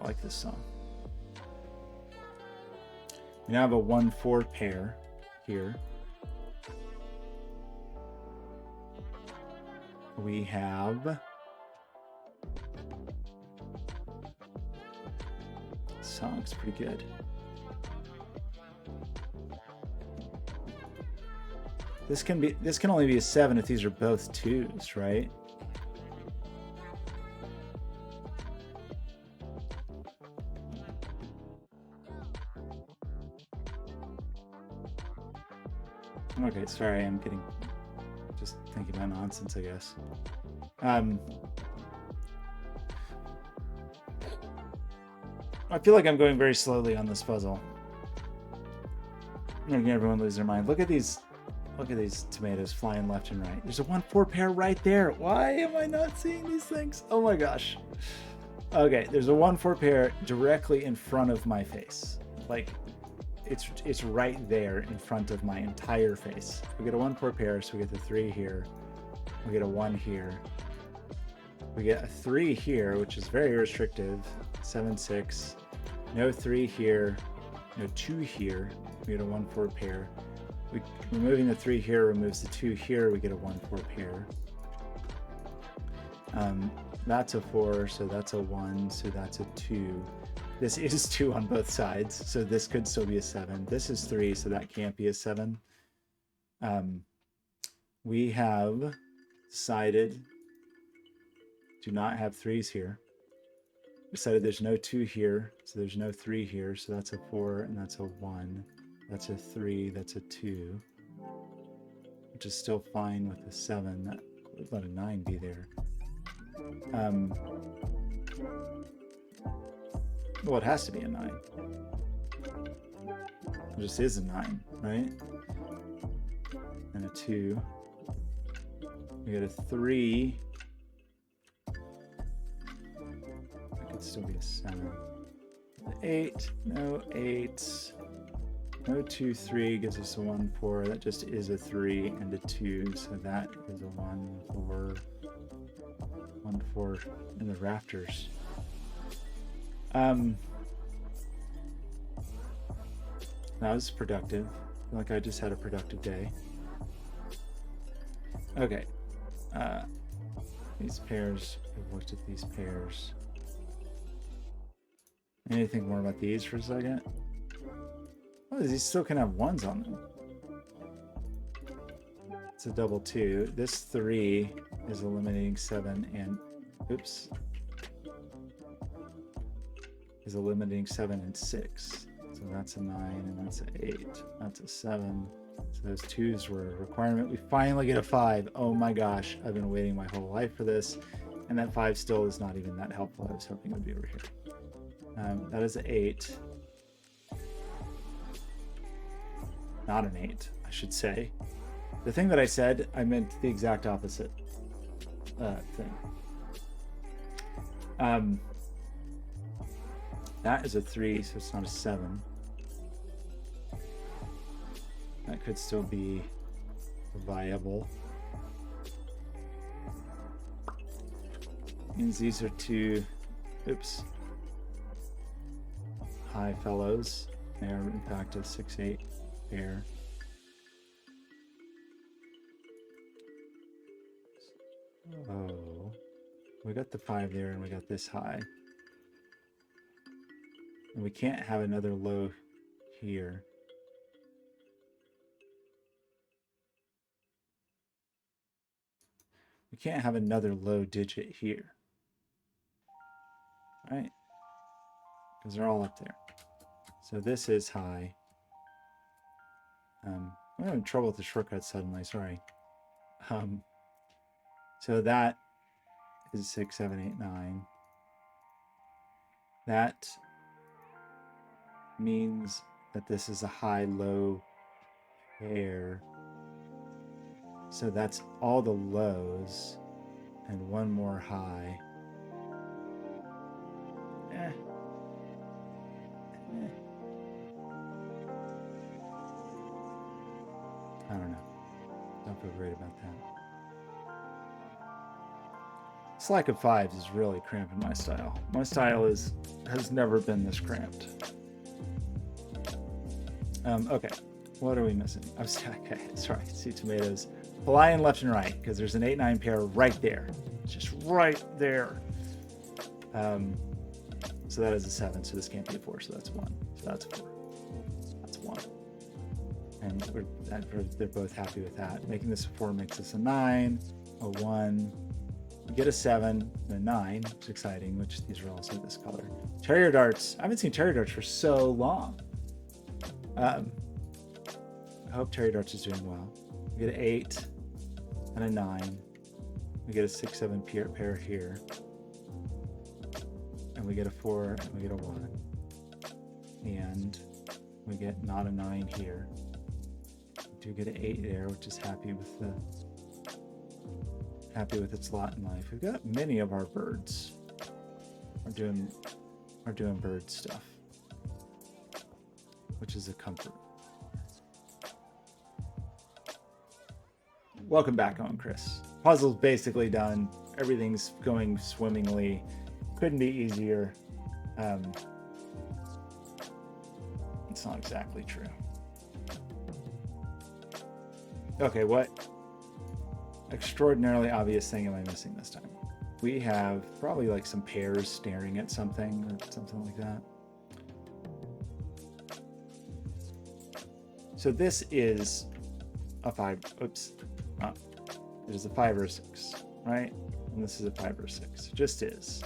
like this song. We now have a 1-4 pair here. We have song's pretty good. This can only be a 7 if these are both 2s, right? Okay, sorry, I'm just thinking about nonsense, I guess. I feel like I'm going very slowly on this puzzle. I'm making everyone lose their mind. Look at these tomatoes flying left and right. There's a 1-4 pair right there. Why am I not seeing these things? Oh my gosh. Okay, there's a 1-4 pair directly in front of my face. Like, it's right there in front of my entire face. We get a 1-4 pair, so we get the 3 here. We get a 1 here. We get a 3 here, which is very restrictive. 7, 6. No 3 here. No 2 here. We get a 1-4 pair. Removing the 3 here removes the 2 here. We get a 1-4 pair. That's a 4, so that's a 1, so that's a 2. This is 2 on both sides, so this could still be a 7. This is 3, so that can't be a 7. We have decided to not have 3s here. We decided there's no 2 here, so there's no 3 here, so that's a 4 and that's a 1. That's a 3, that's a 2, which is still fine with a 7. That would let a 9 be there. Well, it has to be a 9. It just is a 9, right? And a 2. We got a 3. That could still be a 7. The 8. No 8s. No 2, 3 gives us a 1, 4. That just is a 3 and a 2. So that is a 1, 4. 1, 4 in the rafters. That was productive. I feel like I just had a productive day. Okay. These pairs, we've looked at these pairs. Anything more about these for a second? Oh, these still can have 1s on them. It's a double 2. This 3 is eliminating 7 and, oops, is eliminating 7 and 6. So that's a 9 and that's an 8. That's a 7. So those 2s were a requirement. We finally get a 5. Oh my gosh, I've been waiting my whole life for this. And that 5 still is not even that helpful. I was hoping it would be over here. That is an 8. Not an 8, I should say. The thing that I said, I meant the exact opposite thing. That is a 3, so it's not a 7. That could still be viable. Means these are 2, oops, high fellows. They are in fact a 6, 8 pair. Oh, we got the 5 there and we got this high. And we can't have another low here. We can't have another low digit here. Right? Because they're all up there. So this is high. I'm having trouble with the shortcuts suddenly, sorry. So that is 6, 7, 8, 9. That means that this is a high-low pair. So that's all the lows and one more high. I don't know. Don't feel great about that. Slack of 5s is really cramping my style. My style has never been this cramped. Okay, what are we missing? Okay, sorry, see tomatoes. Flying left and right, because there's an 8-9 pair right there. Just right there. So that is a 7, so this can't be a 4, so that's 1. So that's a 4. That's 1. And they're both happy with that. Making this a 4 makes this a 9, a 1. You get a 7 and a 9, which is exciting, which these are also this color. Terrier darts. I haven't seen terrier darts for so long. I hope terrier darts is doing well. We get an 8 and a 9. We get a 6, 7 pair here. And we get a 4 and we get a 1. And we get not a 9 here. We do get an 8 there, which is happy with its lot in life. We've got many of our birds are doing bird stuff, which is a comfort. Welcome back on, Chris. Puzzle's basically done. Everything's going swimmingly. Couldn't be easier. It's not exactly true. Okay, what extraordinarily obvious thing am I missing this time? We have probably like some pairs staring at something or something like that. So this is a 5. Oops. It is a 5 or a 6, right? And this is a 5 or a 6. It just is.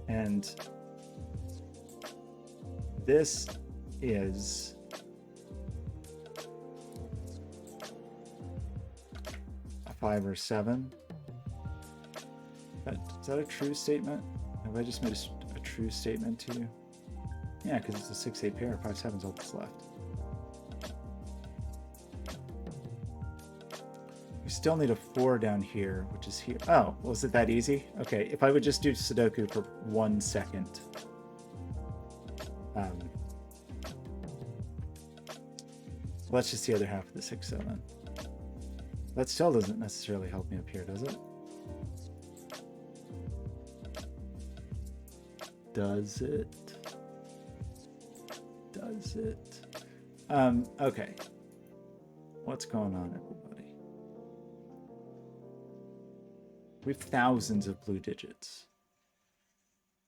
And this is a 5 or 7. Is that a true statement? Have I just made a true statement to you? Yeah, because it's a 6-8 pair. 5-7's all that's left. We still need a 4 down here, which is here. Oh, was it that easy? Okay, if I would just do Sudoku for 1 second. Let's just the other half of the 6-7. That still doesn't necessarily help me up here, does it? Does it? Does it? Okay. What's going on, everybody? We have thousands of blue digits.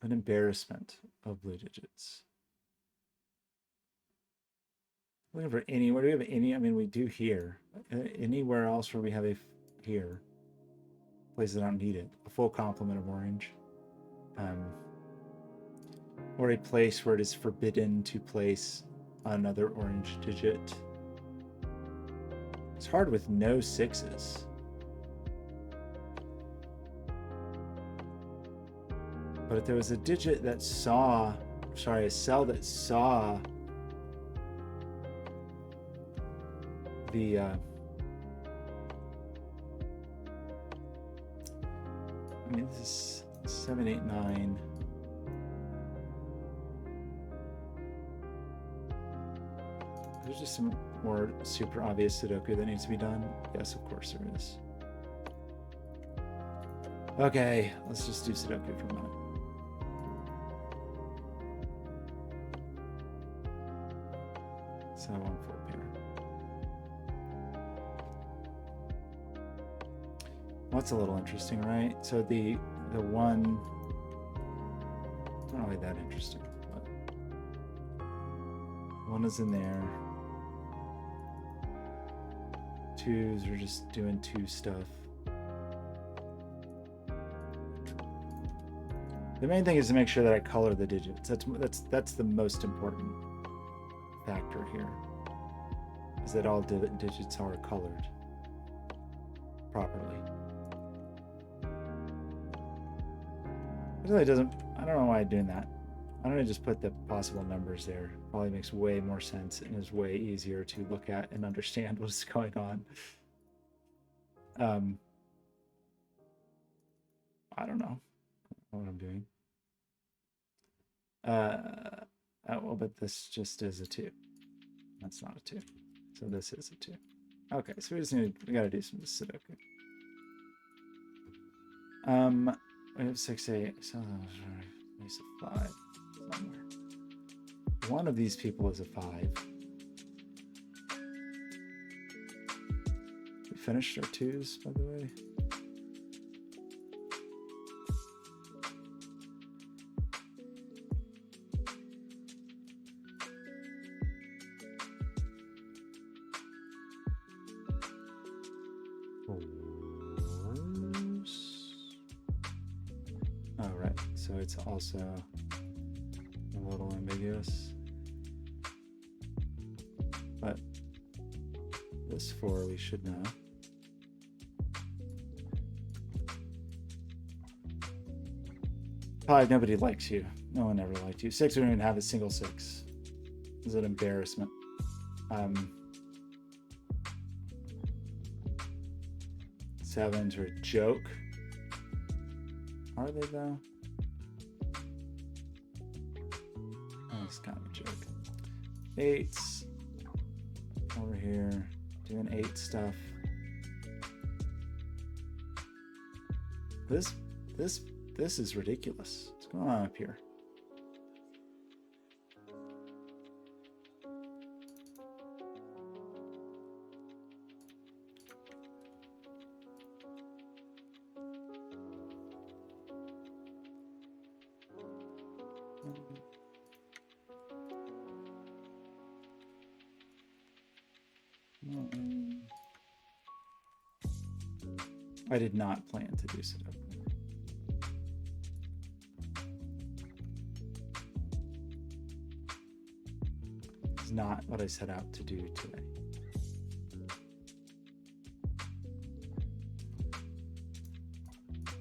An embarrassment of blue digits. Looking for anywhere. Do we have any? I mean, we do here. Anywhere else where we have a here? Places that aren't needed. A full complement of orange. Or a place where it is forbidden to place another orange digit. It's hard with no 6s. But if there was a digit that saw, sorry, a cell that saw the I mean, this is 7, 8, 9. There's just some more super obvious Sudoku that needs to be done. Yes, of course there is. Okay, let's just do Sudoku for a moment. So 1 4 pair. What's a little interesting, right? So the one, not really that interesting, but 1 is in there. 2s are just doing 2 stuff. The main thing is to make sure that I color the digits. That's the most important factor here. Is that all digits are colored properly. It really doesn't. I don't know why I'm doing that. I'm gonna just put the possible numbers there. Probably makes way more sense and is way easier to look at and understand what's going on. I don't know what I'm doing. Well, but this just is a 2. That's not a 2. So this is a 2. Okay, so we gotta do some Sudoku. We have 6, 8, so there's a 5 somewhere. One of these people is a 5. We finished our 2s, by the way. Oh, right. So it's also a little ambiguous. But this 4 we should know. 5, nobody likes you. No one ever liked you. 6, we don't even have a single 6. This is an embarrassment. 7s are a joke. Are they though? Oh, it's kind of a joke. 8s over here doing 8 stuff. This is ridiculous. What's going on up here? I did not plan to do Sudoku. It's not what I set out to do today.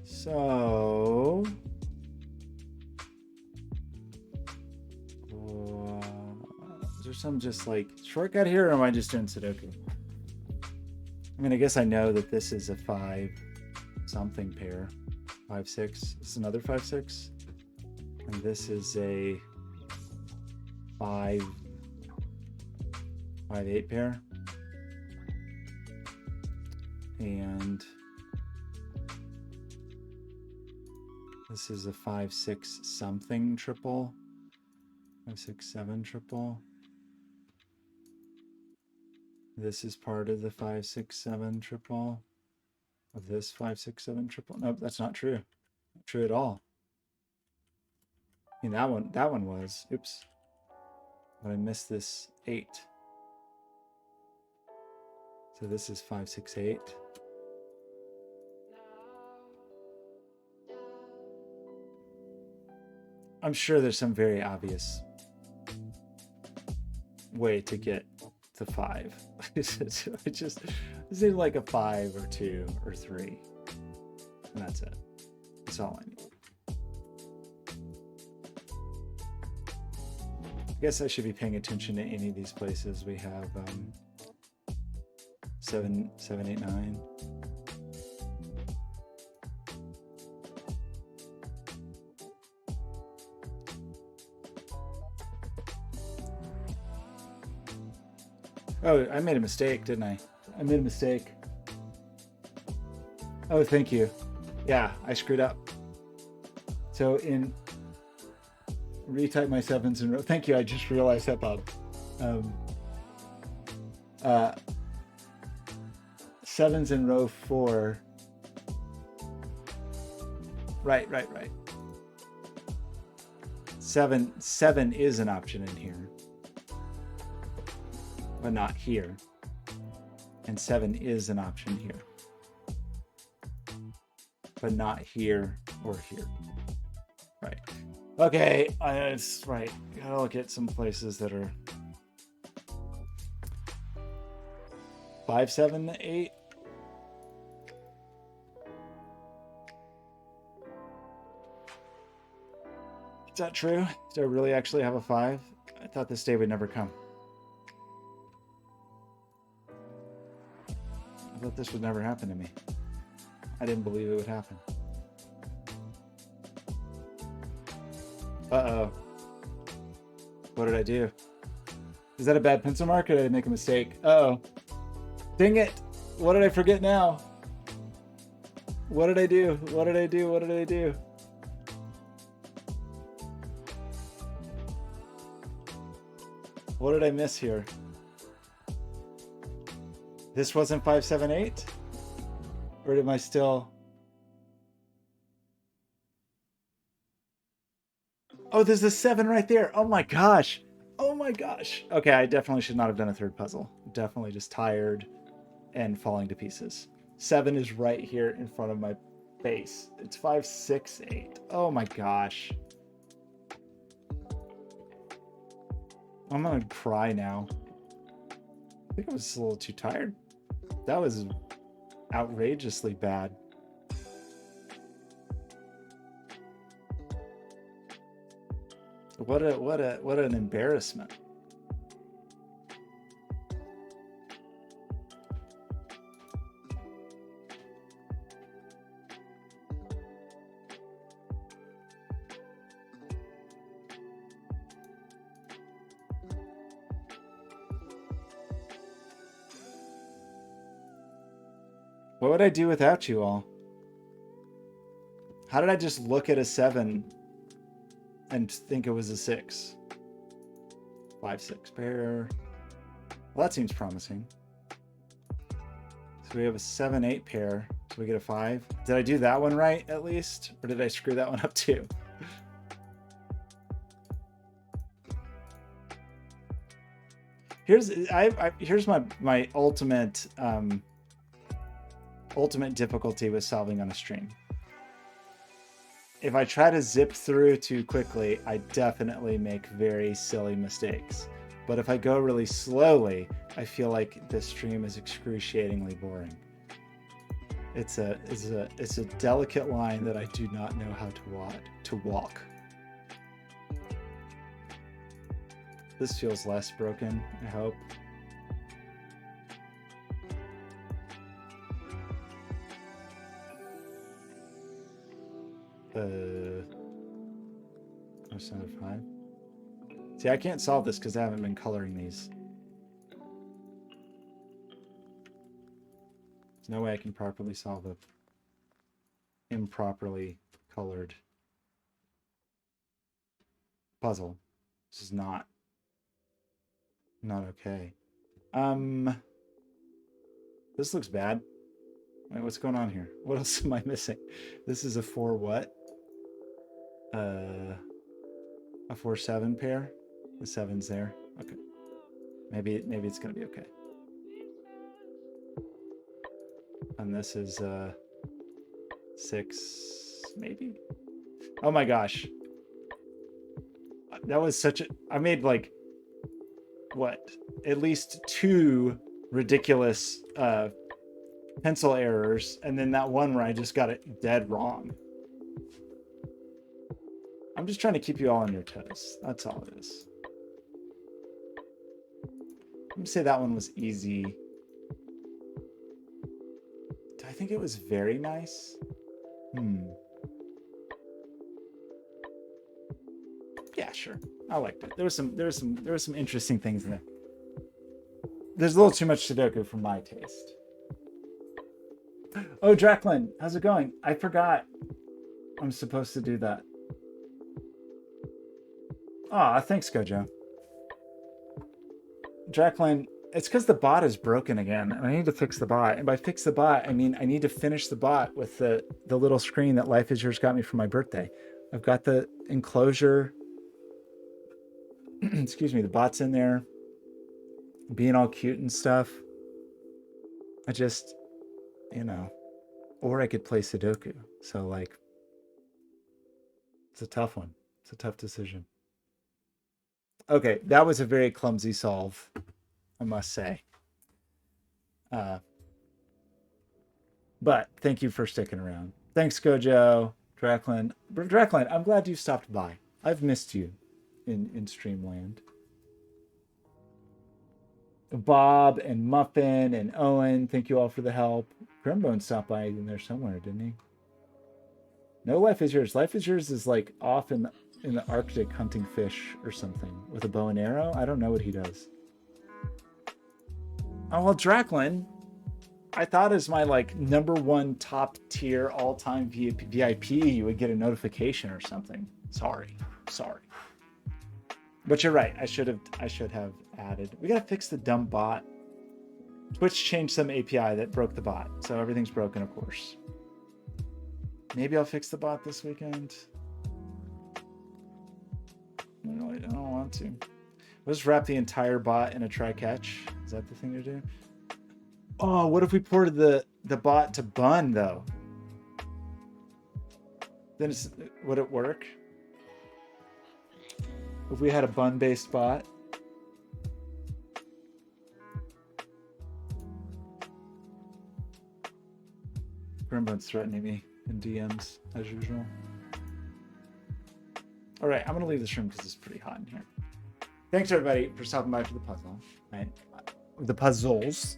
So, is there some just like shortcut here, or am I just doing Sudoku? I mean, I guess I know that this is a 5 something pair, 5 6. This is another 5 6, and this is a 5 8 pair, and this is a 5 6 something triple, 5 6 7 triple. This is part of the 5 6 7 triple of this 5 6 7 triple. Nope, that's not true. Not true at all. I mean, that one was. Oops. But I missed this 8. So this is 5 6 8. I'm sure there's some very obvious way to get to 5. I just need like a 5 or 2 or 3, and that's it. That's all I need. I guess I should be paying attention to any of these places. We have 7 8 9. Oh, I made a mistake, didn't I? I made a mistake. Oh, thank you. Yeah, I screwed up. So in retype my 7s in row. Thank you. I just realized that, Bob. 7s in row 4. Right. 7 is an option in here, but not here. And 7 is an option here, but not here or here. Right. Okay, it's right. Gotta look at some places that are 5 7 8. Is that true? Do I really actually have a 5? I thought this day would never come. I thought this would never happen to me. I didn't believe it would happen. Uh-oh. What did I do? Is that a bad pencil mark, or did I make a mistake? Uh-oh. Dang it! What did I forget now? What did I do? What did I do? What did I do? What did I miss here? This wasn't 5 7 8? Or am I still... Oh, there's a 7 right there. Oh my gosh. Oh my gosh. Okay, I definitely should not have done a third puzzle. Definitely just tired and falling to pieces. 7 is right here in front of my face. It's 5 6 8. Oh my gosh. I'm gonna cry now. I think I was a little too tired. That was outrageously bad. What an embarrassment. What would I do without you all? How did I just look at a 7 and think it was a 6? 5 6 pair. Well, that seems promising. So we have a 7 8 pair. So we get a 5. Did I do that one right at least? Or did I screw that one up too? here's my ultimate ultimate difficulty with solving on a stream. If I try to zip through too quickly, I definitely make very silly mistakes. But if I go really slowly, I feel like this stream is excruciatingly boring. It's a delicate line that I do not know how to walk. This feels less broken, I hope. Center 5. See, I can't solve this because I haven't been coloring these. There's no way I can properly solve a improperly colored puzzle. This is not okay. This looks bad. Wait, what's going on here? What else am I missing? This is a 4 what? A 4-7 pair. The 7's there. Okay. Maybe it's gonna be okay. And this is 6, maybe. Oh my gosh. That was such a. I made like what? At least 2 ridiculous pencil errors, and then that one where I just got it dead wrong. I'm just trying to keep you all on your toes. That's all it is. I'm gonna say that one was easy. Do I think it was very nice? Yeah, sure. I liked it. There was some interesting things in there. There's a little too much Sudoku for my taste. Oh, Draclin, how's it going? I forgot I'm supposed to do that. Ah, thanks, Gojo. Draclin, it's because the bot is broken again, and I need to fix the bot. And by fix the bot, I mean I need to finish the bot with the little screen that Life is Yours got me for my birthday. I've got the enclosure. Excuse me, the bot's in there, being all cute and stuff. I just, or I could play Sudoku. So like, it's a tough one. It's a tough decision. Okay, that was a very clumsy solve, I must say. But thank you for sticking around. Thanks, Gojo, Draclin. Draclin, I'm glad you stopped by. I've missed you in Streamland. Bob and Muffin and Owen, thank you all for the help. Grimbone stopped by in there somewhere, didn't he? No, Life is Yours. Life is Yours is like off in the Arctic hunting fish or something with a bow and arrow. I don't know what he does. Oh, well, Draclin, I thought as my like #1 top tier all-time VIP, you would get a notification or something. Sorry. But you're right. I should have added. We gotta fix the dumb bot. Twitch changed some API that broke the bot, so everything's broken, of course. Maybe I'll fix the bot this weekend. I don't want to. Let's wrap the entire bot in a try-catch. Is that the thing to do? Oh, what if we ported the bot to Bun, though? Then would it work? If we had a Bun-based bot? Grimbone's threatening me in DMs, as usual. All right, I'm going to leave this room because it's pretty hot in here. Thanks, everybody, for stopping by for the puzzle. Right? The puzzles.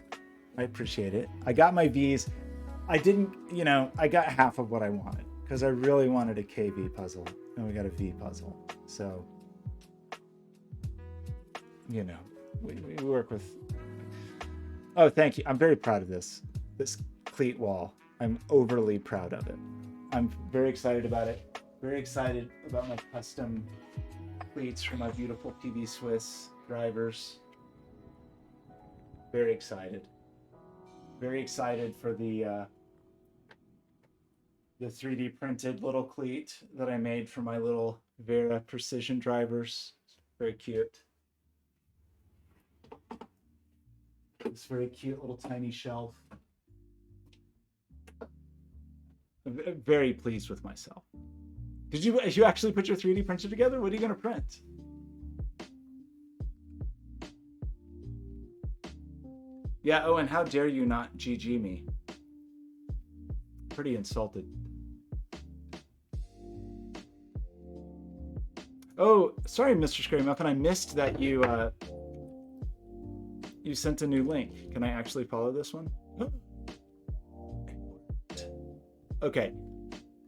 I appreciate it. I got my Vs. I didn't, I got half of what I wanted because I really wanted a KV puzzle, and we got a V puzzle. So, we work with... Oh, thank you. I'm very proud of this cleat wall. I'm overly proud of it. I'm very excited about it. Very excited about my custom cleats for my beautiful PB Swiss drivers. Very excited. Very excited for the 3D printed little cleat that I made for my little Vera precision drivers. Very cute. This very cute little tiny shelf. I'm very pleased with myself. Did you actually put your 3D printer together? What are you going to print? Yeah, oh, and how dare you not GG me? Pretty insulted. Oh, sorry, Mr. Scary Muffin. I missed that you sent a new link. Can I actually follow this one? Okay,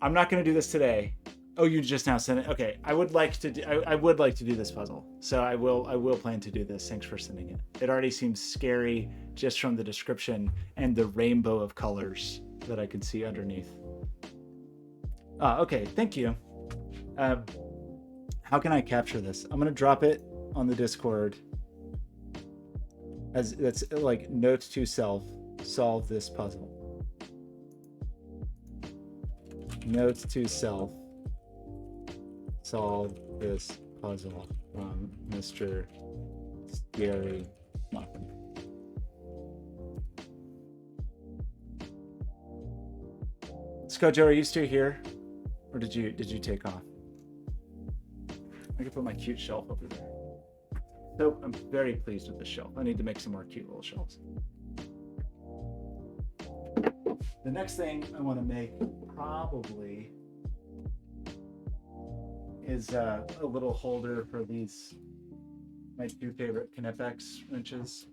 I'm not going to do this today. Oh, you just now sent it. Okay, I would like to do this puzzle, so I will plan to do this. Thanks for sending it. It already seems scary just from the description and the rainbow of colors that I could see underneath. Okay, thank you. How can I capture this? I'm gonna drop it on the Discord as that's like notes to self. Solve this puzzle. Notes to self. Solve this puzzle from Mr. Scary Muffin. Skojo, are you still here? Or did you take off? I could put my cute shelf over there. So I'm very pleased with the shelf. I need to make some more cute little shelves. The next thing I want to make probably is a little holder for these, my two favorite Knipex wrenches.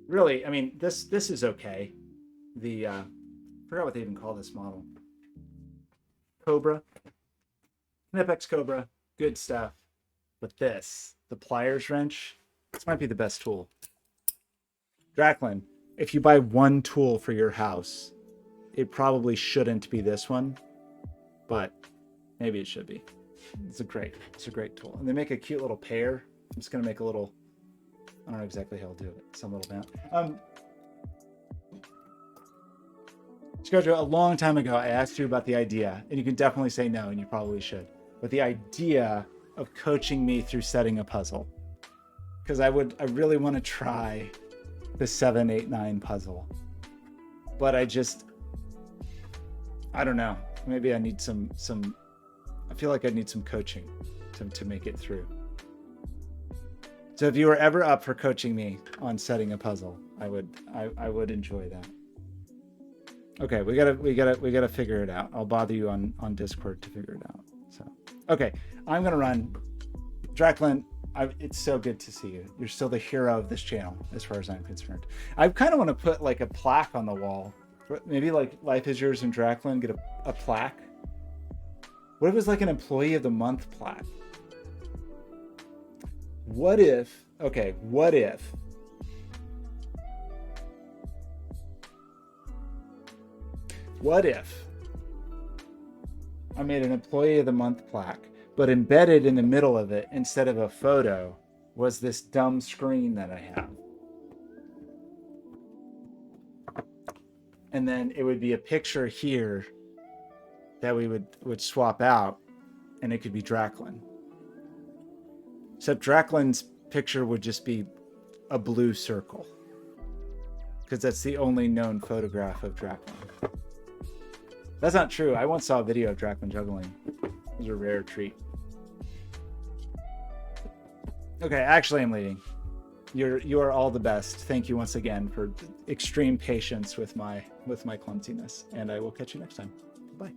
Really, I mean, this is okay. I forgot what they even call this model. Cobra. Knipex Cobra, good stuff. But this, the pliers wrench, this might be the best tool. Draklin, if you buy one tool for your house, it probably shouldn't be this one, but maybe it should be. It's a great tool. And they make a cute little pair. I'm just gonna make a little, I don't know exactly how I'll do it, some little down. Skojo, a long time ago, I asked you about the idea, and you can definitely say no, and you probably should. But the idea of coaching me through setting a puzzle, because I really want to try the 7, 8, 9 puzzle, but I don't know. Maybe I need some. I feel like I need some coaching to make it through. So if you were ever up for coaching me on setting a puzzle, I would enjoy that. Okay, we gotta figure it out. I'll bother you on Discord to figure it out. So, okay, I'm gonna run. Draklin, it's so good to see you. You're still the hero of this channel, as far as I'm concerned. I kind of want to put like a plaque on the wall. Maybe like Life is Yours and Draklin get a plaque. What if it was like an Employee of the Month plaque? What if I made an Employee of the Month plaque, but embedded in the middle of it, instead of a photo, was this dumb screen that I have. And then it would be a picture here that we would swap out, and it could be Draklin. Except Draklin's picture would just be a blue circle, because that's the only known photograph of Draklin. That's not true. I once saw a video of Draklin juggling. It was a rare treat. Okay, actually I'm leaving. You are all the best. Thank you once again for extreme patience with my clumsiness, and I will catch you next time. Bye.